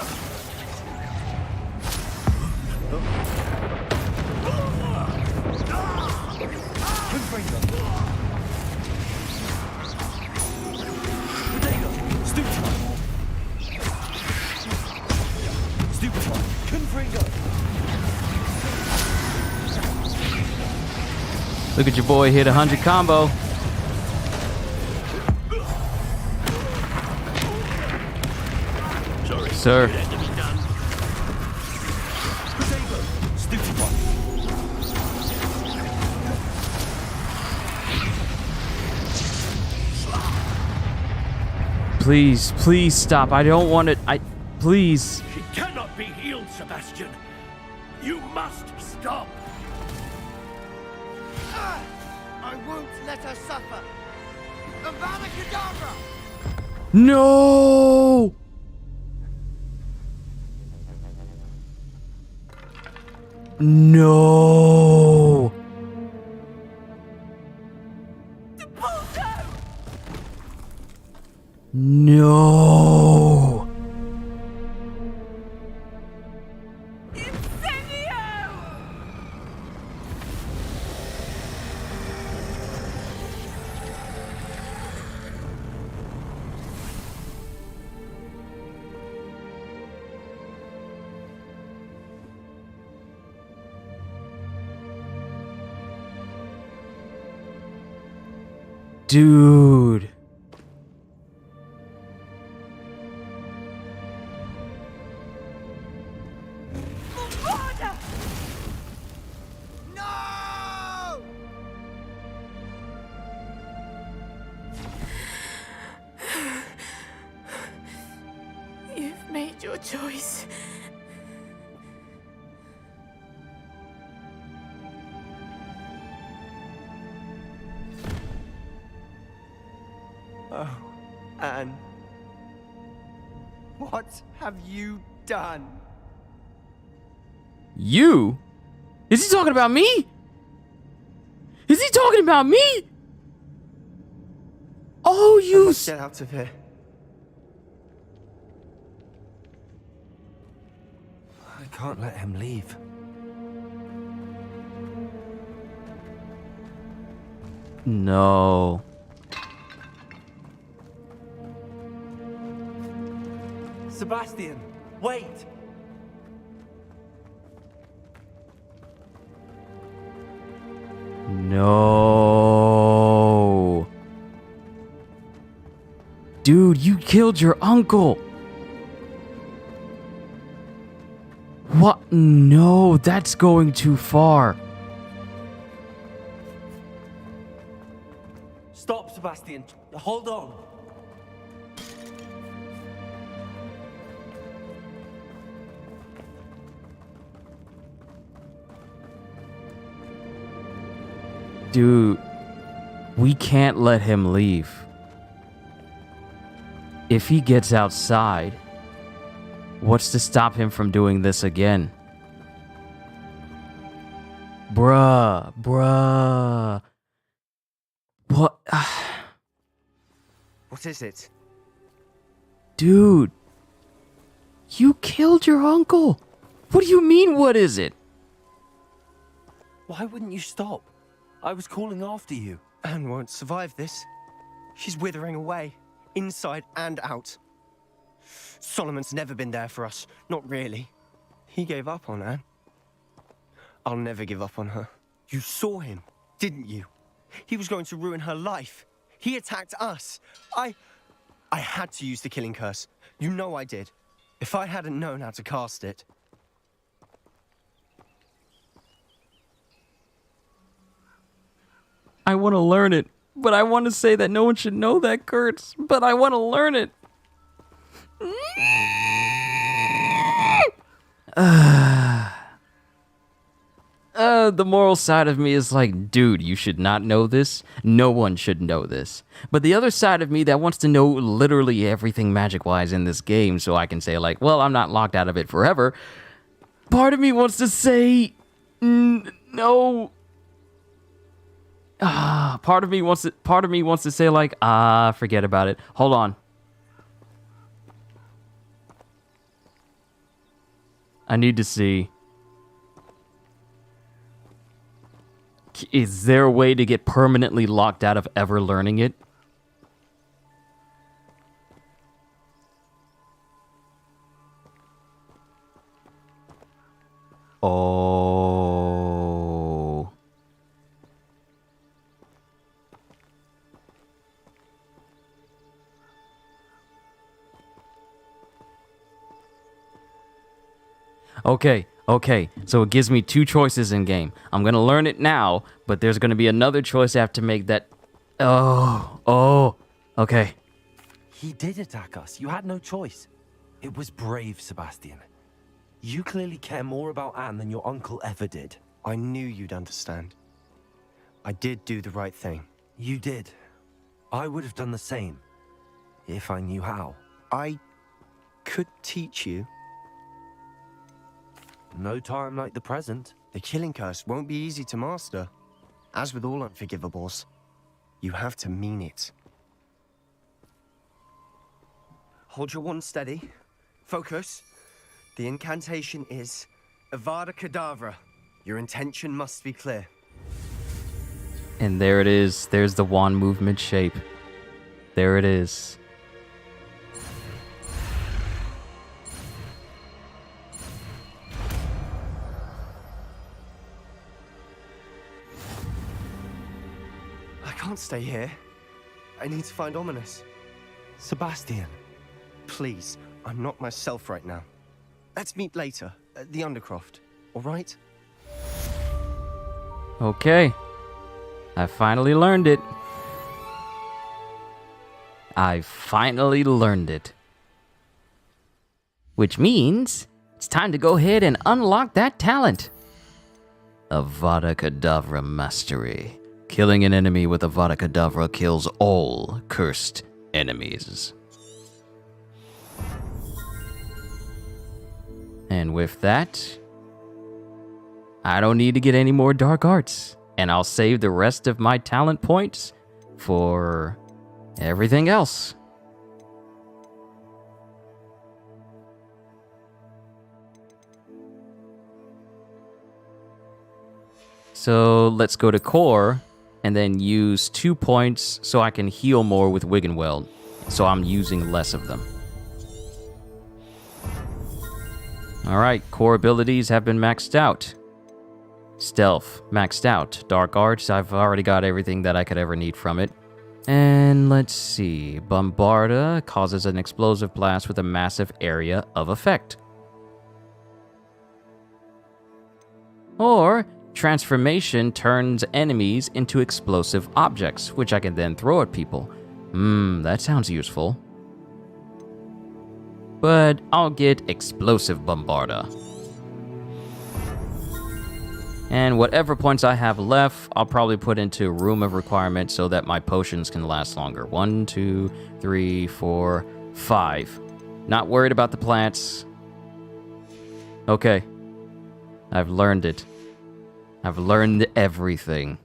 Confringo! Potato! Stupefy! Stupefy! Confringo! Look at your boy hit 100 combo. Sorry, sir. it had to be done. Please, please stop. I don't want it. Please. She cannot be healed, Sebastian. You must stop. I won't let her suffer. Avada Kedavra! No! No! No! Dude. No! You've made your choice. Oh, Anne. What have you done? You? Is he talking about me? Is he talking about me? Oh, you. Let's get out of here. I can't let him leave. No. Sebastian, wait! No. Dude, you killed your uncle. What? No, that's going too far. Stop, Sebastian. Hold on. Dude, we can't let him leave. If he gets outside, what's to stop him from doing this again? Bruh. What? What is it? Dude, you killed your uncle. What do you mean, what is it? Why wouldn't you stop? I was calling after you. Anne won't survive this. She's withering away, inside and out. Solomon's never been there for us. Not really. He gave up on Anne. I'll never give up on her. You saw him, didn't you? He was going to ruin her life. He attacked us. I had to use the killing curse. You know I did. If I hadn't known how to cast it. I want to learn it, but I want to say that no one should know that, Kurtz, but I want to learn it. the moral side of me is like, dude, you should not know this. No one should know this. But the other side of me that wants to know literally everything magic-wise in this game so I can say, like, well, I'm not locked out of it forever. Part of me wants to say, no. Part of me wants to say, like, forget about it. Hold on. I need to see. Is there a way to get permanently locked out of ever learning it? Oh. Okay, so it gives me two choices in game. I'm gonna learn it now, but there's gonna be another choice I have to make that... okay. He did attack us. You had no choice. It was brave, Sebastian. You clearly care more about Anne than your uncle ever did. I knew you'd understand. I did do the right thing. You did. I would have done the same, if I knew how. I could teach you. No time like the present. The killing curse won't be easy to master. As with all unforgivables, you have to mean it. Hold your wand steady. Focus. The incantation is Avada Kedavra. Your intention must be clear. And there it is. There's the wand movement shape. There it is. I can't stay here. I need to find Ominous. Sebastian. Please, I'm not myself right now. Let's meet later at the Undercroft, all right? Okay. I finally learned it. I finally learned it. Which means it's time to go ahead and unlock that talent. Avada Kedavra Mastery. Killing an enemy with Avada Kedavra kills all cursed enemies. And with that, I don't need to get any more dark arts. And I'll save the rest of my talent points for everything else. So let's go to core and then use 2 points so I can heal more with Wiggenweld. So I'm using less of them. Alright, core abilities have been maxed out. Stealth, maxed out. Dark Arts, I've already got everything that I could ever need from it. And let's see. Bombarda causes an explosive blast with a massive area of effect. Or, Transformation turns enemies into explosive objects, which I can then throw at people. That sounds useful. But I'll get Explosive Bombarda. And whatever points I have left, I'll probably put into Room of Requirement so that my potions can last longer. 1, 2, 3, 4, 5. Not worried about the plants. Okay. I've learned it. I've learned everything.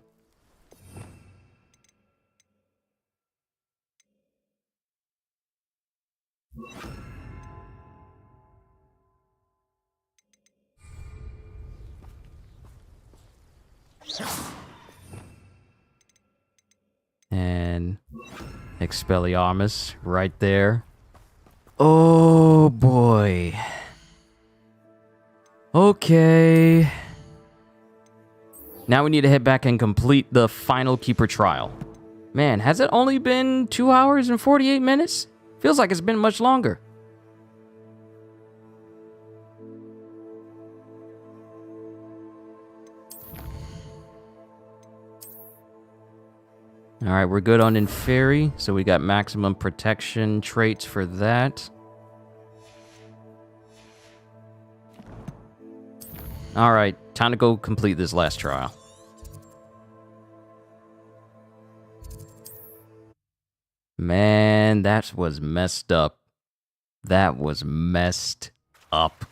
And Expelliarmus right there. Oh boy. Okay. Now we need to head back and complete the final Keeper trial. Man, has it only been 2 hours and 48 minutes? Feels like it's been much longer. Alright, we're good on Inferi, so we got maximum protection traits for that. All right, time to go complete this last trial. Man, that was messed up. That was messed up.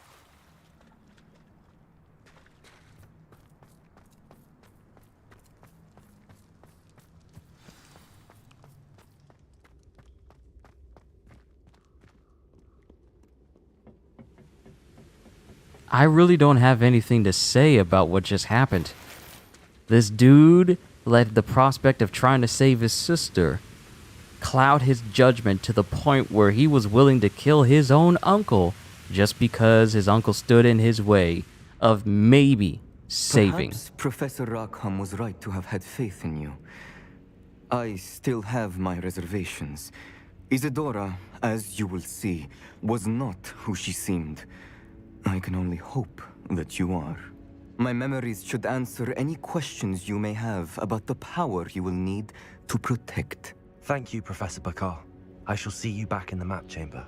I really don't have anything to say about what just happened. This dude let the prospect of trying to save his sister cloud his judgment to the point where he was willing to kill his own uncle just because his uncle stood in his way of maybe saving. Perhaps Professor Rackham was right to have had faith in you. I still have my reservations. Isadora, as you will see, was not who she seemed. I can only hope that you are. My memories should answer any questions you may have about the power you will need to protect. Thank you, Professor Bakar. I shall see you back in the map chamber.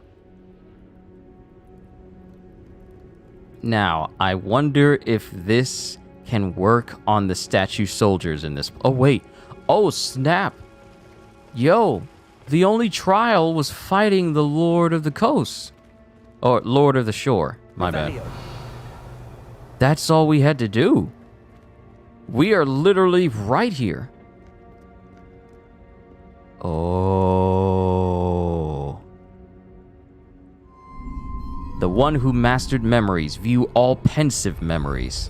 Now, I wonder if this can work on the statue soldiers in this. Oh, wait. Oh, snap. Yo, the only trial was fighting the Lord of the Coast. Or Lord of the Shore. My bad. That's all we had to do. We are literally right here. Oh. The one who mastered memories, view all pensive memories.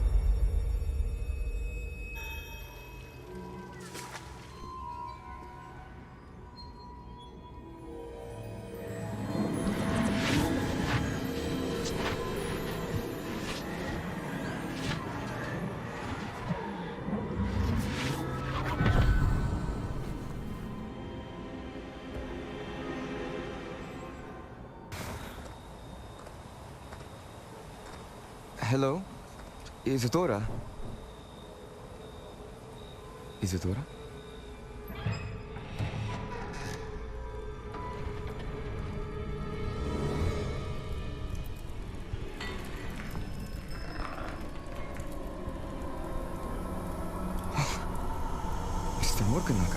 Hello? Isadora? Isadora? Mr. Morganach,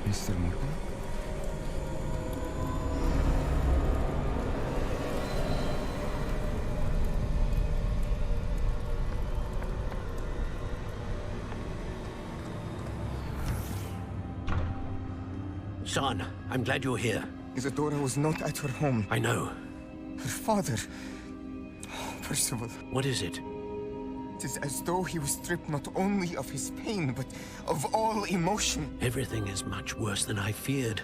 Mr. Morgan? Son, I'm glad you're here. Isadora was not at her home. I know. Her father... Percival. What is it? It is as though he was stripped not only of his pain, but of all emotion. Everything is much worse than I feared.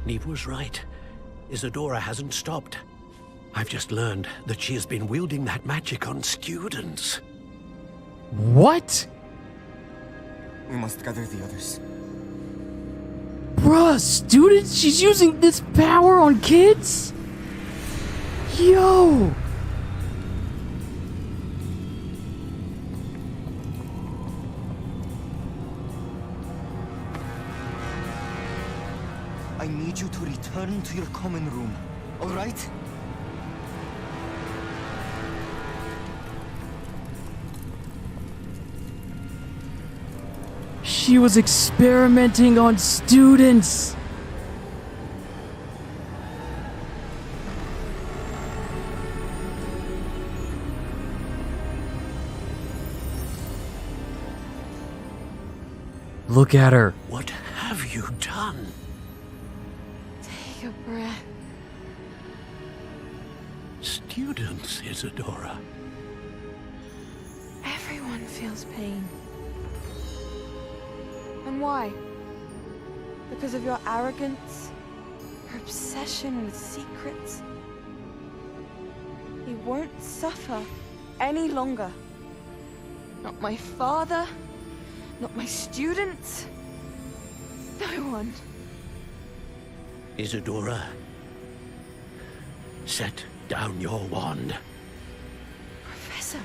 Neve was right. Isadora hasn't stopped. I've just learned that she has been wielding that magic on students. What? We must gather the others. Bruh, students? She's using this power on kids? Yo! I need you to return to your common room, all right? She was experimenting on students! Look at her. What have you done? Take a breath. Students, Isadora. Everyone feels pain. And why? Because of your arrogance? Your obsession with secrets? He won't suffer any longer. Not my father, not my students, no one. Isadora, set down your wand. Professor,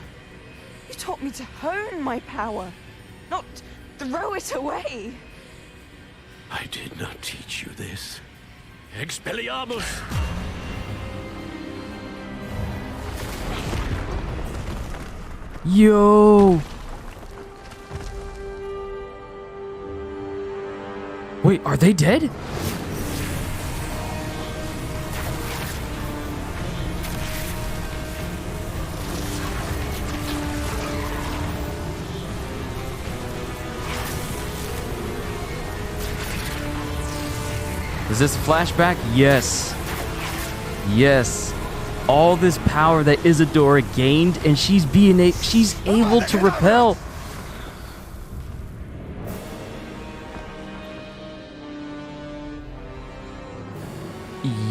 you taught me to hone my power, not throw it away. I did not teach you this. Expelliarmus! Yo! Wait, are they dead? Is this a flashback? Yes. Yes. All this power that Isadora gained, and she's able to repel.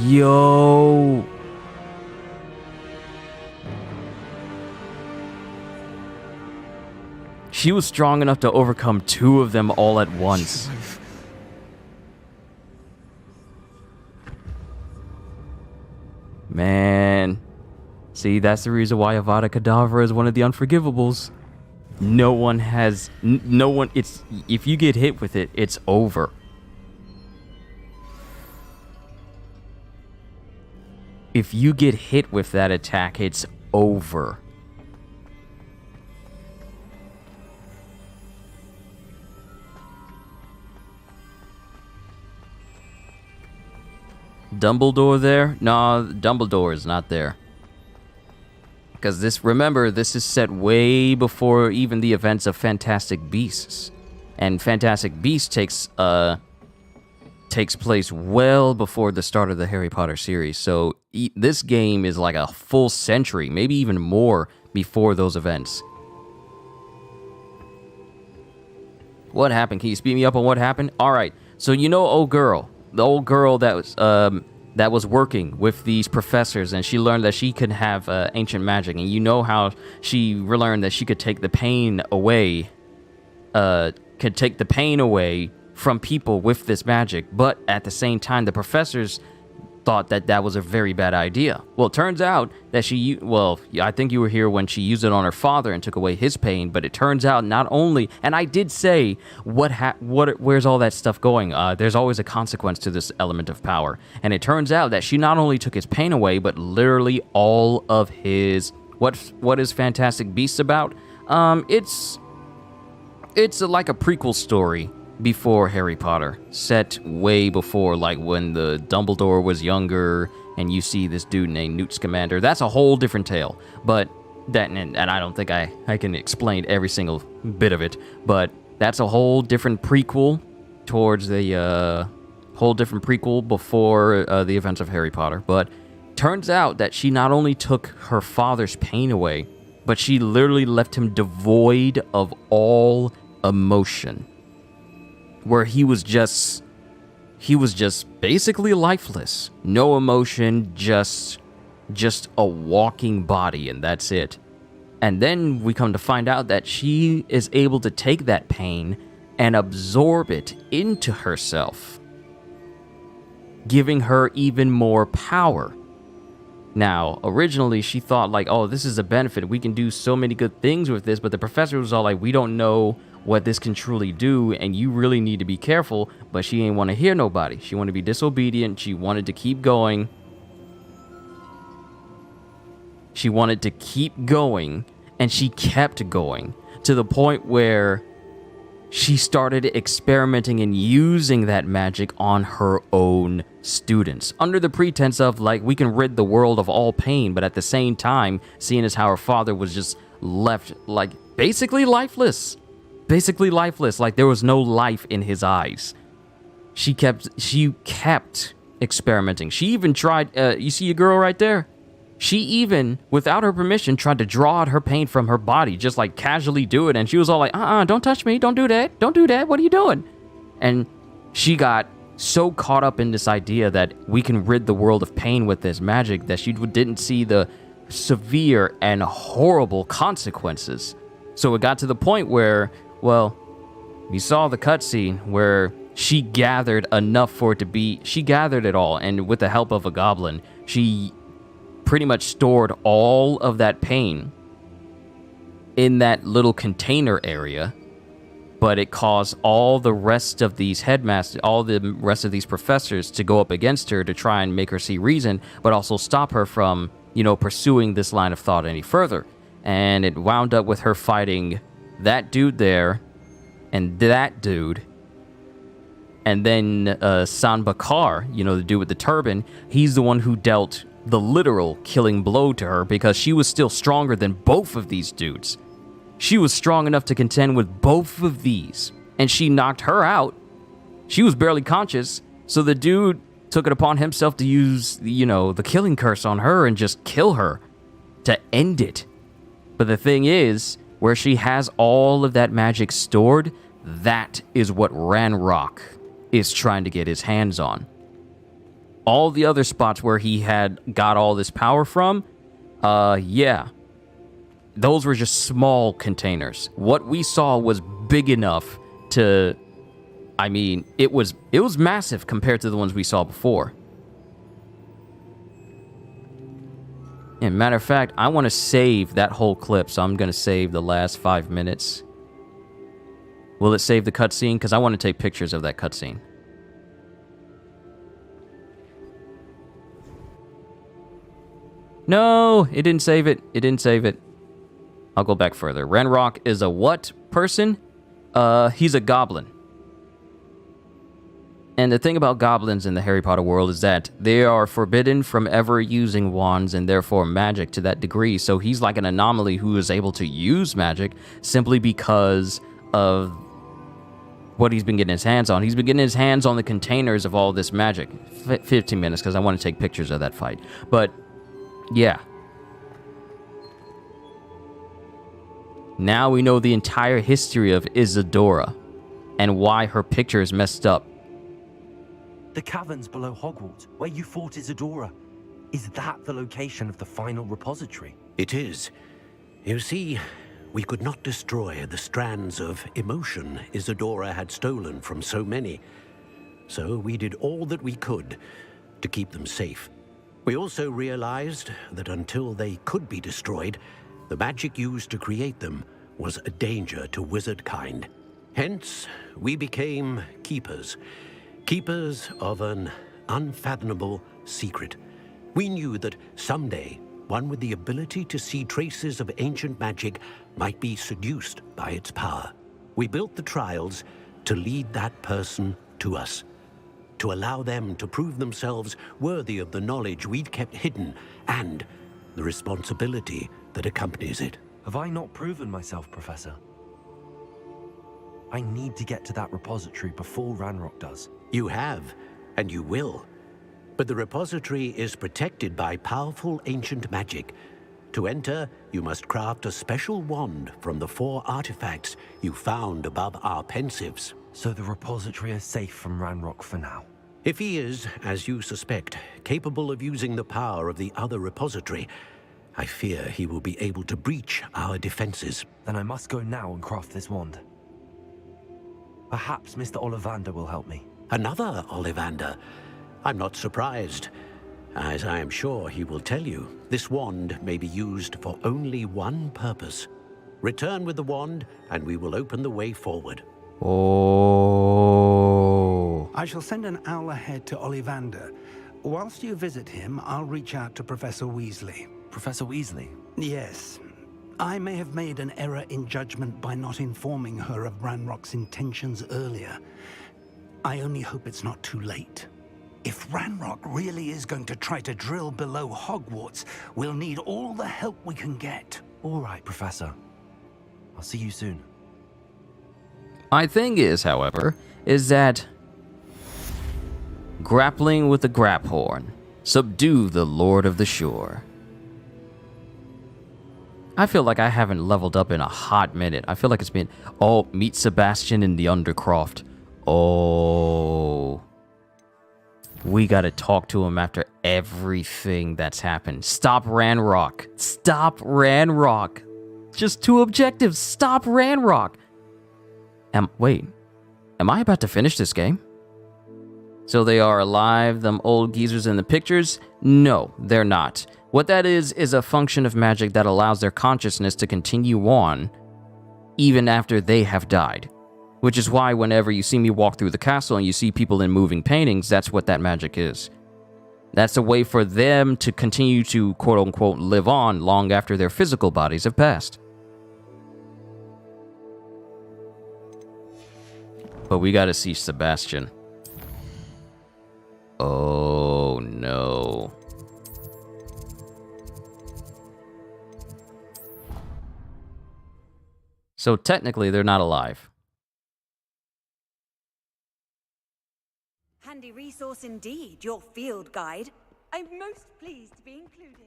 Yo. She was strong enough to overcome 2 of them all at once. Man. See, that's the reason why Avada Kedavra is one of the unforgivables. No one, if you get hit with it, it's over. If you get hit with that attack, it's over. Dumbledore there? No, Dumbledore is not there. Because remember, this is set way before even the events of Fantastic Beasts. And Fantastic Beasts takes place well before the start of the Harry Potter series. So this game is like a full century, maybe even more, before those events. What happened? Can you speed me up on what happened? All right. So you know the old girl that was working with these professors, and she learned that she could have ancient magic, and you know how she learned that she could take the pain away, from people with this magic, but at the same time, the professors thought that was a very bad idea. Well, it turns out that I think you were here when she used it on her father and took away his pain, but it turns out not only, and I did say, where's all that stuff going? There's always a consequence to this element of power, and it turns out that she not only took his pain away, but literally all of his, what is Fantastic Beasts about? It's like a prequel story before Harry Potter, set way before, like when the Dumbledore was younger, and you see this dude named Newt Scamander. That's a whole different tale, but and I don't think I can explain every single bit of it, but that's a whole different prequel towards the before the events of Harry Potter. But turns out that she not only took her father's pain away, but she literally left him devoid of all emotion, where he was just basically lifeless. No emotion, just a walking body, and that's it. And then we come to find out that she is able to take that pain and absorb it into herself, giving her even more power. Now, originally she thought like, oh, this is a benefit. We can do so many good things with this, but the professor was all like, we don't know what this can truly do, and you really need to be careful. But she ain't want to hear nobody. She wanted to be disobedient. She wanted to keep going. She wanted to keep going, and she kept going to the point where she started experimenting and using that magic on her own students under the pretense of like, we can rid the world of all pain, but at the same time, seeing as how her father was just left like basically lifeless, like there was no life in his eyes. She kept experimenting. She even tried, you see a girl right there? She even, without her permission, tried to draw out her pain from her body, just like casually do it. And she was all like, don't touch me. Don't do that. Don't do that. What are you doing? And she got so caught up in this idea that we can rid the world of pain with this magic that she didn't see the severe and horrible consequences. So it got to the point where, well, you saw the cutscene where she gathered enough for it to be, she gathered it all. And with the help of a goblin, she pretty much stored all of that pain in that little container area. but it caused all the rest of these headmasters, all the rest of these professors to go up against her to try and make her see reason, but also stop her from, you know, pursuing this line of thought any further. And it wound up with her fighting that dude there, and that dude, and then San Bakar, you know, the dude with the turban, he's the one who dealt the literal killing blow to her because she was still stronger than both of these dudes. She was strong enough to contend with both of these, and she knocked her out. She was barely conscious, so the dude took it upon himself to use, you know, the killing curse on her and just kill her to end it. But the thing is, where she has all of that magic stored, that is what Ranrok is trying to get his hands on. All the other spots where he had got all this power from, yeah, those were just small containers. What we saw was big enough to, I mean, it was massive compared to the ones we saw before. And matter of fact, I want to save that whole clip, so I'm going to save the last 5 minutes. Will it save the cutscene? Because I want to take pictures of that cutscene. No, it didn't save it. It didn't save it. I'll go back further. Ranrok is a what person? He's a goblin. And the thing about goblins in the Harry Potter world is that they are forbidden from ever using wands and therefore magic to that degree. So he's like an anomaly who is able to use magic simply because of what he's been getting his hands on. He's been getting his hands on the containers of all this magic. 15 minutes because I want to take pictures of that fight. But yeah. Now we know the entire history of Isadora and why her picture is messed up. The caverns below Hogwarts, where you fought Isadora. Is that the location of the final repository? It is. You see, we could not destroy the strands of emotion Isadora had stolen from so many. So we did all that we could to keep them safe. We also realized that until they could be destroyed, the magic used to create them was a danger to wizard kind. Hence, we became keepers. Keepers of an unfathomable secret. We knew that someday, one with the ability to see traces of ancient magic might be seduced by its power. We built the trials to lead that person to us, to allow them to prove themselves worthy of the knowledge we'd kept hidden and the responsibility that accompanies it. Have I not proven myself, Professor? I need to get to that repository before Ranrok does. You have, and you will. But the repository is protected by powerful ancient magic. To enter, you must craft a special wand from the 4 artifacts you found above our pensives. So the repository is safe from Ranrok for now? If he is, as you suspect, capable of using the power of the other repository, I fear he will be able to breach our defenses. Then I must go now and craft this wand. Perhaps Mr. Ollivander will help me. Another Ollivander? I'm not surprised. As I am sure he will tell you, this wand may be used for only one purpose. Return with the wand, and we will open the way forward. Oh. I shall send an owl ahead to Ollivander. Whilst you visit him, I'll reach out to Professor Weasley. Professor Weasley? Yes. I may have made an error in judgment by not informing her of Ranrock's intentions earlier. I only hope it's not too late. If Ranrok really is going to try to drill below Hogwarts, we'll need all the help we can get. All right, Professor. I'll see you soon. My thing is, however, is that grappling with the Graphorn, subdue the Lord of the Shore. I feel like I haven't leveled up in a hot minute. I feel like it's been, oh, meet Sebastian in the Undercroft. Oh, we gotta talk to him after everything that's happened. Stop Ranrok. Stop Ranrok. Just 2 objectives. Stop Ranrok. Wait, am I about to finish this game? So they are alive, them old geezers in the pictures? No, they're not. What that is a function of magic that allows their consciousness to continue on even after they have died. Which is why whenever you see me walk through the castle and you see people in moving paintings, that's what that magic is. That's a way for them to continue to, quote-unquote, live on long after their physical bodies have passed. But we gotta see Sebastian. Oh, no. So technically, they're not alive. Handy resource indeed, your field guide. I'm most pleased to be included.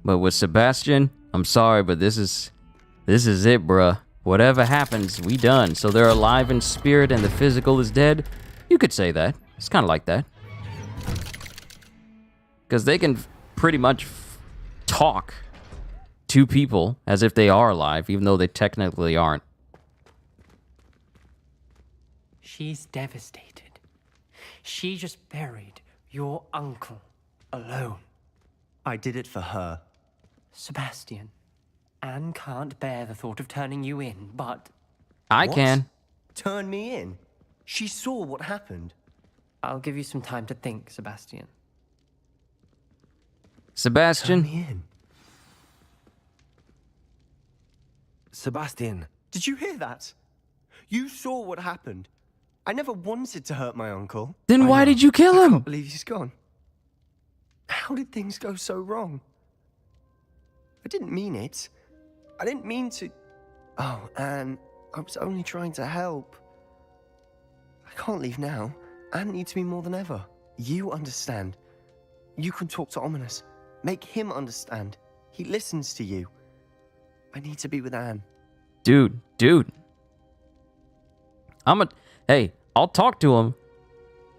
But with Sebastian, I'm sorry, but this is it, bruh. Whatever happens, we done. So they're alive in spirit and the physical is dead? You could say that. It's kind of like that. Because they can pretty much talk to people as if they are alive, even though they technically aren't. She's devastated. She just buried your uncle alone. I did it for her. Sebastian, Anne can't bear the thought of turning you in, but... I can. Turn me in? She saw what happened. I'll give you some time to think, Sebastian. Sebastian? Turn me in. Sebastian. Did you hear that? You saw what happened. I never wanted to hurt my uncle. Then why did you kill him? I can't believe he's gone. How did things go so wrong? I didn't mean it. I didn't mean to... Oh, Anne, I was only trying to help. I can't leave now. Anne needs me more than ever. You understand. You can talk to Ominous. Make him understand. He listens to you. I need to be with Anne. Dude. Hey, I'll talk to him.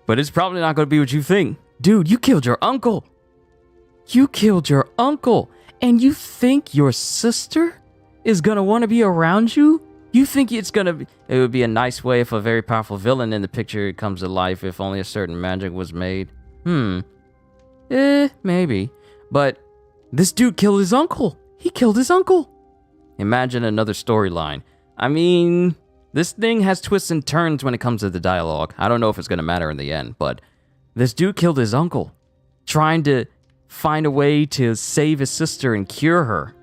But it's probably not going to be what you think. Dude, you killed your uncle. You killed your uncle. And you think your sister is going to want to be around you? You think it would be a nice way if a very powerful villain in the picture comes to life if only a certain magic was made? Maybe. But this dude killed his uncle. He killed his uncle. Imagine another storyline. I mean, this thing has twists and turns when it comes to the dialogue. I don't know if it's going to matter in the end, but this dude killed his uncle, trying to find a way to save his sister and cure her.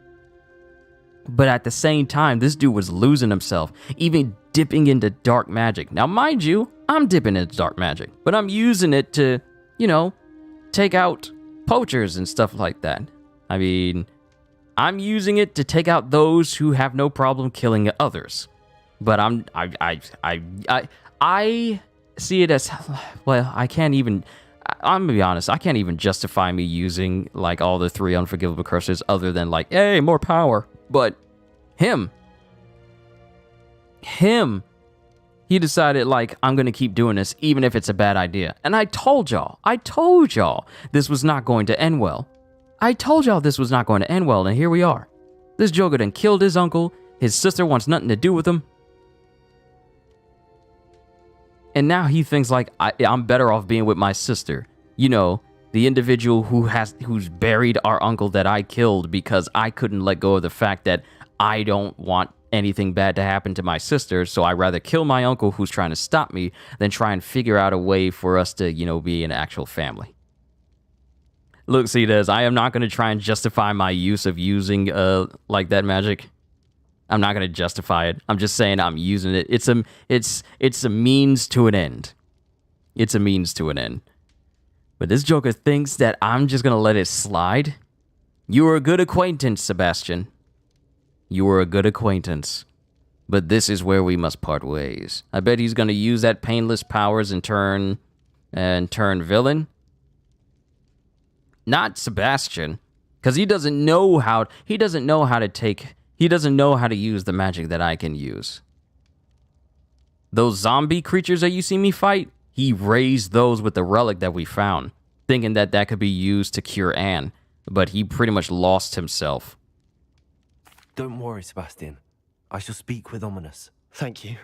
But at the same time, this dude was losing himself, even dipping into dark magic. Now, mind you, I'm dipping into dark magic, but I'm using it to, take out poachers and stuff like that. I mean, I'm using it to take out those who have no problem killing others. But I see it as, well, I'm gonna be honest, I can't even justify me using, like, all the 3 unforgivable curses other than, like, hey, more power. But him, he decided, like, I'm gonna keep doing this even if it's a bad idea. And I told y'all this was not going to end well. And here we are. This Joker done killed his uncle, his sister wants nothing to do with him. And now he thinks, like, I'm better off being with my sister. The individual who's buried our uncle that I killed because I couldn't let go of the fact that I don't want anything bad to happen to my sister, so I'd rather kill my uncle who's trying to stop me than try and figure out a way for us to, be an actual family. Look, see this, I am not going to try and justify my use of using, like that magic. I'm not going to justify it. I'm just saying I'm using it. It's a means to an end. It's a means to an end. But this Joker thinks that I'm just going to let it slide. You were a good acquaintance, Sebastian. You were a good acquaintance. But this is where we must part ways. I bet he's going to use that painless powers and turn villain. Not Sebastian, because he doesn't know how to use the magic that I can use. Those zombie creatures that you see me fight, he raised those with the relic that we found, thinking that could be used to cure Anne, but he pretty much lost himself. Don't worry, Sebastian. I shall speak with Ominous. Thank you.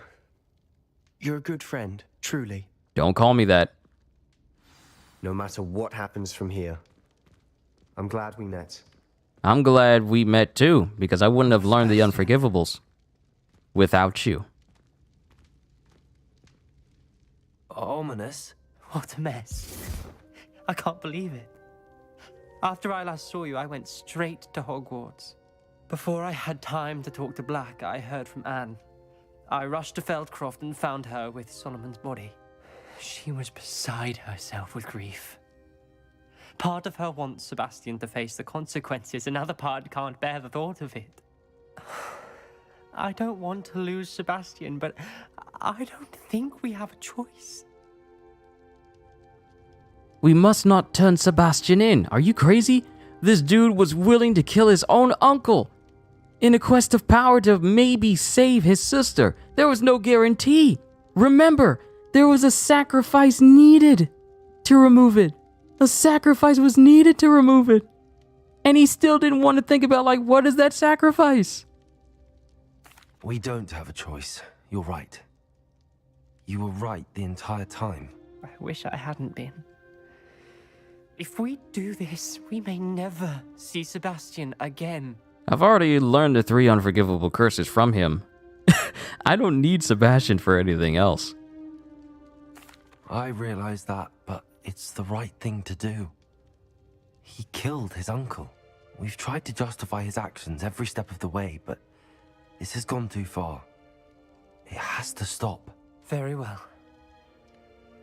You're a good friend, truly. Don't call me that. No matter what happens from here, I'm glad we met. I'm glad we met too, because I wouldn't have learned the unforgivables without you. Ominous? What a mess. I can't believe it. After I last saw you, I went straight to Hogwarts. Before I had time to talk to Black, I heard from Anne. I rushed to Feldcroft and found her with Solomon's body. She was beside herself with grief. Part of her wants Sebastian to face the consequences, another part can't bear the thought of it. I don't want to lose Sebastian, but I don't think we have a choice. We must not turn Sebastian in. Are you crazy? This dude was willing to kill his own uncle in a quest of power to maybe save his sister. There was no guarantee. Remember, there was a sacrifice needed to remove it. A sacrifice was needed to remove it. And he still didn't want to think about, like, what is that sacrifice? We don't have a choice. You're right. You were right the entire time. I wish I hadn't been. If we do this, we may never see Sebastian again. I've already learned the 3 unforgivable curses from him. I don't need Sebastian for anything else. I realize that, but it's the right thing to do. He killed his uncle. We've tried to justify his actions every step of the way, but this has gone too far. It has to stop. Very well.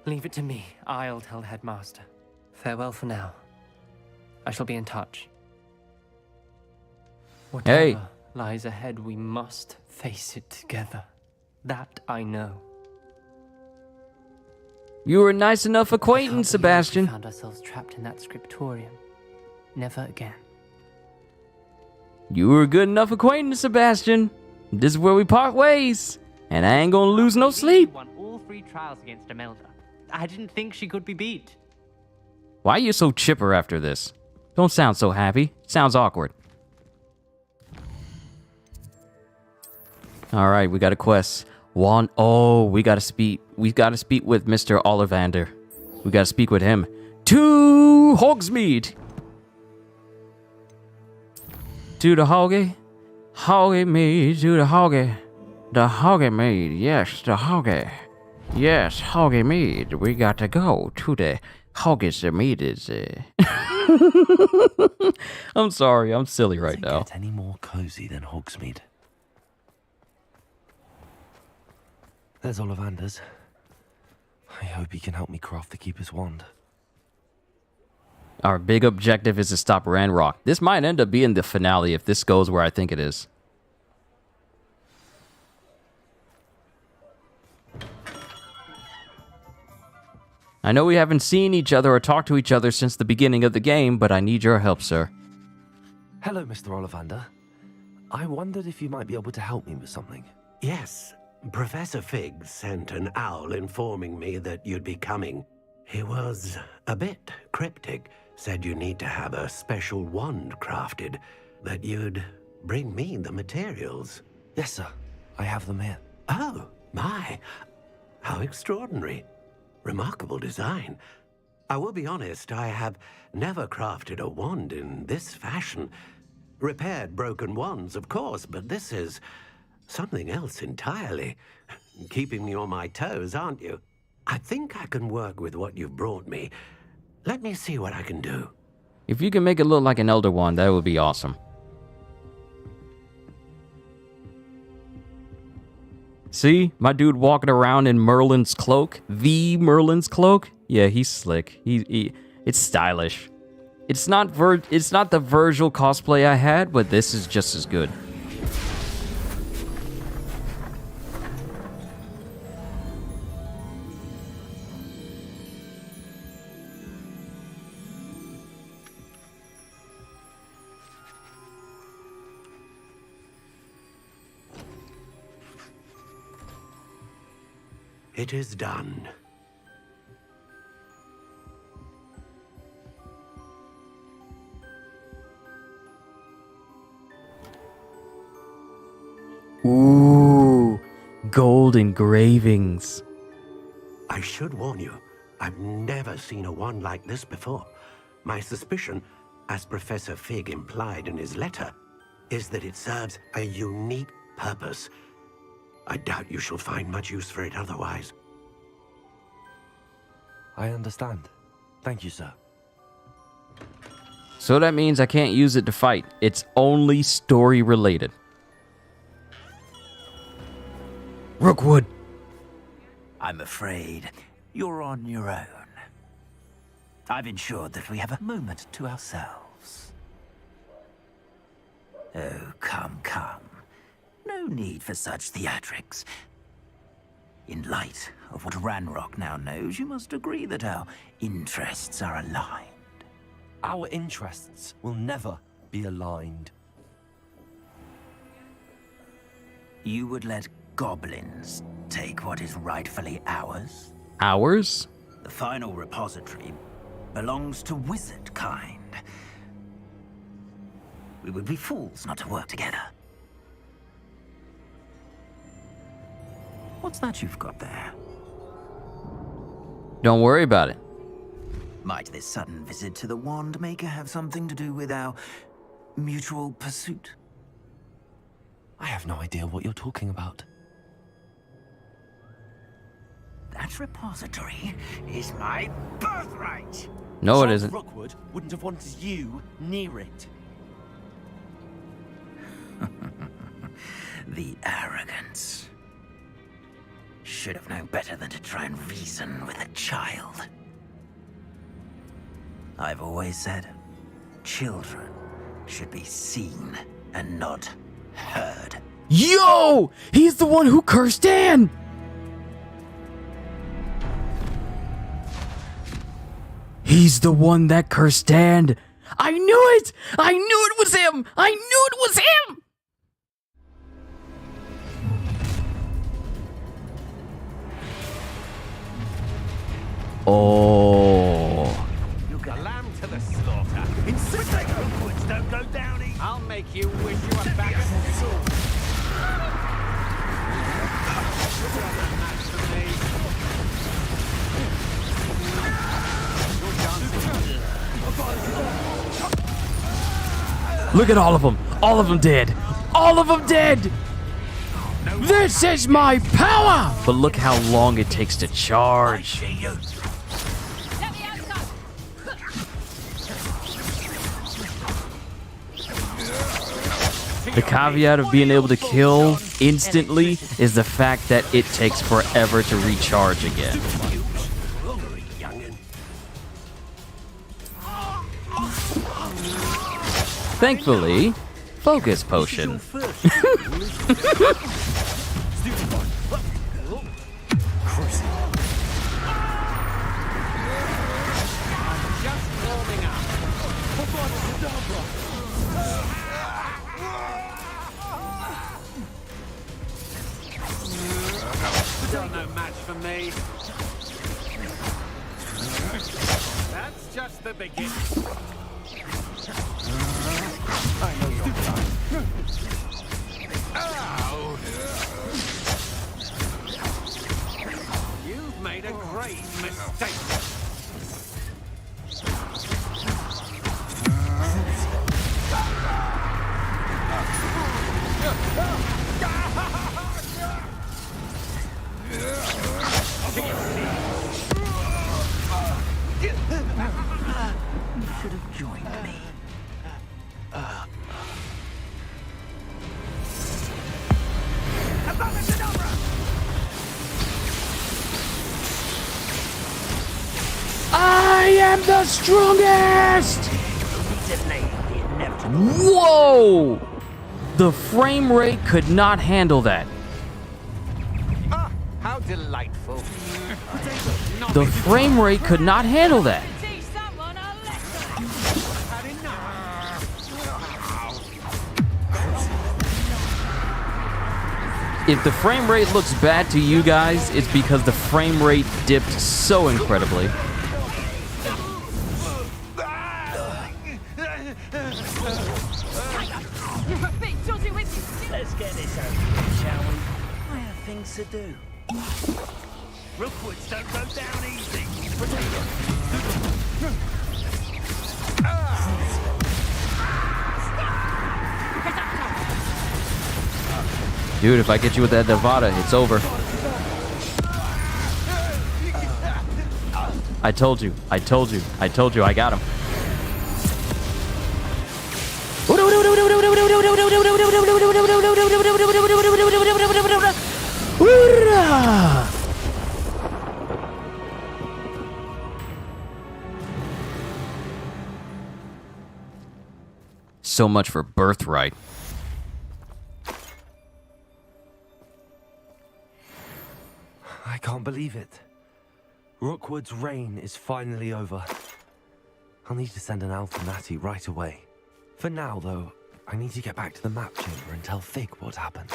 Leave it to me. I'll tell the headmaster. Farewell for now. I shall be in touch. Whatever lies ahead, we must face it together. That I know. You were a nice enough acquaintance, Sebastian. We found ourselves trapped in that scriptorium. Never again. You were a good enough acquaintance, Sebastian. This is where we part ways. And I ain't gonna lose no sleep. Won all 3 trials against Imelda. I didn't think she could be beat. Why are you so chipper after this? Don't sound so happy. Sounds awkward. All right, we got a quest. We gotta speak. We gotta speak with Mr. Ollivander. We gotta speak with him. To Hogsmeade. To the Hogsmeade, to the Hogsmeade, yes, the Hogsmeade. We got to go to the Hogsmeade. I'm sorry, I'm silly right now. Does it get any more cozy than Hogsmeade? There's Ollivander's. I hope he can help me craft the Keeper's Wand. Our big objective is to stop Ranrok. This might end up being the finale if this goes where I think it is. I know we haven't seen each other or talked to each other since the beginning of the game, but I need your help, sir. Hello, Mr. Ollivander. I wondered if you might be able to help me with something. Yes, Professor Fig sent an owl informing me that you'd be coming. He was a bit cryptic, said you need to have a special wand crafted, that you'd bring me the materials. Yes, sir. I have them here. Oh, my. How extraordinary. Remarkable design. I will be honest, I have never crafted a wand in this fashion. Repaired broken wands, of course, but this is something else entirely. Keeping me on my toes, aren't you? I think I can work with what you've brought me. Let me see what I can do. If you can make it look like an Elder Wand, that would be awesome. See? My dude walking around in Merlin's cloak. The Merlin's cloak. Yeah, he's slick. It's stylish. It's not the Virgil cosplay I had, but this is just as good. It is done. Ooh, gold engravings. I should warn you, I've never seen a wand like this before. My suspicion, as Professor Fig implied in his letter, is that it serves a unique purpose. I doubt you shall find much use for it otherwise. I understand. Thank you, sir. So that means I can't use it to fight. It's only story related. Rookwood. I'm afraid you're on your own. I've ensured that we have a moment to ourselves. Oh, come, come. No need for such theatrics. In light of what Ranrok now knows, you must agree that our interests are aligned. Our interests will never be aligned. You would let goblins take what is rightfully ours? Ours? The final repository belongs to wizard kind. We would be fools not to work together. What's that you've got there? Don't worry about it. Might this sudden visit to the Wand Maker have something to do with our mutual pursuit? I have no idea what you're talking about. That repository is my birthright! No, it isn't. Rookwood wouldn't have wanted you near it. The arrogance. Should have known better than to try and reason with a child. I've always said, children should be seen and not heard. Yo! He's the one who cursed Dan! He's the one that cursed Dan. I knew it! I knew it was him! I knew it was him! Oh. You got a lamb to the slaughter. Insist that Rookwoods don't go down easy. I'll make you wish you were back at the sword. Look at all of them. All of them dead. All of them dead. This is my power! But look how long it takes to charge. The caveat of being able to kill instantly is the fact that it takes forever to recharge again. Thankfully, focus potion. Still no match for me. That's just the beginning. I know you're done. Ow! You've made a great mistake. You should have joined me. I am the strongest! Whoa! The frame rate could not handle that. Ah, how delightful. The frame rate could not handle that. If the frame rate looks bad to you guys, it's because the frame rate dipped so incredibly. Let's get this over with, shall we? I have things to do. Rookwoods don't go down easy. Dude, if I get you with that Nevada, it's over. I told you, I told you, I told you, I got him. So much for birthright. I can't believe it. Rookwood's reign is finally over. I'll need to send an Alpha Natty right away. For now, though, I need to get back to the map chamber and tell Fig what happened.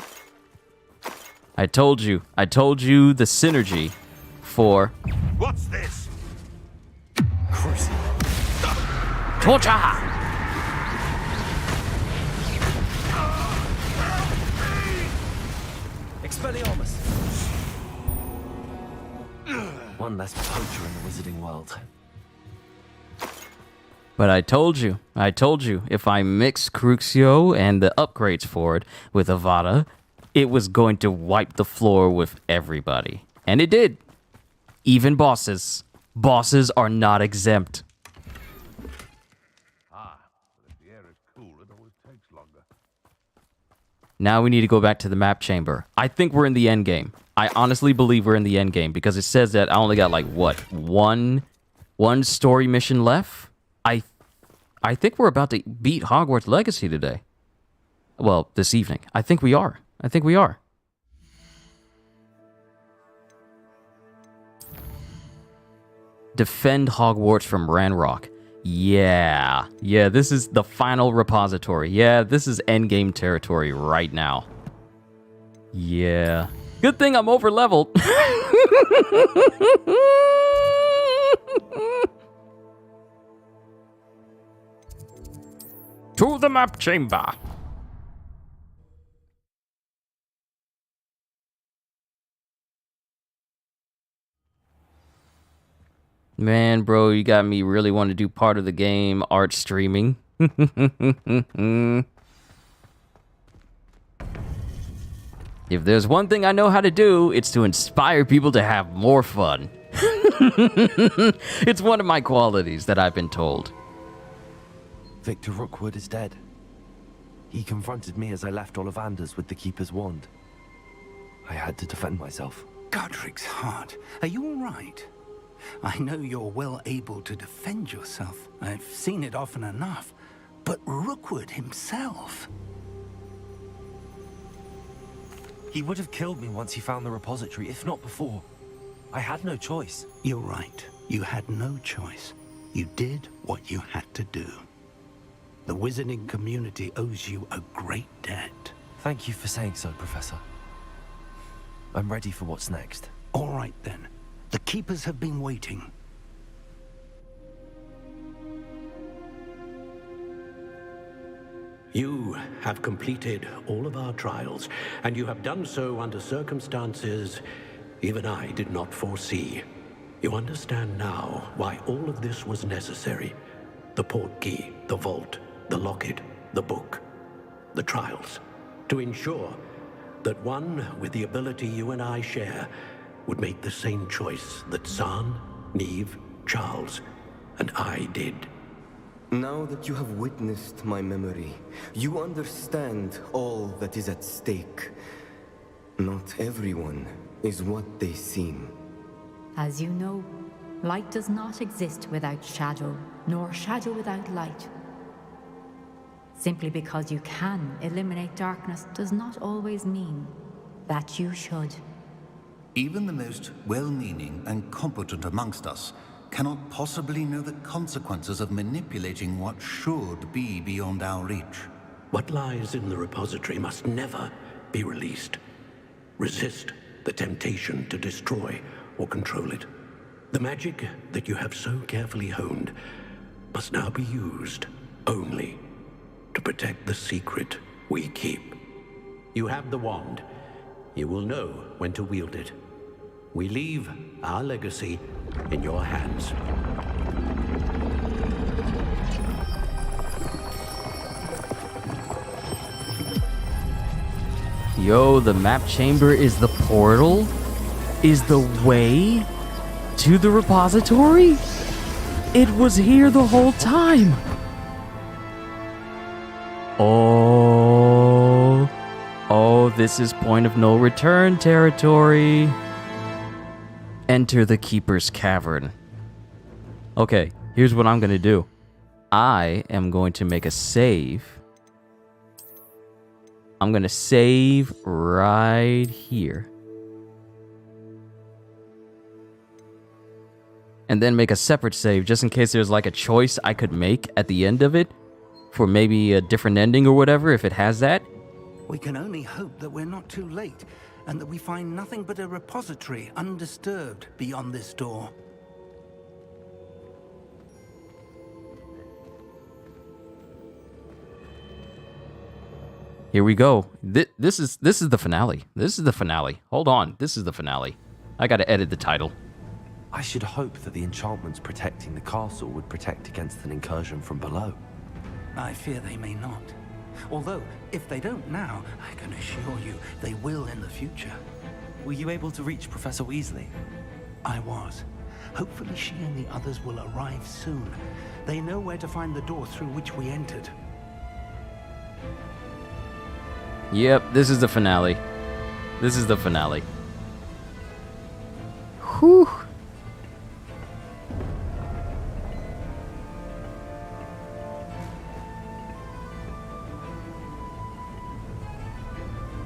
I told you the synergy for... What's this? Torture! Expelliarmus! One less poacher in the wizarding world. But I told you, if I mix Cruxio and the upgrades for it with Avada, it was going to wipe the floor with everybody. And it did. Even bosses. Bosses are not exempt. Now we need to go back to the map chamber. I think we're in the end game. I honestly believe we're in the end game because it says that I only got like what, one story mission left. I think we're about to beat Hogwarts Legacy today. Well, this evening. I think we are. Defend Hogwarts from Ranrok. Yeah, this is the final repository. Yeah, this is endgame territory right now. Yeah. Good thing I'm over leveled. To the map chamber. Man, bro, you got me really want to do part of the game art streaming. If there's one thing I know how to do, it's to inspire people to have more fun. It's one of my qualities that I've been told. Victor Rookwood is dead. He confronted me as I left Ollivander's with the Keeper's wand. I had to defend myself. Godric's heart, are you all right? I know you're well able to defend yourself. I've seen it often enough. But Rookwood himself... He would have killed me once he found the repository, if not before. I had no choice. You're right. You had no choice. You did what you had to do. The wizarding community owes you a great debt. Thank you for saying so, Professor. I'm ready for what's next. All right, then. The Keepers have been waiting. You have completed all of our trials, and you have done so under circumstances even I did not foresee. You understand now why all of this was necessary. The portkey, the vault, the locket, the book, the trials. To ensure that one with the ability you and I share would make the same choice that Zahn, Neve, Charles, and I did. Now that you have witnessed my memory, you understand all that is at stake. Not everyone is what they seem. As you know, light does not exist without shadow, nor shadow without light. Simply because you can eliminate darkness does not always mean that you should. Even the most well-meaning and competent amongst us cannot possibly know the consequences of manipulating what should be beyond our reach. What lies in the repository must never be released. Resist the temptation to destroy or control it. The magic that you have so carefully honed must now be used only to protect the secret we keep. You have the wand. You will know when to wield it. We leave our legacy in your hands. Yo, the map chamber is the portal? Is the way to the repository? It was here the whole time. Oh, this is point of no return territory. Enter the Keeper's Cavern. Okay, here's what I'm gonna do. I am going to make a save. I'm gonna save right here. And then make a separate save just in case there's like a choice I could make at the end of it for maybe a different ending or whatever, if it has that. We can only hope that we're not too late and that we find nothing but a repository undisturbed beyond this door. Here we go. This is the finale. This is the finale. Hold on. This is the finale. I gotta edit the title. I should hope that the enchantments protecting the castle would protect against an incursion from below. I fear they may not. Although, if they don't now, I can assure you they will in the future. Were you able to reach Professor Weasley? I was. Hopefully she and the others will arrive soon. They know where to find the door through which we entered. Yep, this is the finale. This is the finale. Whew.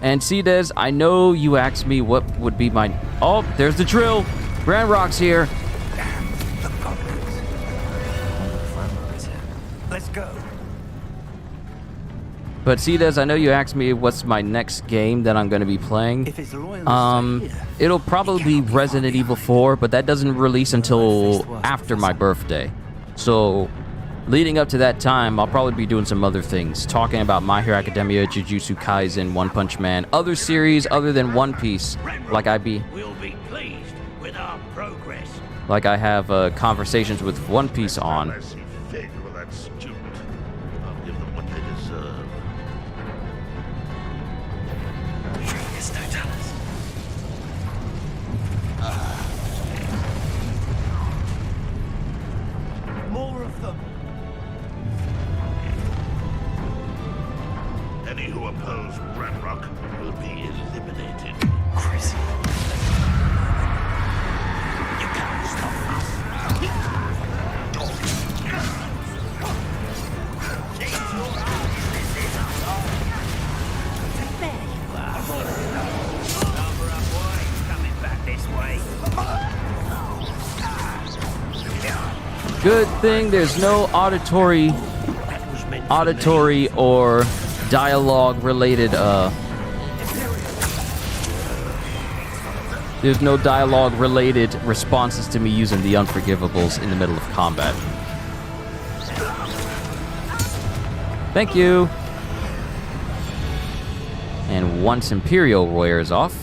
And see, Des, I know you asked me what would be my... Oh, there's the drill. Ranrok's here. Let's go. But see, Des, I know you asked me what's my next game that I'm going to be playing. If it's loyal, it'll probably be Resident Evil 4, but that doesn't release until after my birthday. So, leading up to that time, I'll probably be doing some other things. Talking about My Hero Academia, Jujutsu Kaisen, One Punch Man, other series other than One Piece. Like I have conversations with One Piece on. More of them. Any who oppose Ranrok will be eliminated. Crazy. You can't stop us. There you are. Cover up, boy. Coming back this way. Good thing there's no auditory or dialogue related there's no dialogue related responses to me using the Unforgivables in the middle of combat. Thank you. And once Imperial wears off,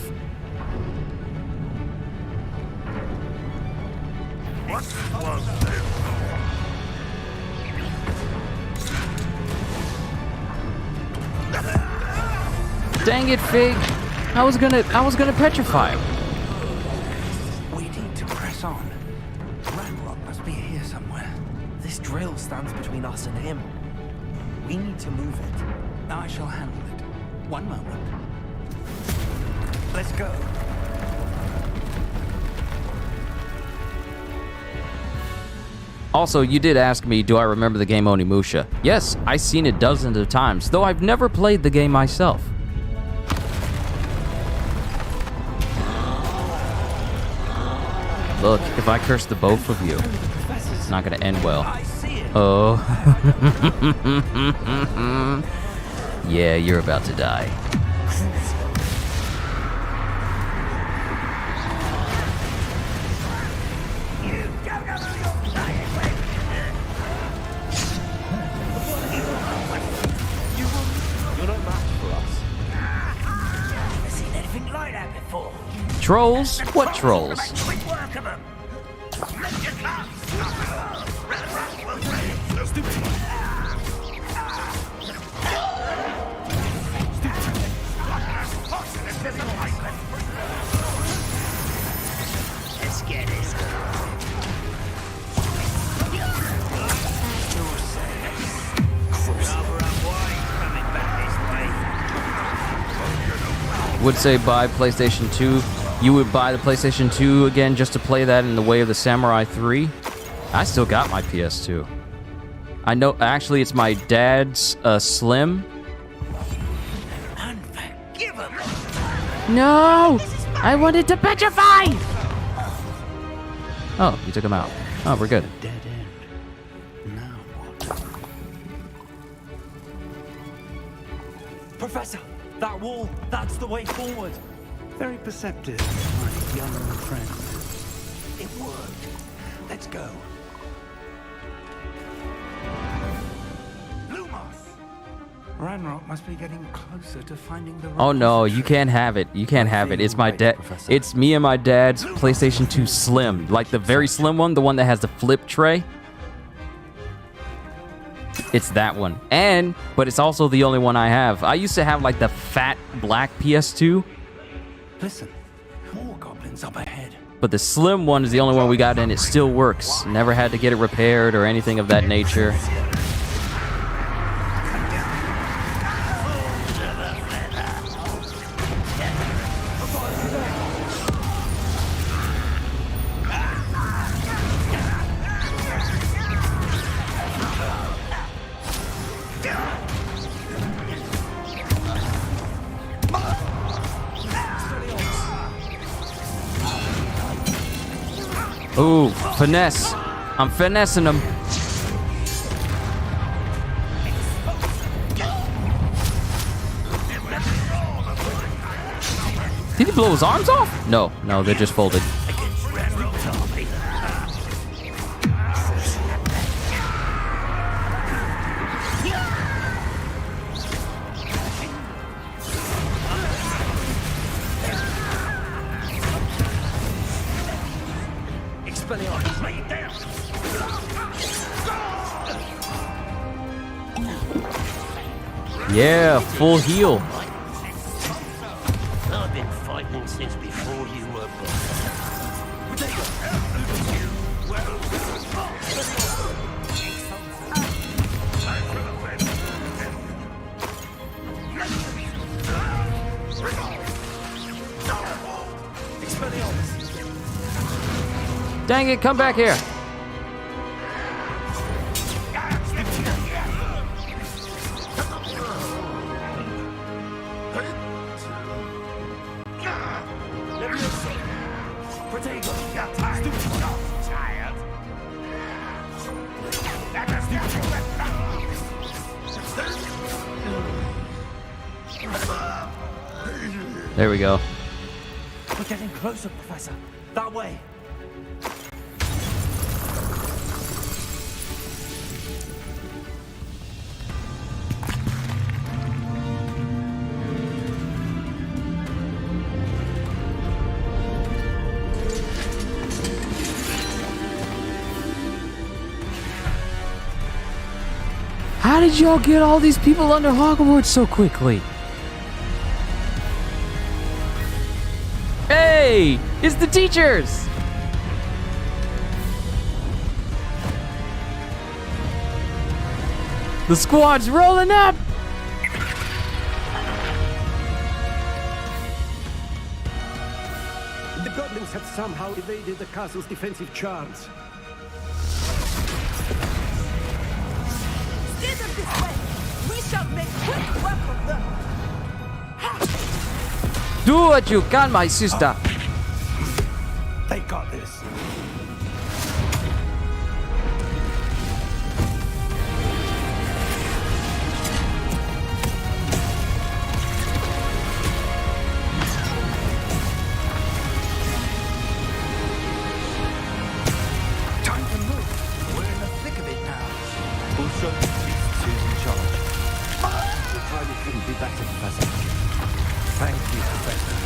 dang it, Fig! I was gonna petrify him. We need to press on. Ranrok must be here somewhere. This drill stands between us and him. We need to move it. I shall handle it. One moment. Let's go. Also, you did ask me, do I remember the game Onimusha? Yes, I've seen it dozens of times, though I've never played the game myself. Look, if I curse the both of you, it's not gonna end well. Oh. Yeah, you're about to die. You're not matched for us. Never seen anything like that before. Trolls? What trolls? would say buy PlayStation 2. You would buy the PlayStation 2 again just to play that in the way of the Samurai 3. I still got my PS2. I know, actually, it's my dad's Slim. No! I wanted to petrify! Oh, you took him out. Oh, we're good. Professor, that wall, that's the way forward. Very perceptive, my young friend. It worked. Let's go. Ranrok must be getting closer to finding the. Oh no, you can't have it. You can't have it. It's my dad. It's me and my dad's PlayStation 2 Slim, like the very slim one, the one that has the flip tray. It's that one. But it's also the only one I have. I used to have like the fat black PS2. Listen, more goblins up ahead. But the slim one is the only one we got, and it still works. Never had to get it repaired or anything of that nature. Ooh, finesse. I'm finessing him. Did he blow his arms off? No, they're just folded. Yeah, full heal. I've been fighting since before you were born. Dang it, come back here. There we go. We're getting closer, Professor. That way. How did y'all get all these people under Hogwarts so quickly? Hey, it's the teachers! The squad's rolling up! The goblins have somehow evaded the castle's defensive charms. Steer them this way. We shall make quick work of them. Do what you can, my sister. They got this. Time to move. We're in the thick of it now. Also, these two's in charge. The timing couldn't be better, Professor. Thank you, Professor.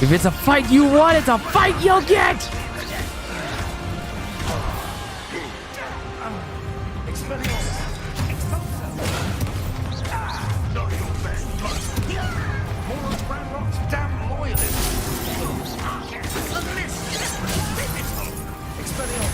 If it's a fight you want, it's a fight you'll get! More of Ranrok's damn loyalists. Expelliarmus!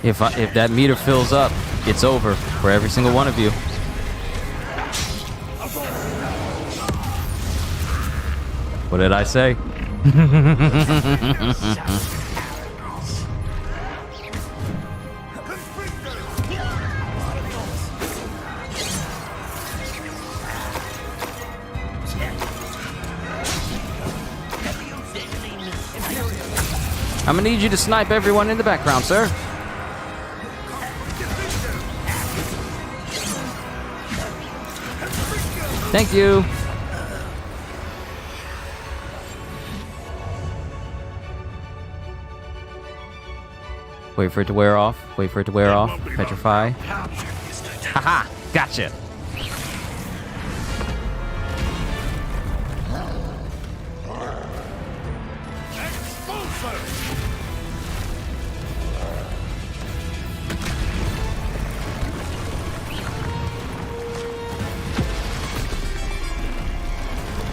If that meter fills up, it's over for every single one of you. What did I say? I'm gonna need you to snipe everyone in the background, sir. Thank you. Wait for it to wear off. Wait for it to wear off. Petrify. Haha! Gotcha!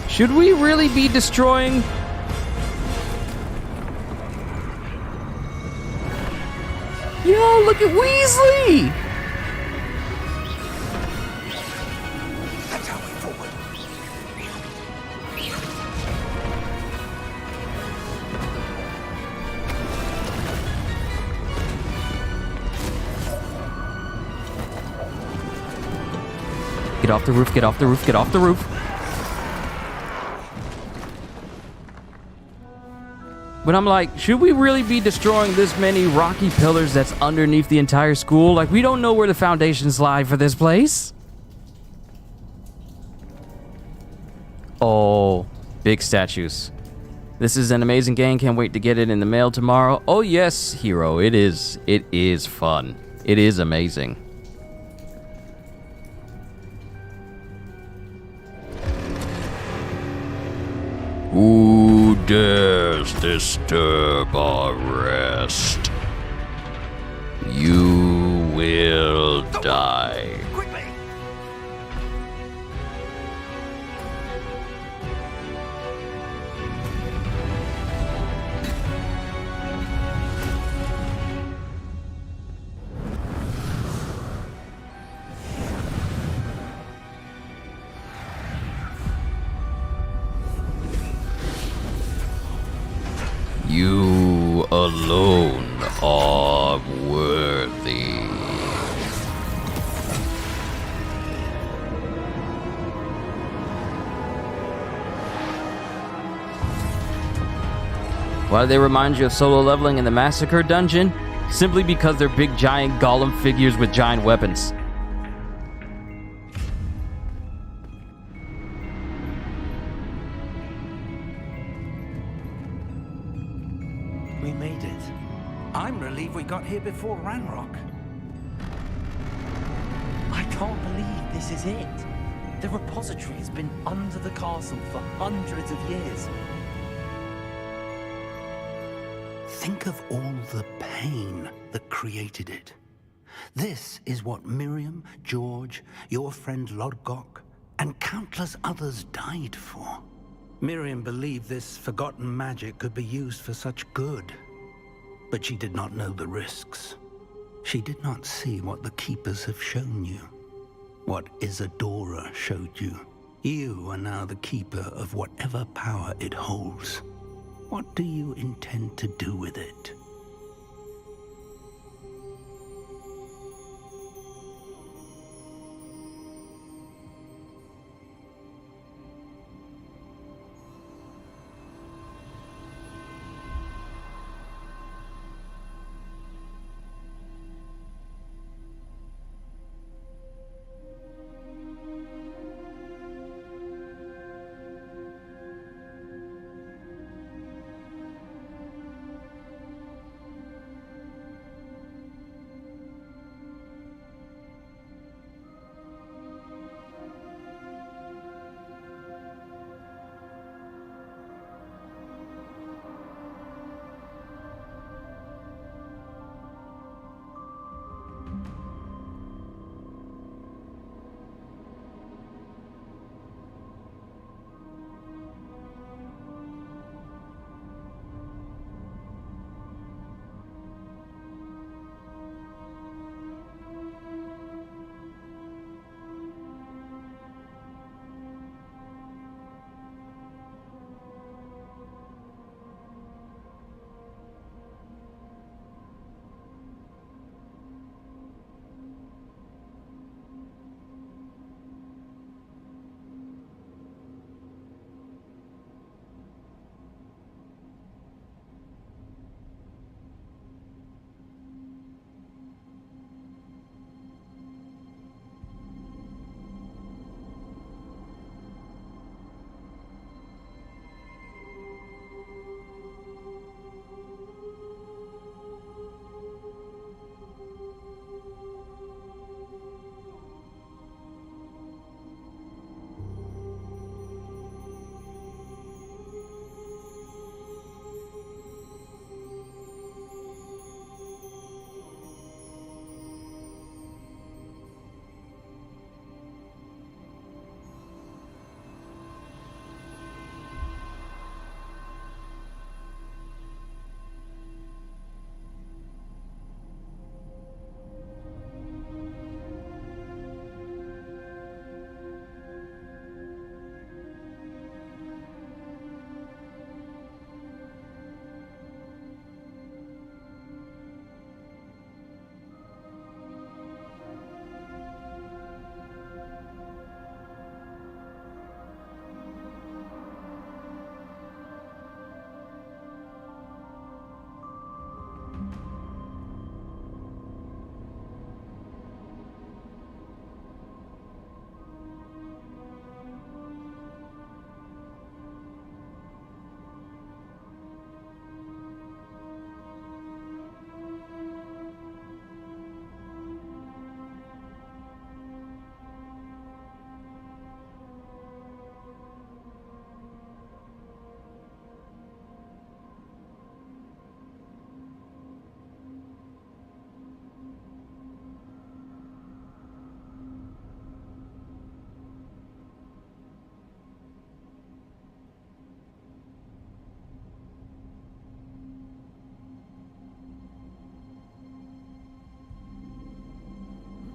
Should we really be destroying? Yo, look at Weasley! That's our way forward. Get off the roof, get off the roof, get off the roof. But I'm like, should we really be destroying this many rocky pillars that's underneath the entire school? Like, we don't know where the foundations lie for this place. Oh, big statues. This is an amazing game. Can't wait to get it in the mail tomorrow. Oh, yes, hero. It is. It is fun. It is amazing. Who dares disturb our rest? You will die. Quickly! You alone are worthy. Why do they remind you of solo leveling in the Massacre Dungeon? Simply because they're big giant golem figures with giant weapons. We made it. I'm relieved we got here before Ranrok. I can't believe this is it. The repository has been under the castle for hundreds of years. Think of all the pain that created it. This is what Miriam, George, your friend Lodgok, and countless others died for. Miriam believed this forgotten magic could be used for such good, but she did not know the risks. She did not see what the Keepers have shown you, what Isadora showed you. You are now the Keeper of whatever power it holds. What do you intend to do with it?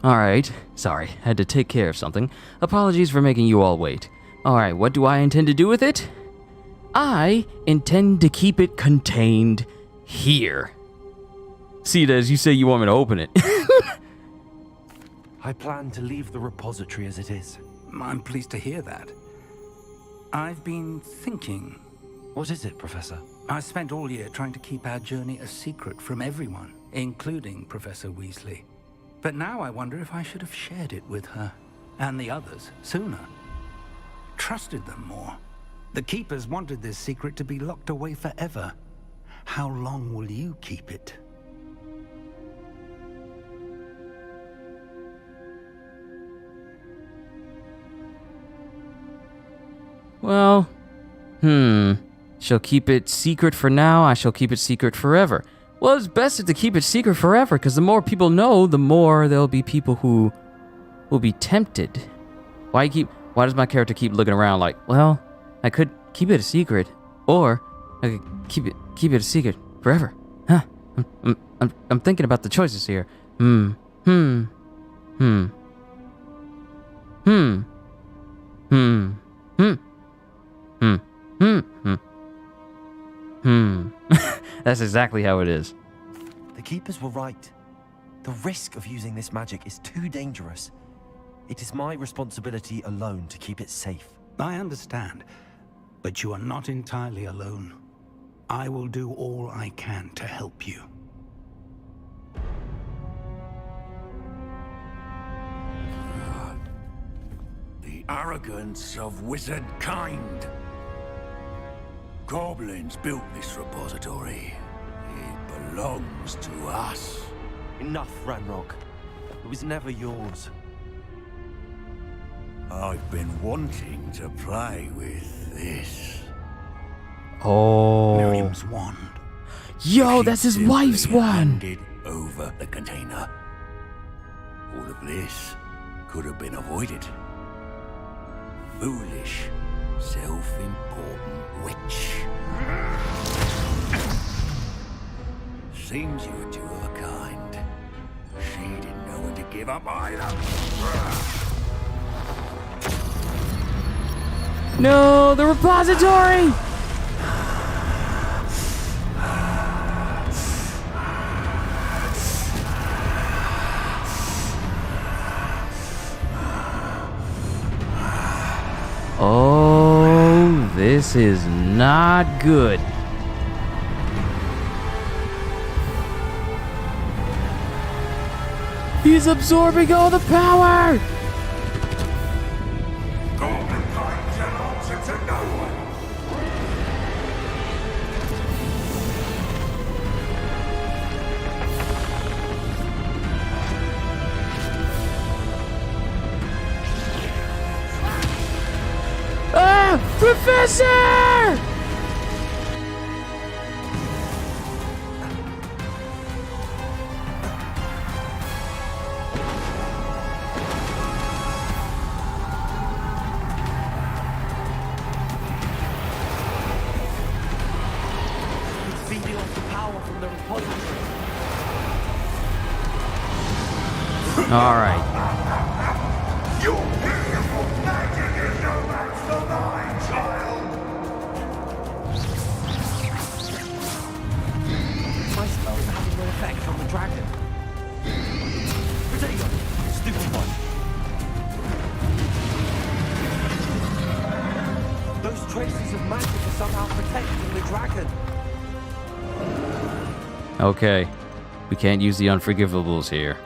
Alright, sorry, had to take care of something. Apologies for making you all wait. Alright, what do I intend to do with it? I intend to keep it contained here. See it as you say you want me to open it. I plan to leave the repository as it is. I'm pleased to hear that. I've been thinking. What is it, Professor? I spent all year trying to keep our journey a secret from everyone, including Professor Weasley. But now I wonder if I should have shared it with her, and the others, sooner. Trusted them more. The Keepers wanted this secret to be locked away forever. How long will you keep it? Well, She'll keep it secret for now, I shall keep it secret forever. Well, it's best to keep it secret forever, because the more people know, the more there'll be people who will be tempted. Why does my character keep looking around like, well, I could keep it a secret, or I could keep it a secret forever? Huh? I'm thinking about the choices here. That's exactly how it is. The Keepers were right. The risk of using this magic is too dangerous. It is my responsibility alone to keep it safe. I understand, but you are not entirely alone. I will do all I can to help you. The arrogance of wizard kind. Goblins built this repository. It belongs to us. Enough, Ranrok. It was never yours. I've been wanting to play with this. Oh. Miriam's wand. Yo, that's his wife's wand. Handed over the container. All of this could have been avoided. Foolish, self-important witch. Seems you were two of a kind. She didn't know when to give up either. No, the repository! Oh, this is not good. He's absorbing all the power! Goblin kind can answer to no one. Ah! Professor! All right. Your beautiful magic is no match for mine, child. My spells are having no effect on the dragon. Potato, stupid one. Those traces of magic are somehow protecting the dragon. Okay. We can't use the unforgivables here.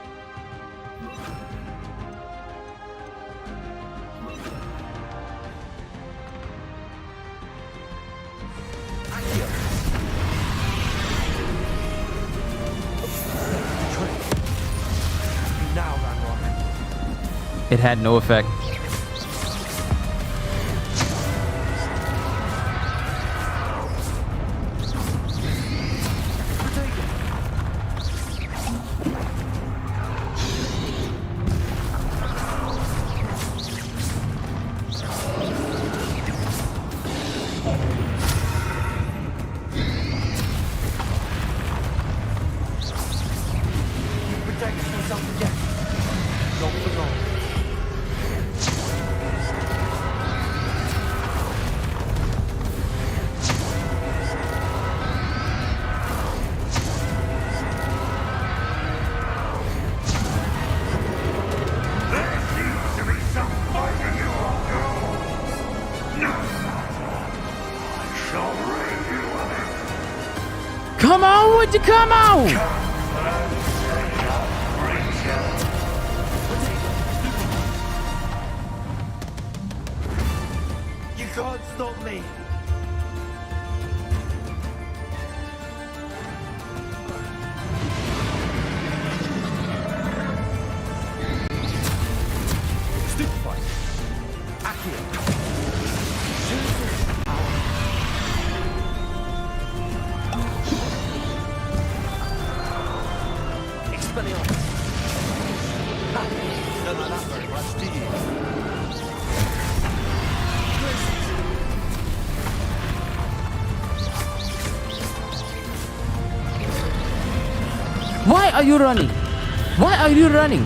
Now, Ranrok. It had no effect. Come on, would you come on? You can't stop me. Stupefy. Accio. Expelliarmus. Ha! Don't like that very much, do you? Why are you running? Why are you running?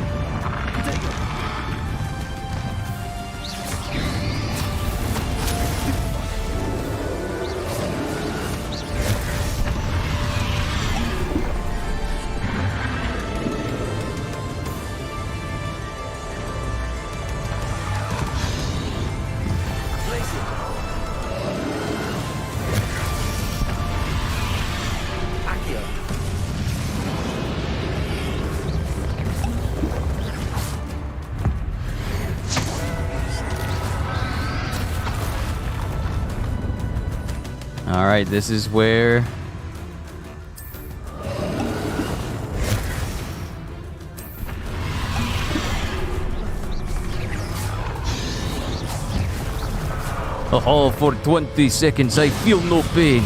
All right, this is where oh, for 20 seconds I feel no pain.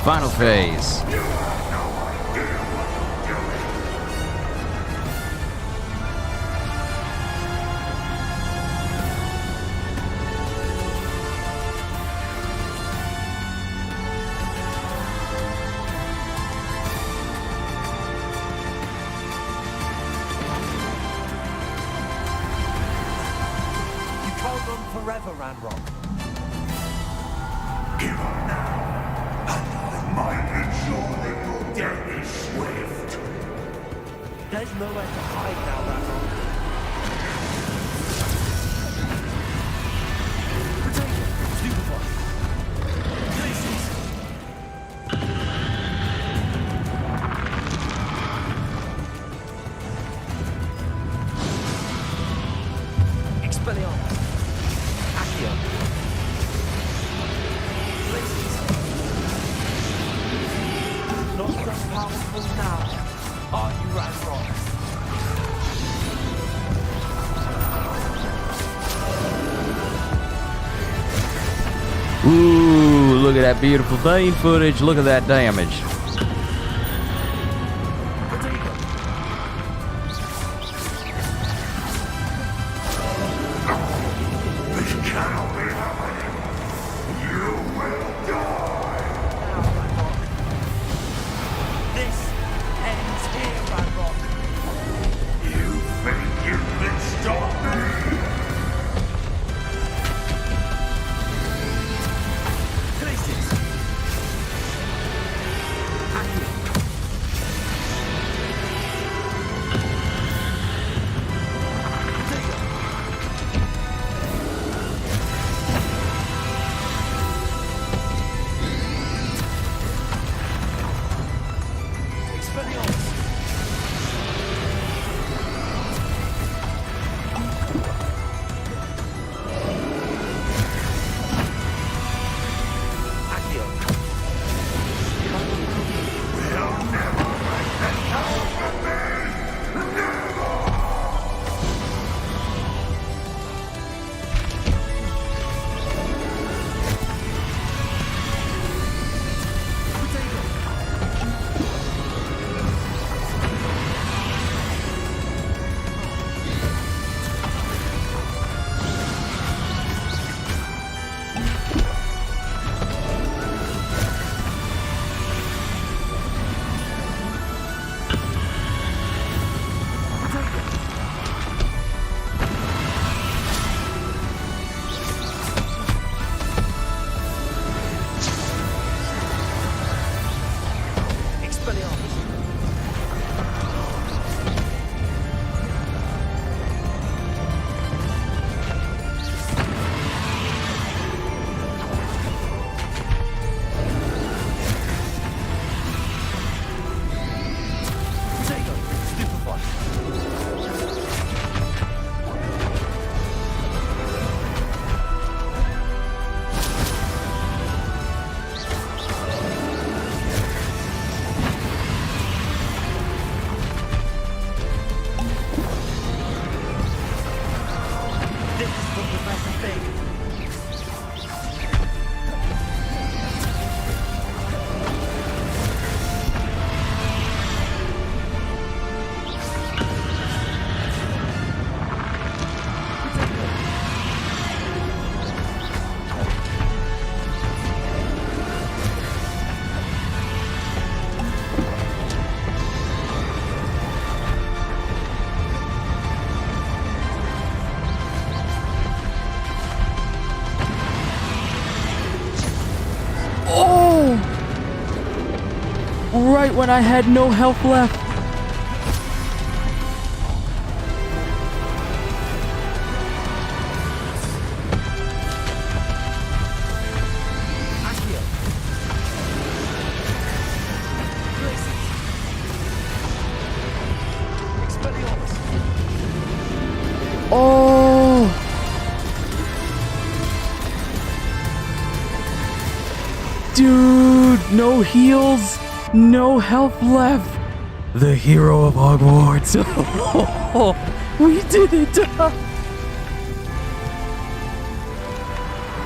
Final phase. You can't run forever, Ranrok. Give up now. Might ensure that your death is swift. There's nowhere to hide now, Ranrok. Protect him. Stupefy. Places. Expelliarmus. Accio. Places. Not so powerful now, are you, Ranrok? Ooh, look at that beautiful vein footage. Look at that damage. This cannot be happening. You will die. This ends here, Ranrok. You think you can stop me? Places. right when I had no health left. Oh! Dude, no heals, no health left. The hero of Hogwarts. We did it.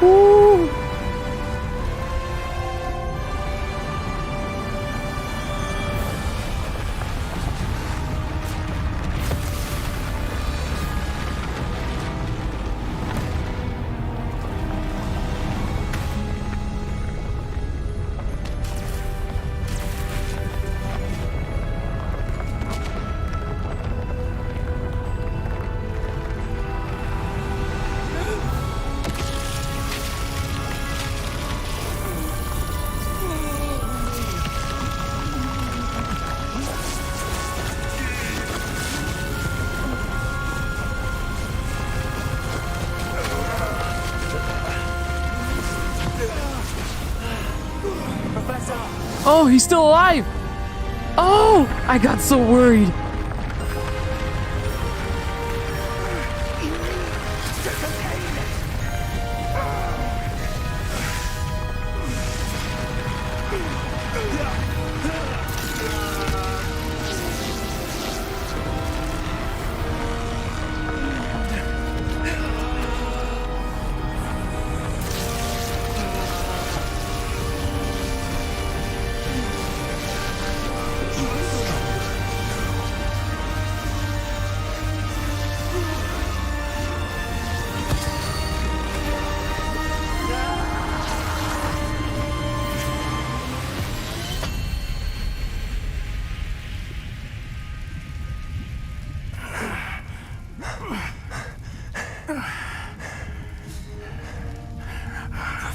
Woo. Oh, he's still alive! Oh, I got so worried.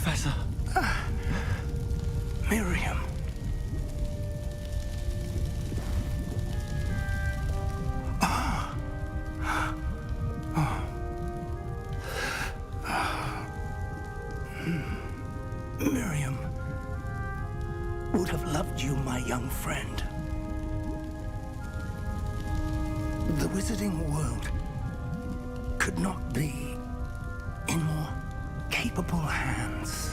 Professor. Miriam. Miriam would have loved you, my young friend. The wizarding world could not be in more capable hands.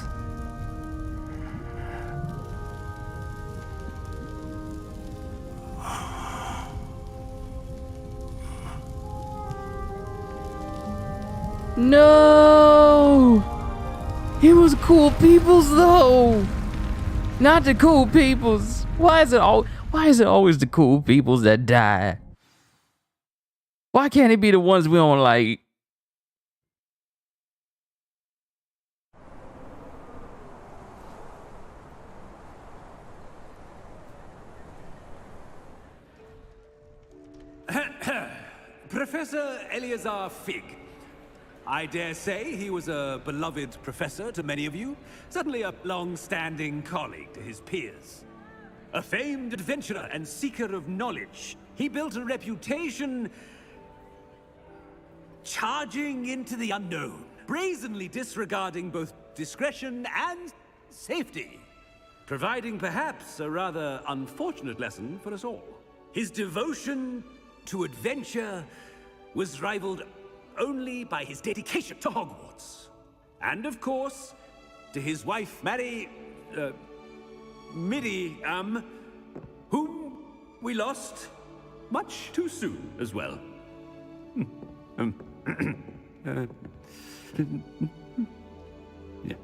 No! It was cool peoples though! Not the cool peoples. Why is it always the cool peoples that die? Why can't it be the ones we don't like? Professor Eleazar Fig. I dare say he was a beloved professor to many of you, certainly a long-standing colleague to his peers. A famed adventurer and seeker of knowledge, he built a reputation charging into the unknown, brazenly disregarding both discretion and safety, providing perhaps a rather unfortunate lesson for us all. His devotion to adventure was rivaled only by his dedication to Hogwarts. And of course, to his wife, Miriam, whom we lost much too soon as well. Yeah.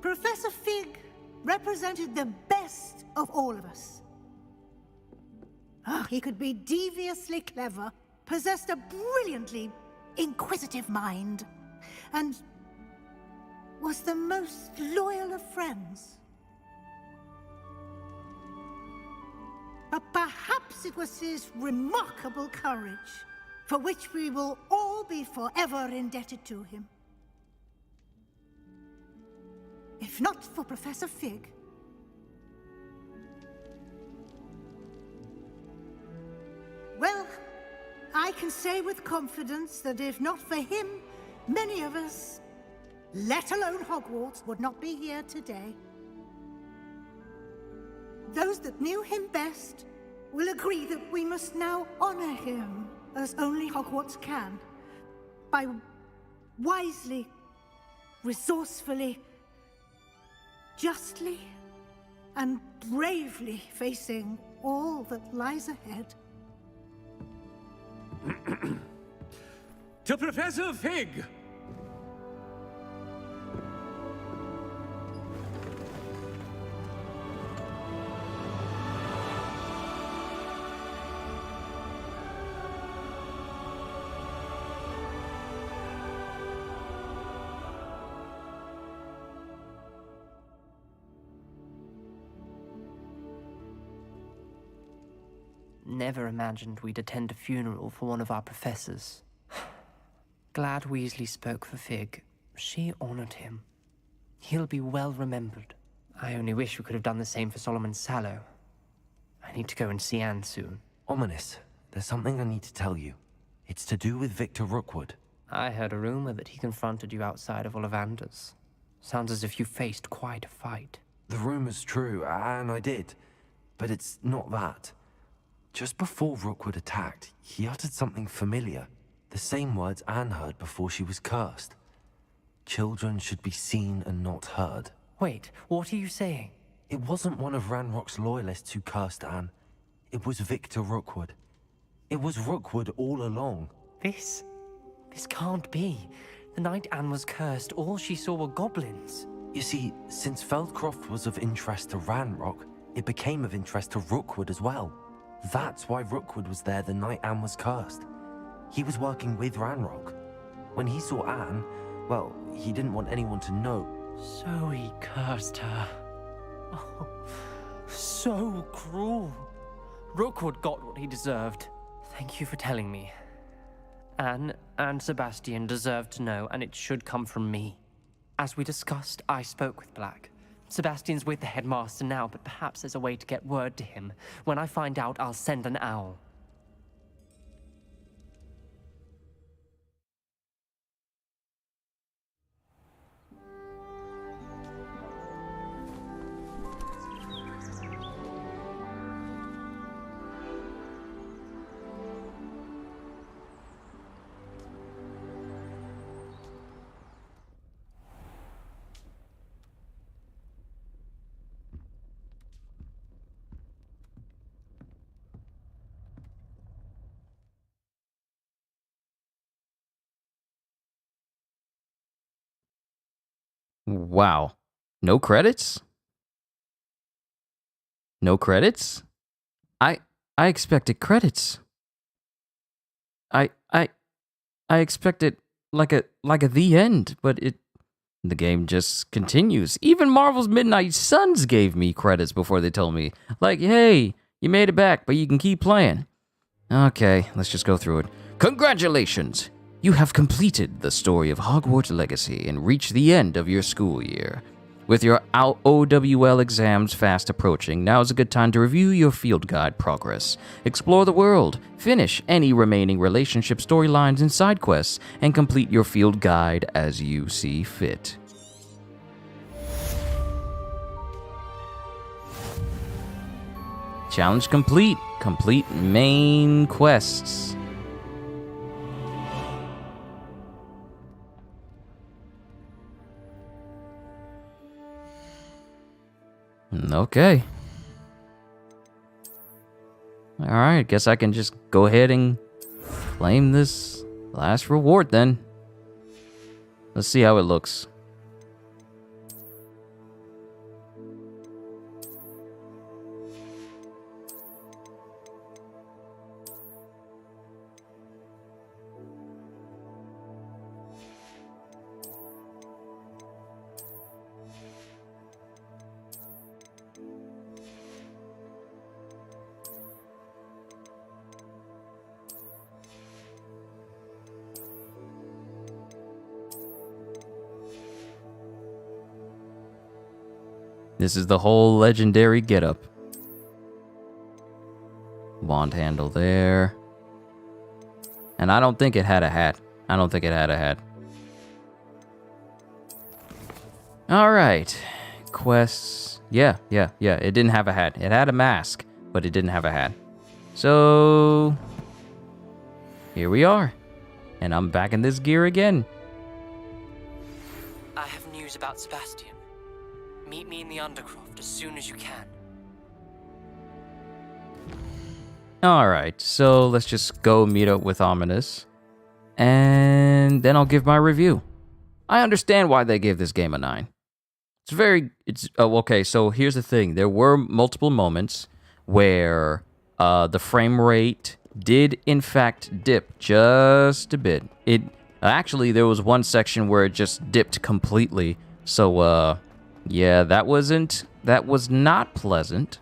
Professor Fig represented the best of all of us. He could be deviously clever, possessed a brilliantly inquisitive mind, and was the most loyal of friends. But perhaps it was his remarkable courage, for which we will all be forever indebted to him. If not for Professor Fig, well, I can say with confidence that if not for him, many of us, let alone Hogwarts, would not be here today. Those that knew him best will agree that we must now honor him as only Hogwarts can, by wisely, resourcefully, justly, and bravely facing all that lies ahead. To Professor Fig! Never imagined we'd attend a funeral for one of our professors. Glad Weasley spoke for Fig. She honored him. He'll be well remembered. I only wish we could have done the same for Solomon Sallow. I need to go and see Anne soon. Ominous, there's something I need to tell you. It's to do with Victor Rookwood. I heard a rumor that he confronted you outside of Ollivander's. Sounds as if you faced quite a fight. The rumor's true, and I did. But it's not that. Just before Rookwood attacked, he uttered something familiar. The same words Anne heard before she was cursed. Children should be seen and not heard. Wait, what are you saying? It wasn't one of Ranrock's loyalists who cursed Anne. It was Victor Rookwood. It was Rookwood all along. This can't be. The night Anne was cursed, all she saw were goblins. You see, since Feldcroft was of interest to Ranrock, it became of interest to Rookwood as well. That's why Rookwood was there the night Anne was cursed. He was working with Ranrock. When he saw Anne, well, he didn't want anyone to know. So he cursed her. Oh, so cruel. Rookwood got what he deserved. Thank you for telling me. Anne and Sebastian deserve to know, and it should come from me. As we discussed, I spoke with Black. Sebastian's with the headmaster now, but perhaps there's a way to get word to him. When I find out, I'll send an owl. Wow. No credits? No credits? I expected credits. I expected like a the end, but the game just continues. Even Marvel's Midnight Suns gave me credits before they told me, like, hey, you made it back, but you can keep playing. Okay, let's just go through it. Congratulations! You have completed the story of Hogwarts Legacy and reached the end of your school year. With your OWL exams fast approaching, now is a good time to review your field guide progress, explore the world, finish any remaining relationship storylines and side quests, and complete your field guide as you see fit. Challenge complete. Complete main quests. Okay. Alright, guess I can just go ahead and claim this last reward then. Let's see how it looks. This is the whole legendary getup. Wand handle there. And I don't think it had a hat. I don't think it had a hat. Alright. Quests. Yeah. It didn't have a hat. It had a mask, but it didn't have a hat. So... here we are. And I'm back in this gear again. I have news about Sebastian. Meet me in the Undercroft as soon as you can. Alright, so let's just go meet up with Ominous. And then I'll give my review. I understand why they gave this game a 9. Okay, so here's the thing. There were multiple moments where the frame rate did in fact dip just a bit. Actually, there was one section where it just dipped completely. So, yeah, that was not pleasant.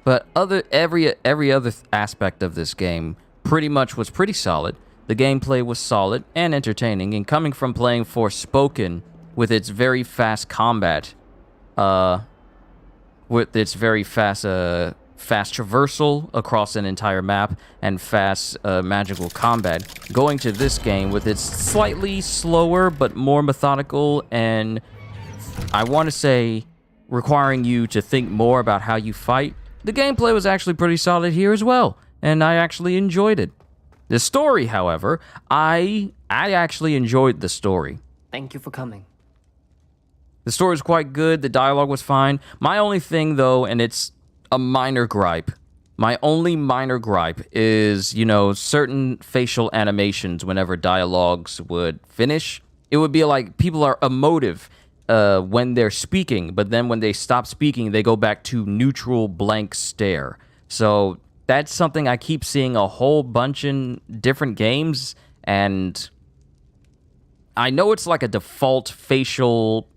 But every other aspect of this game pretty much was pretty solid. The gameplay was solid and entertaining, and coming from playing Forspoken with its very fast combat, with its very fast traversal across an entire map and fast magical combat, going to this game with its slightly slower but more methodical and, I want to say, requiring you to think more about how you fight, the gameplay was actually pretty solid here as well, and I actually enjoyed it. The story, however, I actually enjoyed the story. Thank you for coming. The story was quite good, the dialogue was fine. My only thing, though, and it's a minor gripe, my only minor gripe is, certain facial animations whenever dialogues would finish. It would be like people are emotive when they're speaking, but then when they stop speaking, they go back to neutral blank stare. So that's something I keep seeing a whole bunch in different games, and I know it's like a default facial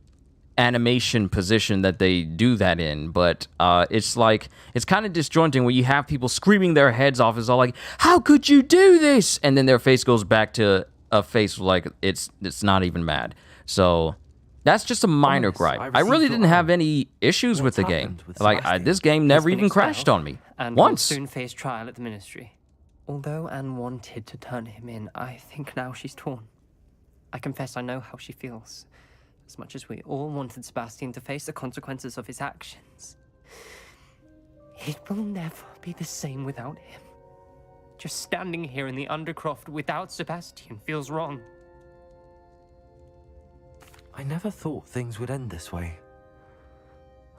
animation position that they do that in, but it's kind of disjointing when you have people screaming their heads off. It's all like, how could you do this? And then their face goes back to a face like it's not even mad. So that's just a minor gripe. I really didn't have any issues with the game. This game never even crashed on me. And once. Will soon face trial at the Ministry. Although Anne wanted to turn him in, I think now she's torn. I confess I know how she feels. As much as we all wanted Sebastian to face the consequences of his actions, it will never be the same without him. Just standing here in the Undercroft without Sebastian feels wrong. I never thought things would end this way.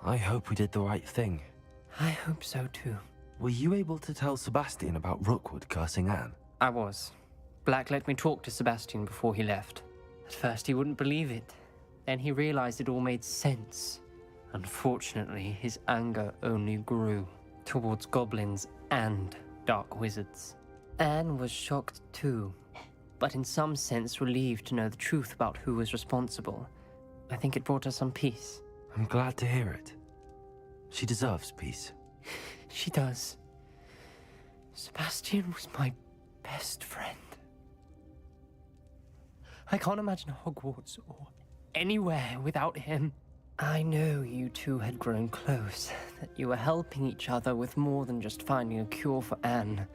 I hope we did the right thing. I hope so too. Were you able to tell Sebastian about Rookwood cursing Anne? I was. Black let me talk to Sebastian before he left. At first he wouldn't believe it. Then he realized it all made sense. Unfortunately, his anger only grew towards goblins and dark wizards. Anne was shocked too, but in some sense relieved to know the truth about who was responsible. I think it brought her some peace. I'm glad to hear it. She deserves peace. She does. Sebastian was my best friend. I can't imagine Hogwarts or anywhere without him. I know you two had grown close, that you were helping each other with more than just finding a cure for Anne.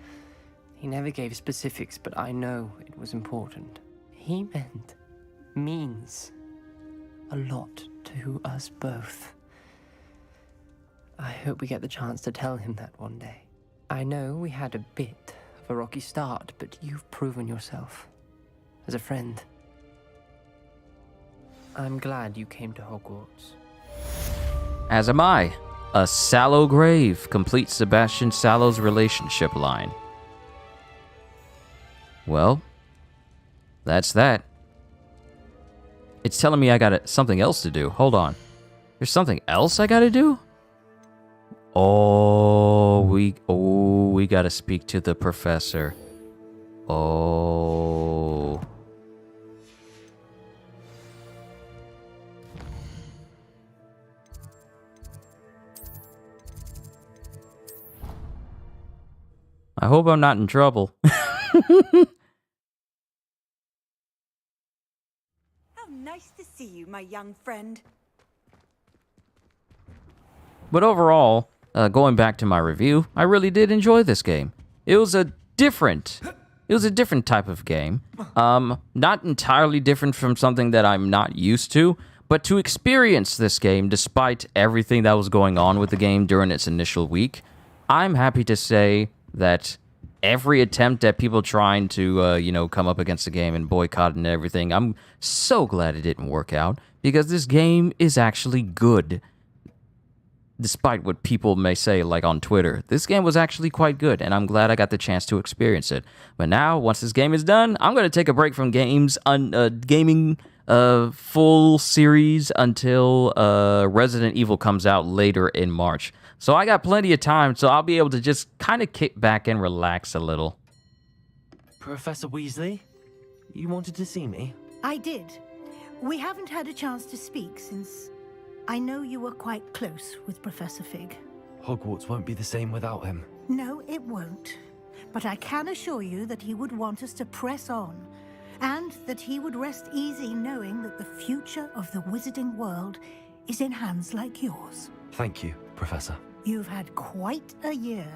He never gave specifics, but I know it was important. He means a lot to us both. I hope we get the chance to tell him that one day. I know we had a bit of a rocky start, but you've proven yourself as a friend. I'm glad you came to Hogwarts. As am I. A sallow grave completes Sebastian Sallow's relationship line. Well, that's that. It's telling me I got something else to do. Hold on. There's something else I gotta do? We gotta speak to the professor. Oh. I hope I'm not in trouble. How nice to see you, my young friend. But overall, going back to my review, I really did enjoy this game. It was a different type of game. Not entirely different from something that I'm not used to, but to experience this game, despite everything that was going on with the game during its initial week, I'm happy to say that every attempt at people trying to, come up against the game and boycott and everything, I'm so glad it didn't work out, because this game is actually good. Despite what people may say, like on Twitter, this game was actually quite good, and I'm glad I got the chance to experience it. But now, once this game is done, I'm going to take a break from gaming full series until Resident Evil comes out later in March. So I got plenty of time, so I'll be able to just kind of kick back and relax a little. Professor Weasley, you wanted to see me? I did. We haven't had a chance to speak since I know you were quite close with Professor Fig. Hogwarts won't be the same without him. No, it won't. But I can assure you that he would want us to press on, and that he would rest easy knowing that the future of the wizarding world is in hands like yours. Thank you, Professor. You've had quite a year,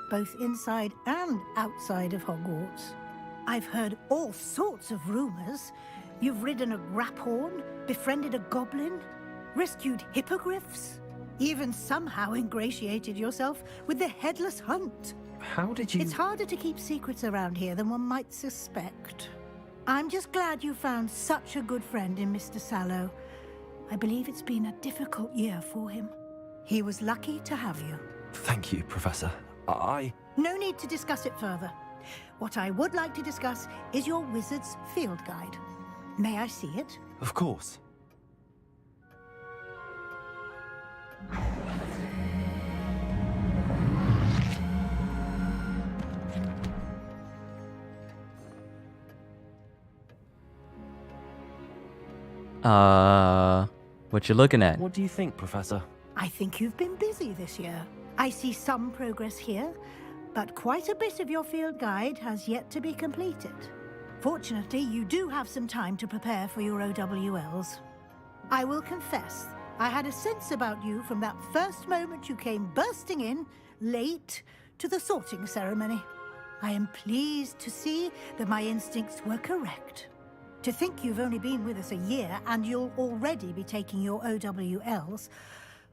both inside and outside of Hogwarts. I've heard all sorts of rumors. You've ridden a graphorn, befriended a goblin, rescued hippogriffs, even somehow ingratiated yourself with the Headless Hunt. How did you... It's harder to keep secrets around here than one might suspect. I'm just glad you found such a good friend in Mr. Sallow. I believe it's been a difficult year for him. He was lucky to have you. Thank you, Professor. No need to discuss it further. What I would like to discuss is your wizard's field guide. May I see it? Of course. What you looking at? What do you think, Professor? I think you've been busy this year. I see some progress here, but quite a bit of your field guide has yet to be completed. Fortunately, you do have some time to prepare for your OWLs. I will confess, I had a sense about you from that first moment you came bursting in, late, to the sorting ceremony. I am pleased to see that my instincts were correct. To think you've only been with us a year and you'll already be taking your OWLs,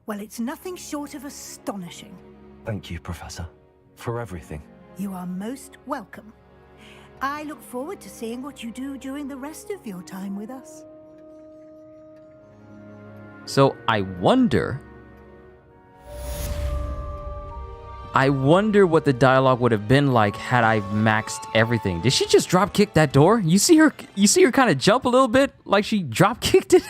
well, it's nothing short of astonishing. Thank you, Professor, for everything. You are most welcome. I look forward to seeing what you do during the rest of your time with us. So I wonder what the dialogue would have been like had I maxed everything. Did she just drop kick that door? You see her kind of jump a little bit like she drop kicked it?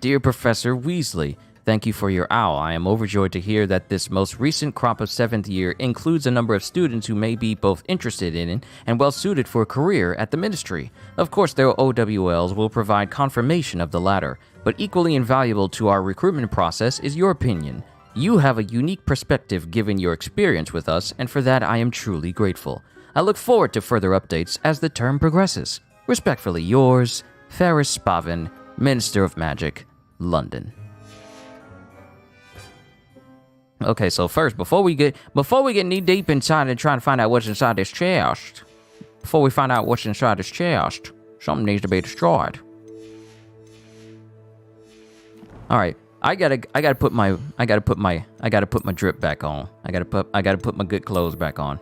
Dear Professor Weasley, thank you for your owl. I am overjoyed to hear that this most recent crop of 7th year includes a number of students who may be both interested in and well suited for a career at the Ministry. Of course, their OWLs will provide confirmation of the latter, but equally invaluable to our recruitment process is your opinion. You have a unique perspective given your experience with us, and for that I am truly grateful. I look forward to further updates as the term progresses. Respectfully yours, Ferris Spavin, Minister of Magic, London. Okay, so first, before we get knee deep inside and try to find out what's inside this chest, something needs to be destroyed. All right, I gotta put my drip back on. I gotta put my good clothes back on.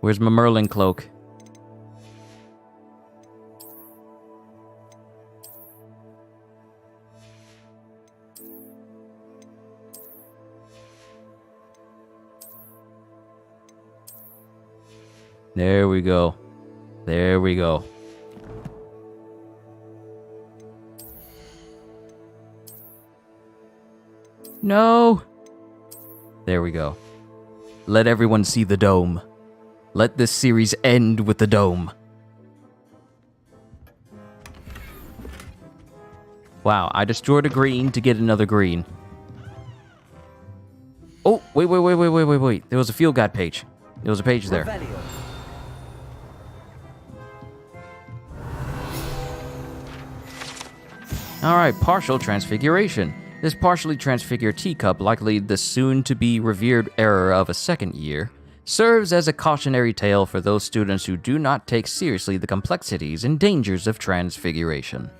Where's my Merlin cloak? There we go. There we go. No. There we go. Let everyone see the dome. Let this series end with the dome. Wow, I destroyed a green to get another green. Oh, wait. There was a field guide page. There was a page there. Alright, partial transfiguration. This partially transfigured teacup, likely the soon-to-be revered error of a second year, serves as a cautionary tale for those students who do not take seriously the complexities and dangers of transfiguration.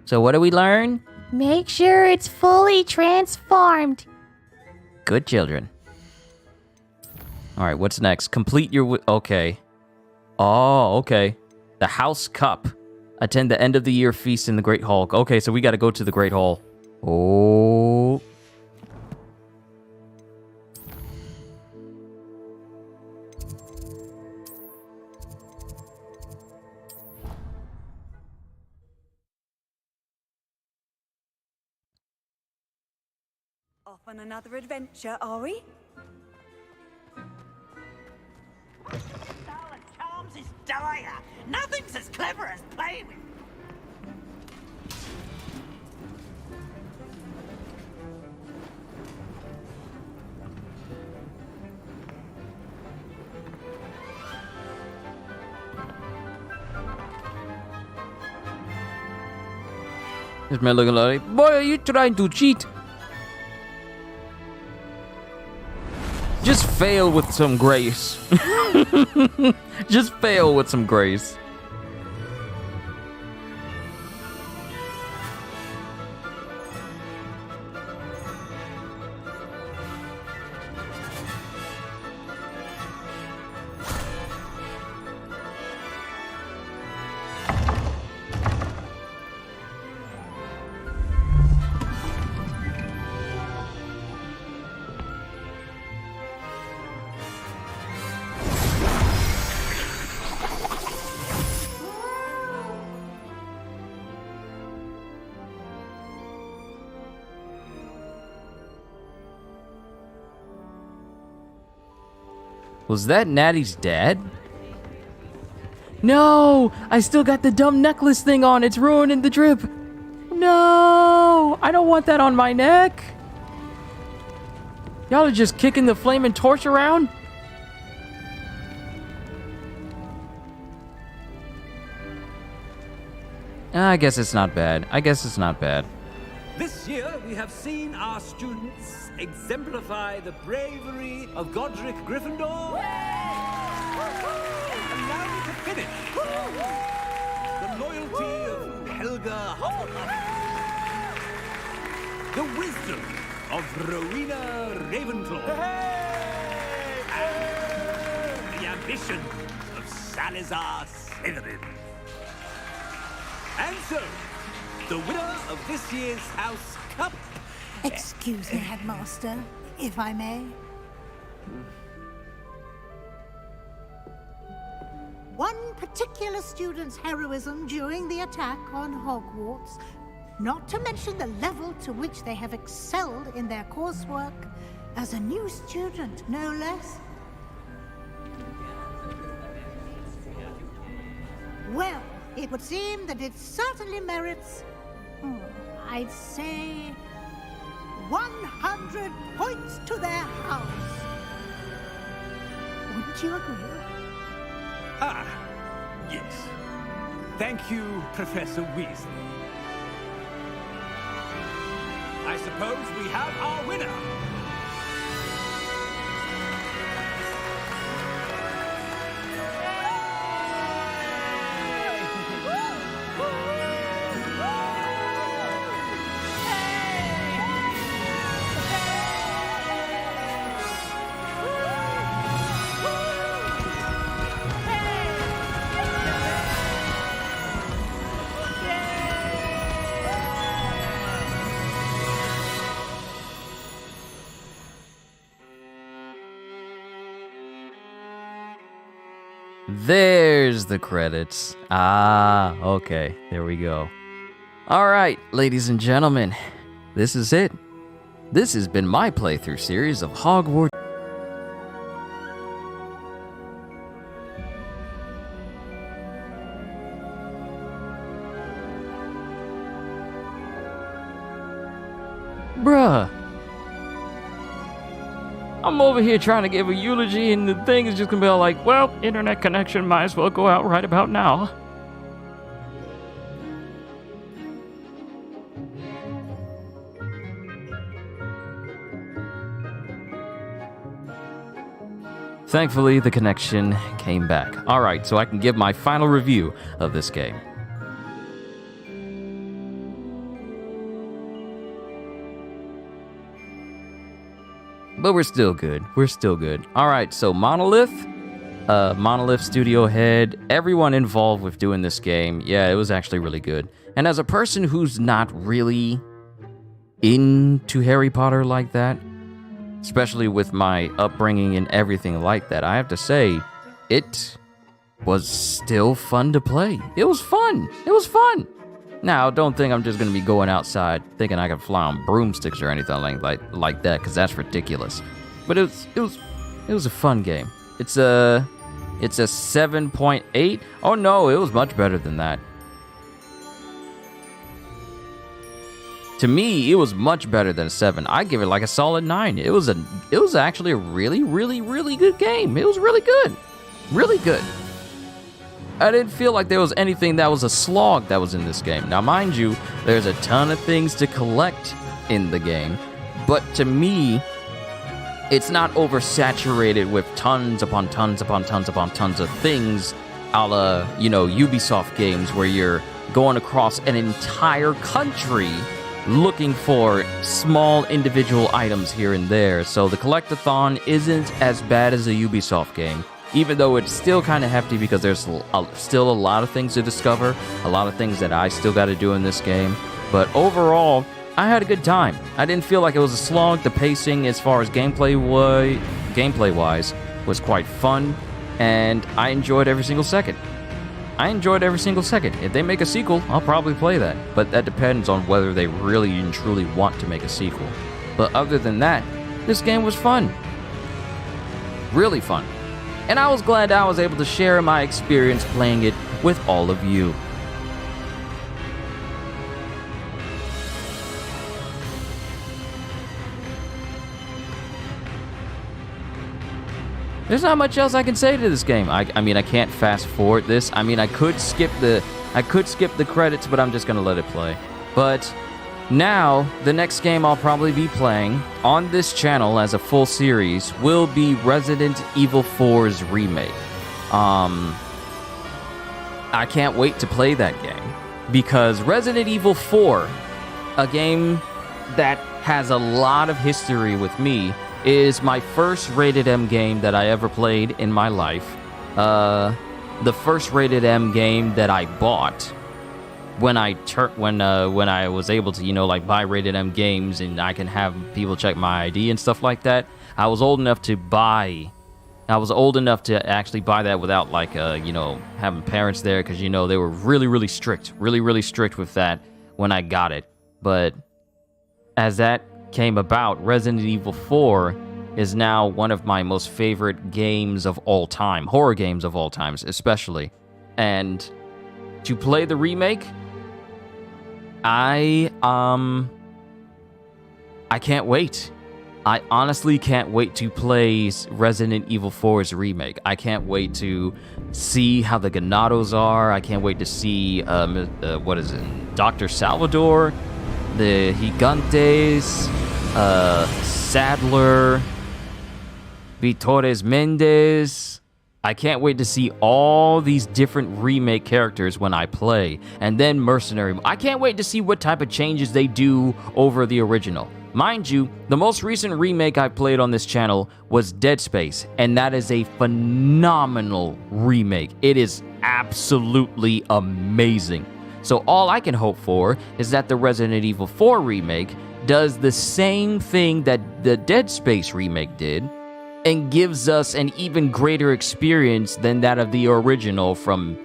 So what do we learn? Make sure it's fully transformed. Good children. Alright, what's next? Complete your... Okay. Oh, okay. The House Cup. Attend the end of the year feast in the Great Hall. Okay, so we gotta go to the Great Hall. Oh. Off on another adventure, are we? Charms is dire. Nothing's as clever as playing with. This man looking like, boy, are you trying to cheat? Just fail with some grace. Just fail with some grace. Was that Natty's dad? No! I still got the dumb necklace thing on. It's ruining the drip. No! I don't want that on my neck. Y'all are just kicking the flaming torch around? I guess it's not bad. This year, we have seen our students exemplify the bravery of Godric Gryffindor. And now we can finish. The loyalty of Helga Hufflepuff. The wisdom of Rowena Ravenclaw. And the ambition of Salazar Slytherin. And so, the winner of this year's House Cup... Excuse me, Headmaster, if I may. One particular student's heroism during the attack on Hogwarts, not to mention the level to which they have excelled in their coursework, as a new student, no less. Well, it would seem that it certainly merits, I'd say, 100 points to their house. Wouldn't you agree? Ah, yes. Thank you, Professor Weasley. I suppose we have our winner. There's the credits. Ah, okay. There we go. All right, ladies and gentlemen, this is it. This has been my playthrough series of Hogwarts. Bruh. I'm over here trying to give a eulogy, and the thing is just gonna be all like, well, internet connection might as well go out right about now. Thankfully, the connection came back. Alright, so I can give my final review of this game. But we're still good. We're still good. Alright, so Monolith Studio head, everyone involved with doing this game, yeah, it was actually really good. And as a person who's not really into Harry Potter like that, especially with my upbringing and everything like that, I have to say, it was still fun to play. It was fun. It was fun. Now, don't think I'm just going to be going outside thinking I can fly on broomsticks or anything like that, because that's ridiculous. But it was a fun game. It's a 7.8. Oh no, it was much better than that. To me, it was much better than a 7. I give it like a solid 9. It was actually a really, really, really good game. It was really good. Really good. I didn't feel like there was anything that was a slog that was in this game. Now, mind you, there's a ton of things to collect in the game, but to me, it's not oversaturated with tons upon tons upon tons upon tons of things a la, Ubisoft games where you're going across an entire country looking for small individual items here and there. So the collectathon isn't as bad as a Ubisoft game, even though it's still kind of hefty because there's still a lot of things to discover, a lot of things that I still got to do in this game. But overall, I had a good time. I didn't feel like it was a slog. The pacing as far as gameplay-wise was quite fun, and I enjoyed every single second. If they make a sequel, I'll probably play that, but that depends on whether they really and truly want to make a sequel. But other than that, this game was fun. Really fun. And I was glad I was able to share my experience playing it with all of you. There's not much else I can say to this game. I mean, I can't fast forward this. I mean, I could skip the credits, but I'm just gonna let it play. But now, the next game I'll probably be playing on this channel as a full series will be Resident Evil 4's remake. I can't wait to play that game because Resident Evil 4, a game that has a lot of history with me, is my first rated M game that I ever played in my life. The first rated M game that I bought when I was able to, buy rated M games and I can have people check my ID and stuff like that. I was old enough to actually buy that without having parents there, because they were really strict with that when I got it. But as that came about, Resident Evil 4 is now one of my most favorite games of all time, horror games of all times especially. And to play the remake, I can't wait. I honestly can't wait to play Resident Evil 4's remake. I can't wait to see how the Ganados are. I can't wait to see Dr. Salvador, the Gigantes, Sadler, Vitores Mendez. I can't wait to see all these different remake characters when I play. And then Mercenary. I can't wait to see what type of changes they do over the original. Mind you, the most recent remake I played on this channel was Dead Space, and that is a phenomenal remake. It is absolutely amazing. So all I can hope for is that the Resident Evil 4 remake does the same thing that the Dead Space remake did, and gives us an even greater experience than that of the original from,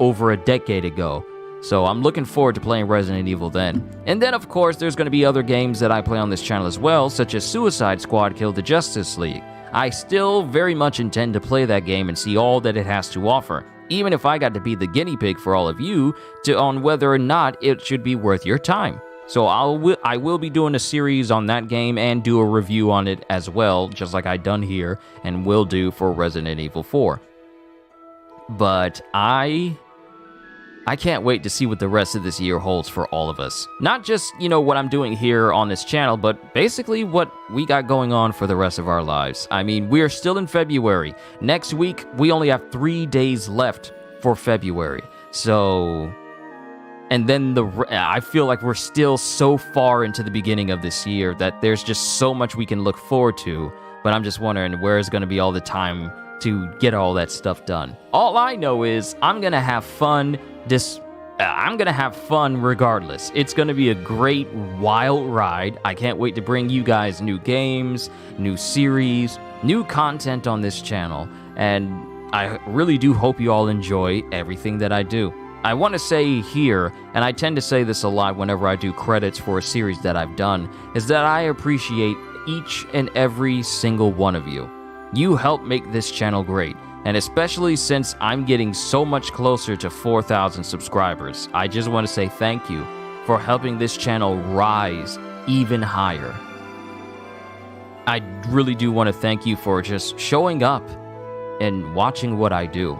over a decade ago. So I'm looking forward to playing Resident Evil then. And then, of course, there's going to be other games that I play on this channel as well, such as Suicide Squad Kill the Justice League. I still very much intend to play that game and see all that it has to offer, even if I got to be the guinea pig for all of you on whether or not it should be worth your time. So I will be doing a series on that game and do a review on it as well, just like I done here and will do for Resident Evil 4. But I can't wait to see what the rest of this year holds for all of us. Not just, what I'm doing here on this channel, but basically what we got going on for the rest of our lives. I mean, we're still in February. Next week, we only have 3 days left for February. So, and then I feel like we're still so far into the beginning of this year that there's just so much we can look forward to. But I'm just wondering where is going to be all the time to get all that stuff done. All I know is I'm going to have fun. I'm going to have fun regardless. It's going to be a great, wild ride. I can't wait to bring you guys new games, new series, new content on this channel. And I really do hope you all enjoy everything that I do. I want to say here, and I tend to say this a lot whenever I do credits for a series that I've done, is that I appreciate each and every single one of you. You help make this channel great. And especially since I'm getting so much closer to 4,000 subscribers, I just want to say thank you for helping this channel rise even higher. I really do want to thank you for just showing up and watching what I do.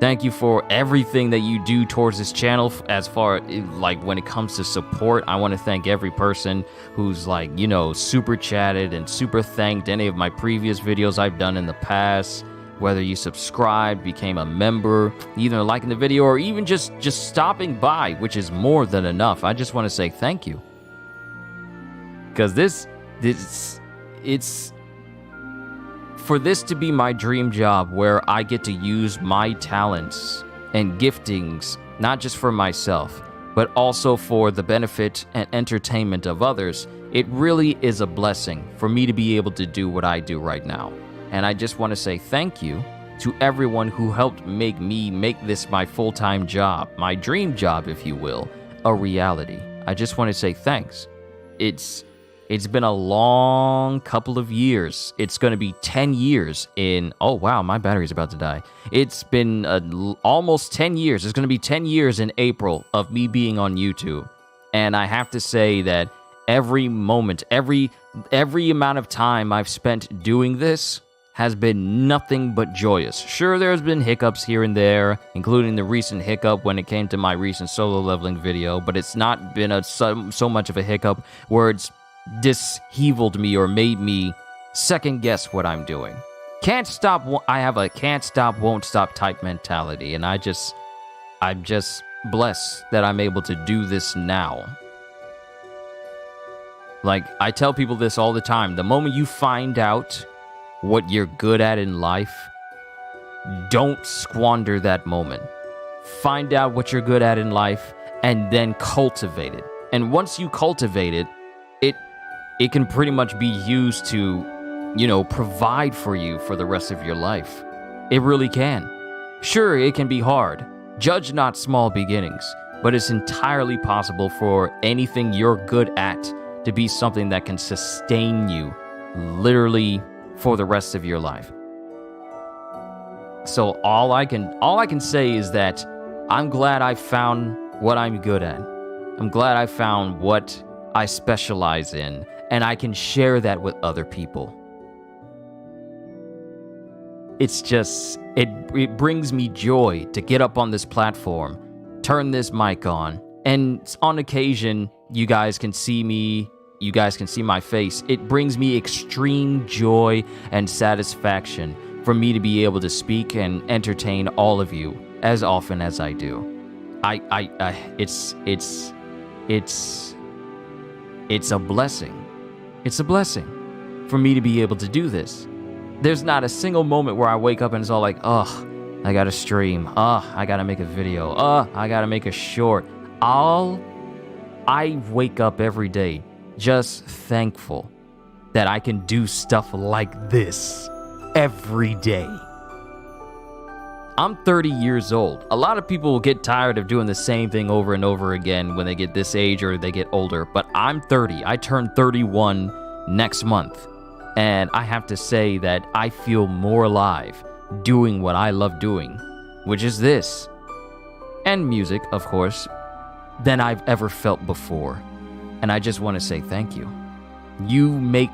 Thank you for everything that you do towards this channel as far like when it comes to support. I want to thank every person who's like, super chatted and super thanked any of my previous videos I've done in the past. Whether you subscribed, became a member, either liking the video or even just stopping by, which is more than enough. I just want to say thank you. Because it's for this to be my dream job where I get to use my talents and giftings, not just for myself, but also for the benefit and entertainment of others, it really is a blessing for me to be able to do what I do right now. And I just want to say thank you to everyone who helped make this my full-time job, my dream job, if you will, a reality. I just want to say thanks. It's been a long couple of years. It's going to be 10 years in... Oh, wow, my battery's about to die. It's been almost 10 years. It's going to be 10 years in April of me being on YouTube. And I have to say that every moment, every amount of time I've spent doing this has been nothing but joyous. Sure, there's been hiccups here and there, including the recent hiccup when it came to my recent solo leveling video, but it's not been so much of a hiccup where it's disheveled me or made me second guess what I'm doing. I have a can't stop, won't stop type mentality, and I'm just blessed that I'm able to do this now. Like, I tell people this all the time. The moment you find out what you're good at in life, don't squander that moment. Find out what you're good at in life and then cultivate it. And once you cultivate it, it can pretty much be used to, provide for you for the rest of your life. It really can. Sure, it can be hard. Judge not small beginnings, but it's entirely possible for anything you're good at to be something that can sustain you literally for the rest of your life. So all I can say is that I'm glad I found what I'm good at. I'm glad I found what I specialize in, and I can share that with other people. It's just, it brings me joy to get up on this platform, turn this mic on, and on occasion, you guys can see me, you guys can see my face. It brings me extreme joy and satisfaction for me to be able to speak and entertain all of you as often as I do. It's a blessing. It's a blessing for me to be able to do this. There's not a single moment where I wake up and it's all like, oh, I gotta stream. Oh, I gotta make a video. Oh, I gotta make a short. I wake up every day just thankful that I can do stuff like this every day. I'm 30 years old. A lot of people will get tired of doing the same thing over and over again when they get this age or they get older, but I'm 30. I turn 31 next month, and I have to say that I feel more alive doing what I love doing, which is this. And music, of course, than I've ever felt before. And I just want to say thank you. You make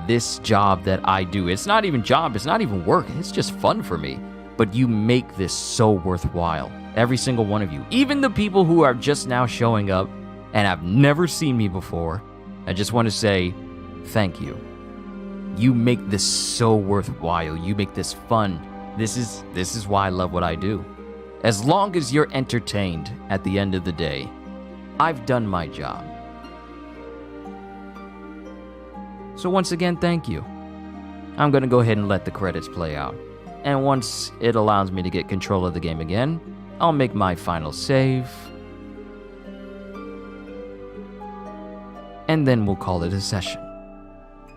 this job that I do, it's not even job, it's not even work, it's just fun for me. But you make this so worthwhile. Every single one of you. Even the people who are just now showing up and have never seen me before. I just want to say thank you. You make this so worthwhile. You make this fun. This is why I love what I do. As long as you're entertained at the end of the day, I've done my job. So once again, thank you. I'm going to go ahead and let the credits play out. And once it allows me to get control of the game again, I'll make my final save. And then we'll call it a session.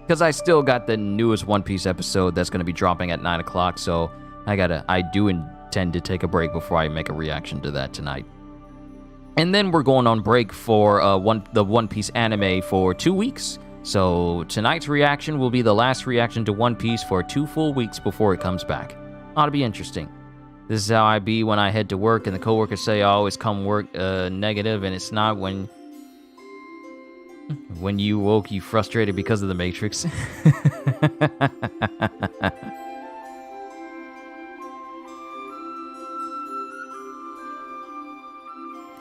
Because I still got the newest One Piece episode that's going to be dropping at 9 o'clock, so I do intend to take a break before I make a reaction to that tonight. And then we're going on break for the One Piece anime for 2 weeks. So tonight's reaction will be the last reaction to One Piece for 2 full weeks before it comes back. Ought to be interesting. This is how I be when I head to work and the coworkers say I always come work negative, and it's not when you woke you frustrated because of the Matrix.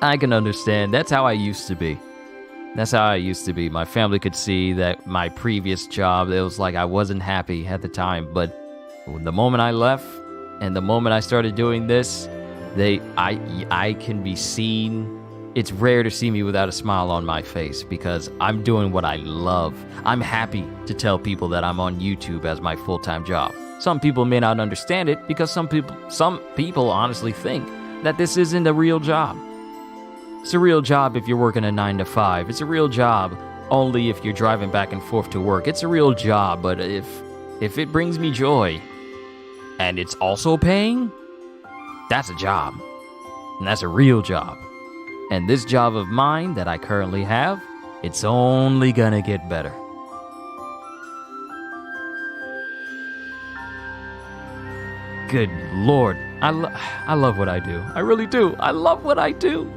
I can understand. That's how I used to be. That's how I used to be. My family could see that my previous job, it was like I wasn't happy at the time. But the moment I left and the moment I started doing this, I can be seen. It's rare to see me without a smile on my face because I'm doing what I love. I'm happy to tell people that I'm on YouTube as my full-time job. Some people may not understand it because some people honestly think that this isn't a real job. It's a real job if you're working a 9 to 5. It's a real job only if you're driving back and forth to work. It's a real job, but if it brings me joy and it's also paying, that's a job. And that's a real job. And this job of mine that I currently have, it's only gonna get better. Good Lord, I love what I do. I really do. I love what I do.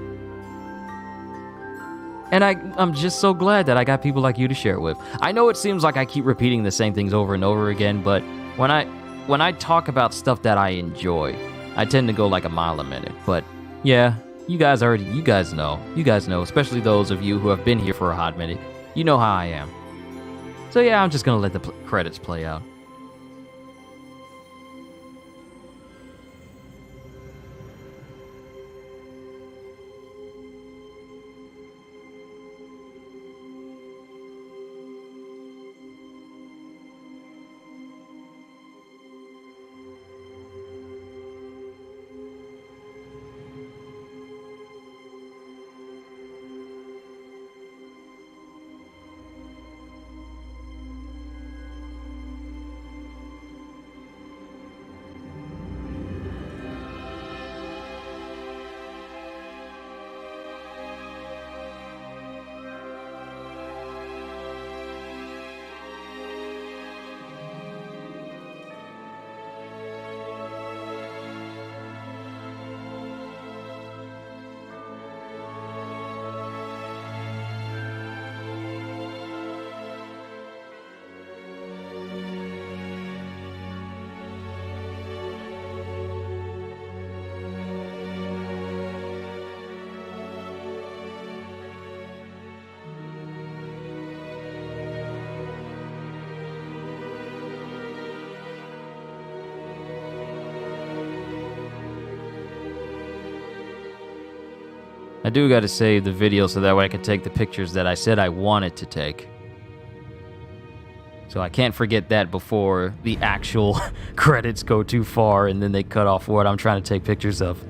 And I'm just so glad that I got people like you to share it with. I know it seems like I keep repeating the same things over and over again, but when I talk about stuff that I enjoy, I tend to go like a mile a minute. But yeah, you guys know, especially those of you who have been here for a hot minute. You know how I am. So yeah, I'm just gonna let the credits play out. I do gotta save the video so that way I can take the pictures that I said I wanted to take. So I can't forget that before the actual credits go too far and then they cut off what I'm trying to take pictures of.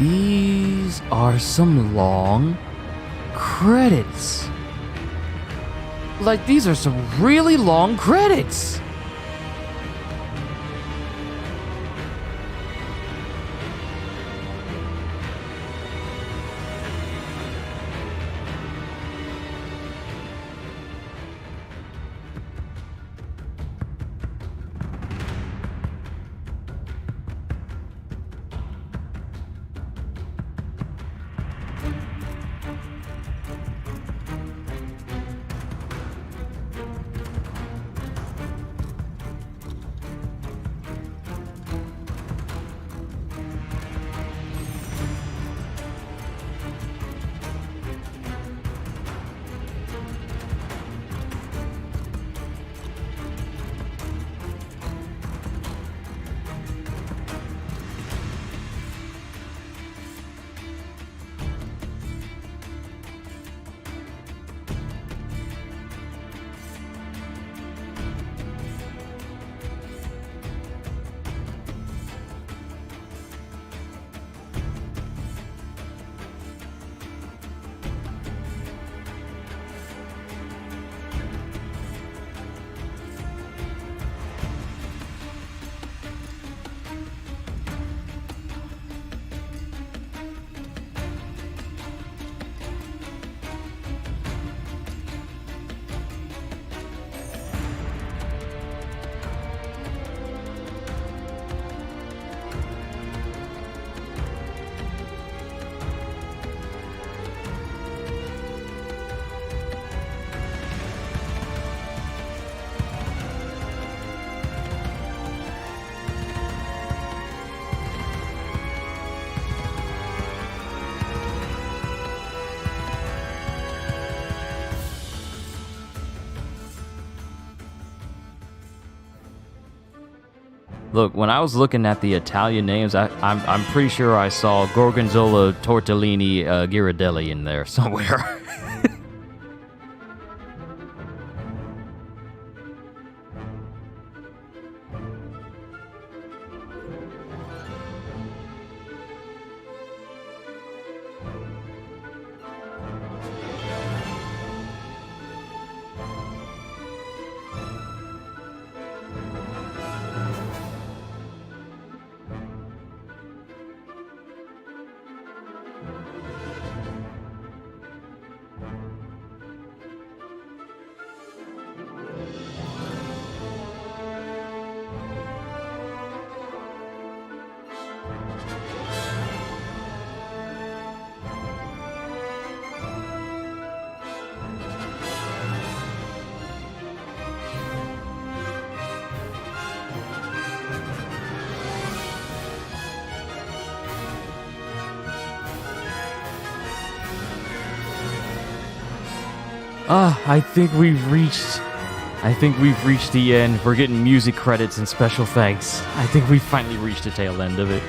These are some long credits. Like, these are some really long credits. Look, when I was looking at the Italian names, I'm pretty sure I saw Gorgonzola, Tortellini, Ghirardelli in there somewhere. I think we've reached the end. We're getting music credits and special thanks. I think we finally reached the tail end of it.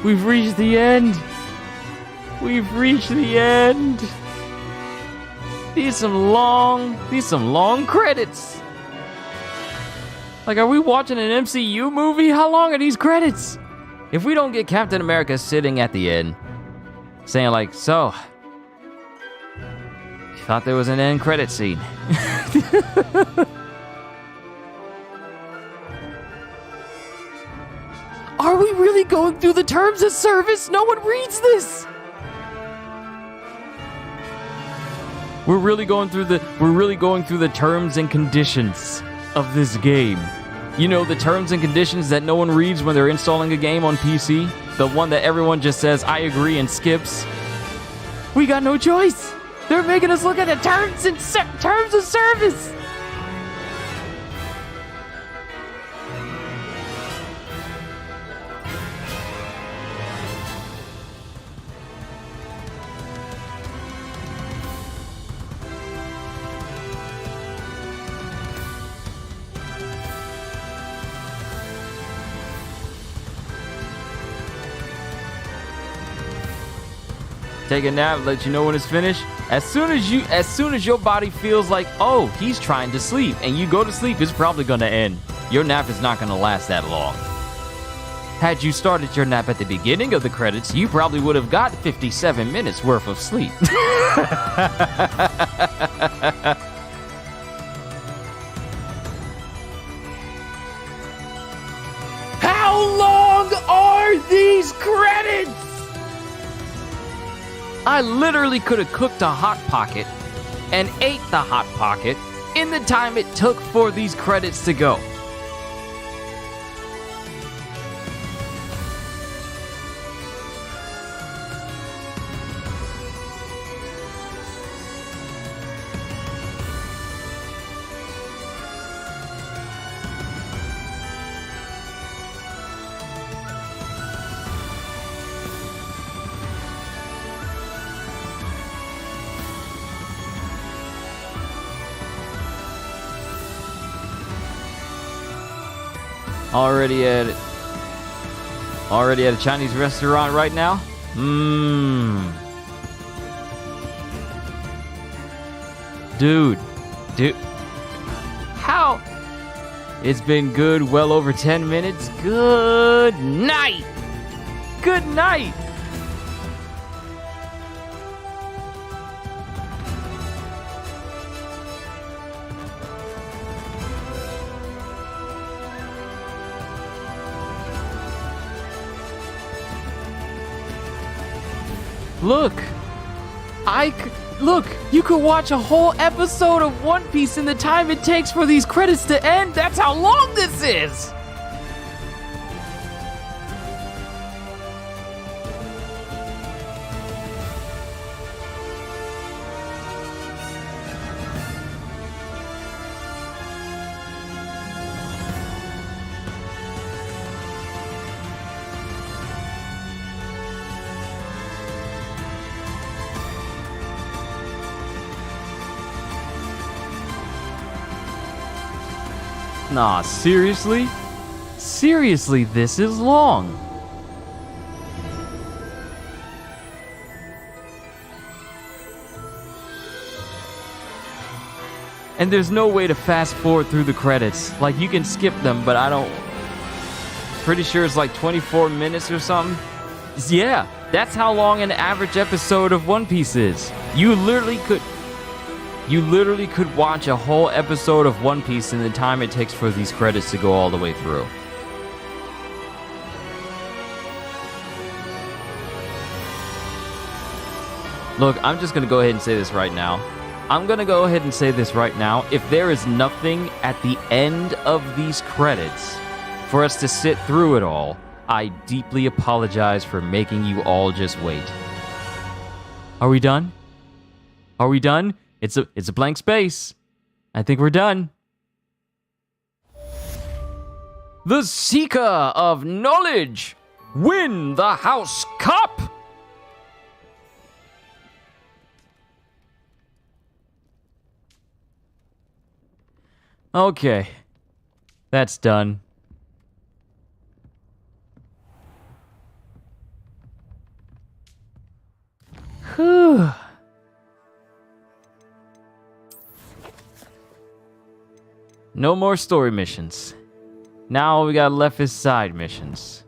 We've reached the end. We've reached the end. These some long credits. Like, are we watching an MCU movie? How long are these credits? If we don't get Captain America sitting at the end, saying like, so, you thought there was an end credit scene. Are we really going through the terms of service? No one reads this. We're really going through the terms and conditions of this game. You know, the terms and conditions that no one reads when they're installing a game on PC? The one that everyone just says, I agree, and skips? We got no choice. They're making us look at the terms of service. take a nap, let you know when it's finished. As soon as your body feels like, oh, he's trying to sleep, and you go to sleep, it's probably gonna end. Your nap is not gonna last that long. Had you started your nap at the beginning of the credits, you probably would have got 57 minutes worth of sleep. How long are these credits? I literally could have cooked a Hot Pocket and ate the Hot Pocket in the time it took for these credits to go. Already at a Chinese restaurant right now? Dude. How? It's been good, well over 10 minutes. Good night. Good night. Look, you could watch a whole episode of One Piece in the time it takes for these credits to end. That's how long this is. Nah, seriously? Seriously, this is long. And there's no way to fast forward through the credits. Like, you can skip them, but I don't... Pretty sure it's like 24 minutes or something. Yeah, that's how long an average episode of One Piece is. You literally could watch a whole episode of One Piece in the time it takes for these credits to go all the way through. Look, I'm just going to go ahead and say this right now. If there is nothing at the end of these credits for us to sit through it all, I deeply apologize for making you all just wait. Are we done? Are we done? It's a blank space. I think we're done. The Seeker of Knowledge win the House Cup. Okay. That's done. Whew. No more story missions. Now all we got left is side missions.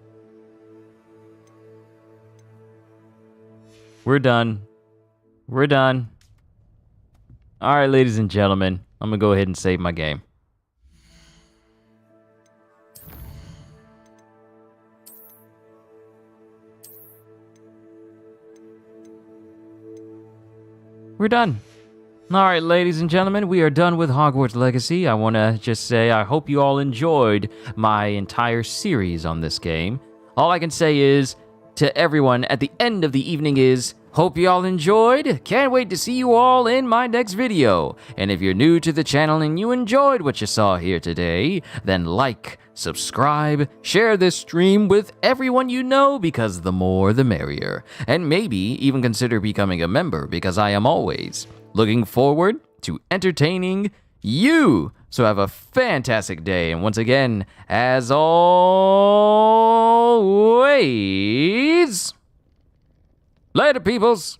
We're done. We're done. Alright, ladies and gentlemen. I'm gonna go ahead and save my game. We're done. Alright, ladies and gentlemen, we are done with Hogwarts Legacy. I want to just say I hope you all enjoyed my entire series on this game. All I can say is, to everyone at the end of the evening is, hope you all enjoyed. Can't wait to see you all in my next video. And if you're new to the channel and you enjoyed what you saw here today, then like, subscribe, share this stream with everyone you know, because the more the merrier. And maybe even consider becoming a member, because I am always looking forward to entertaining you. So have a fantastic day. And once again, as always, later, peoples.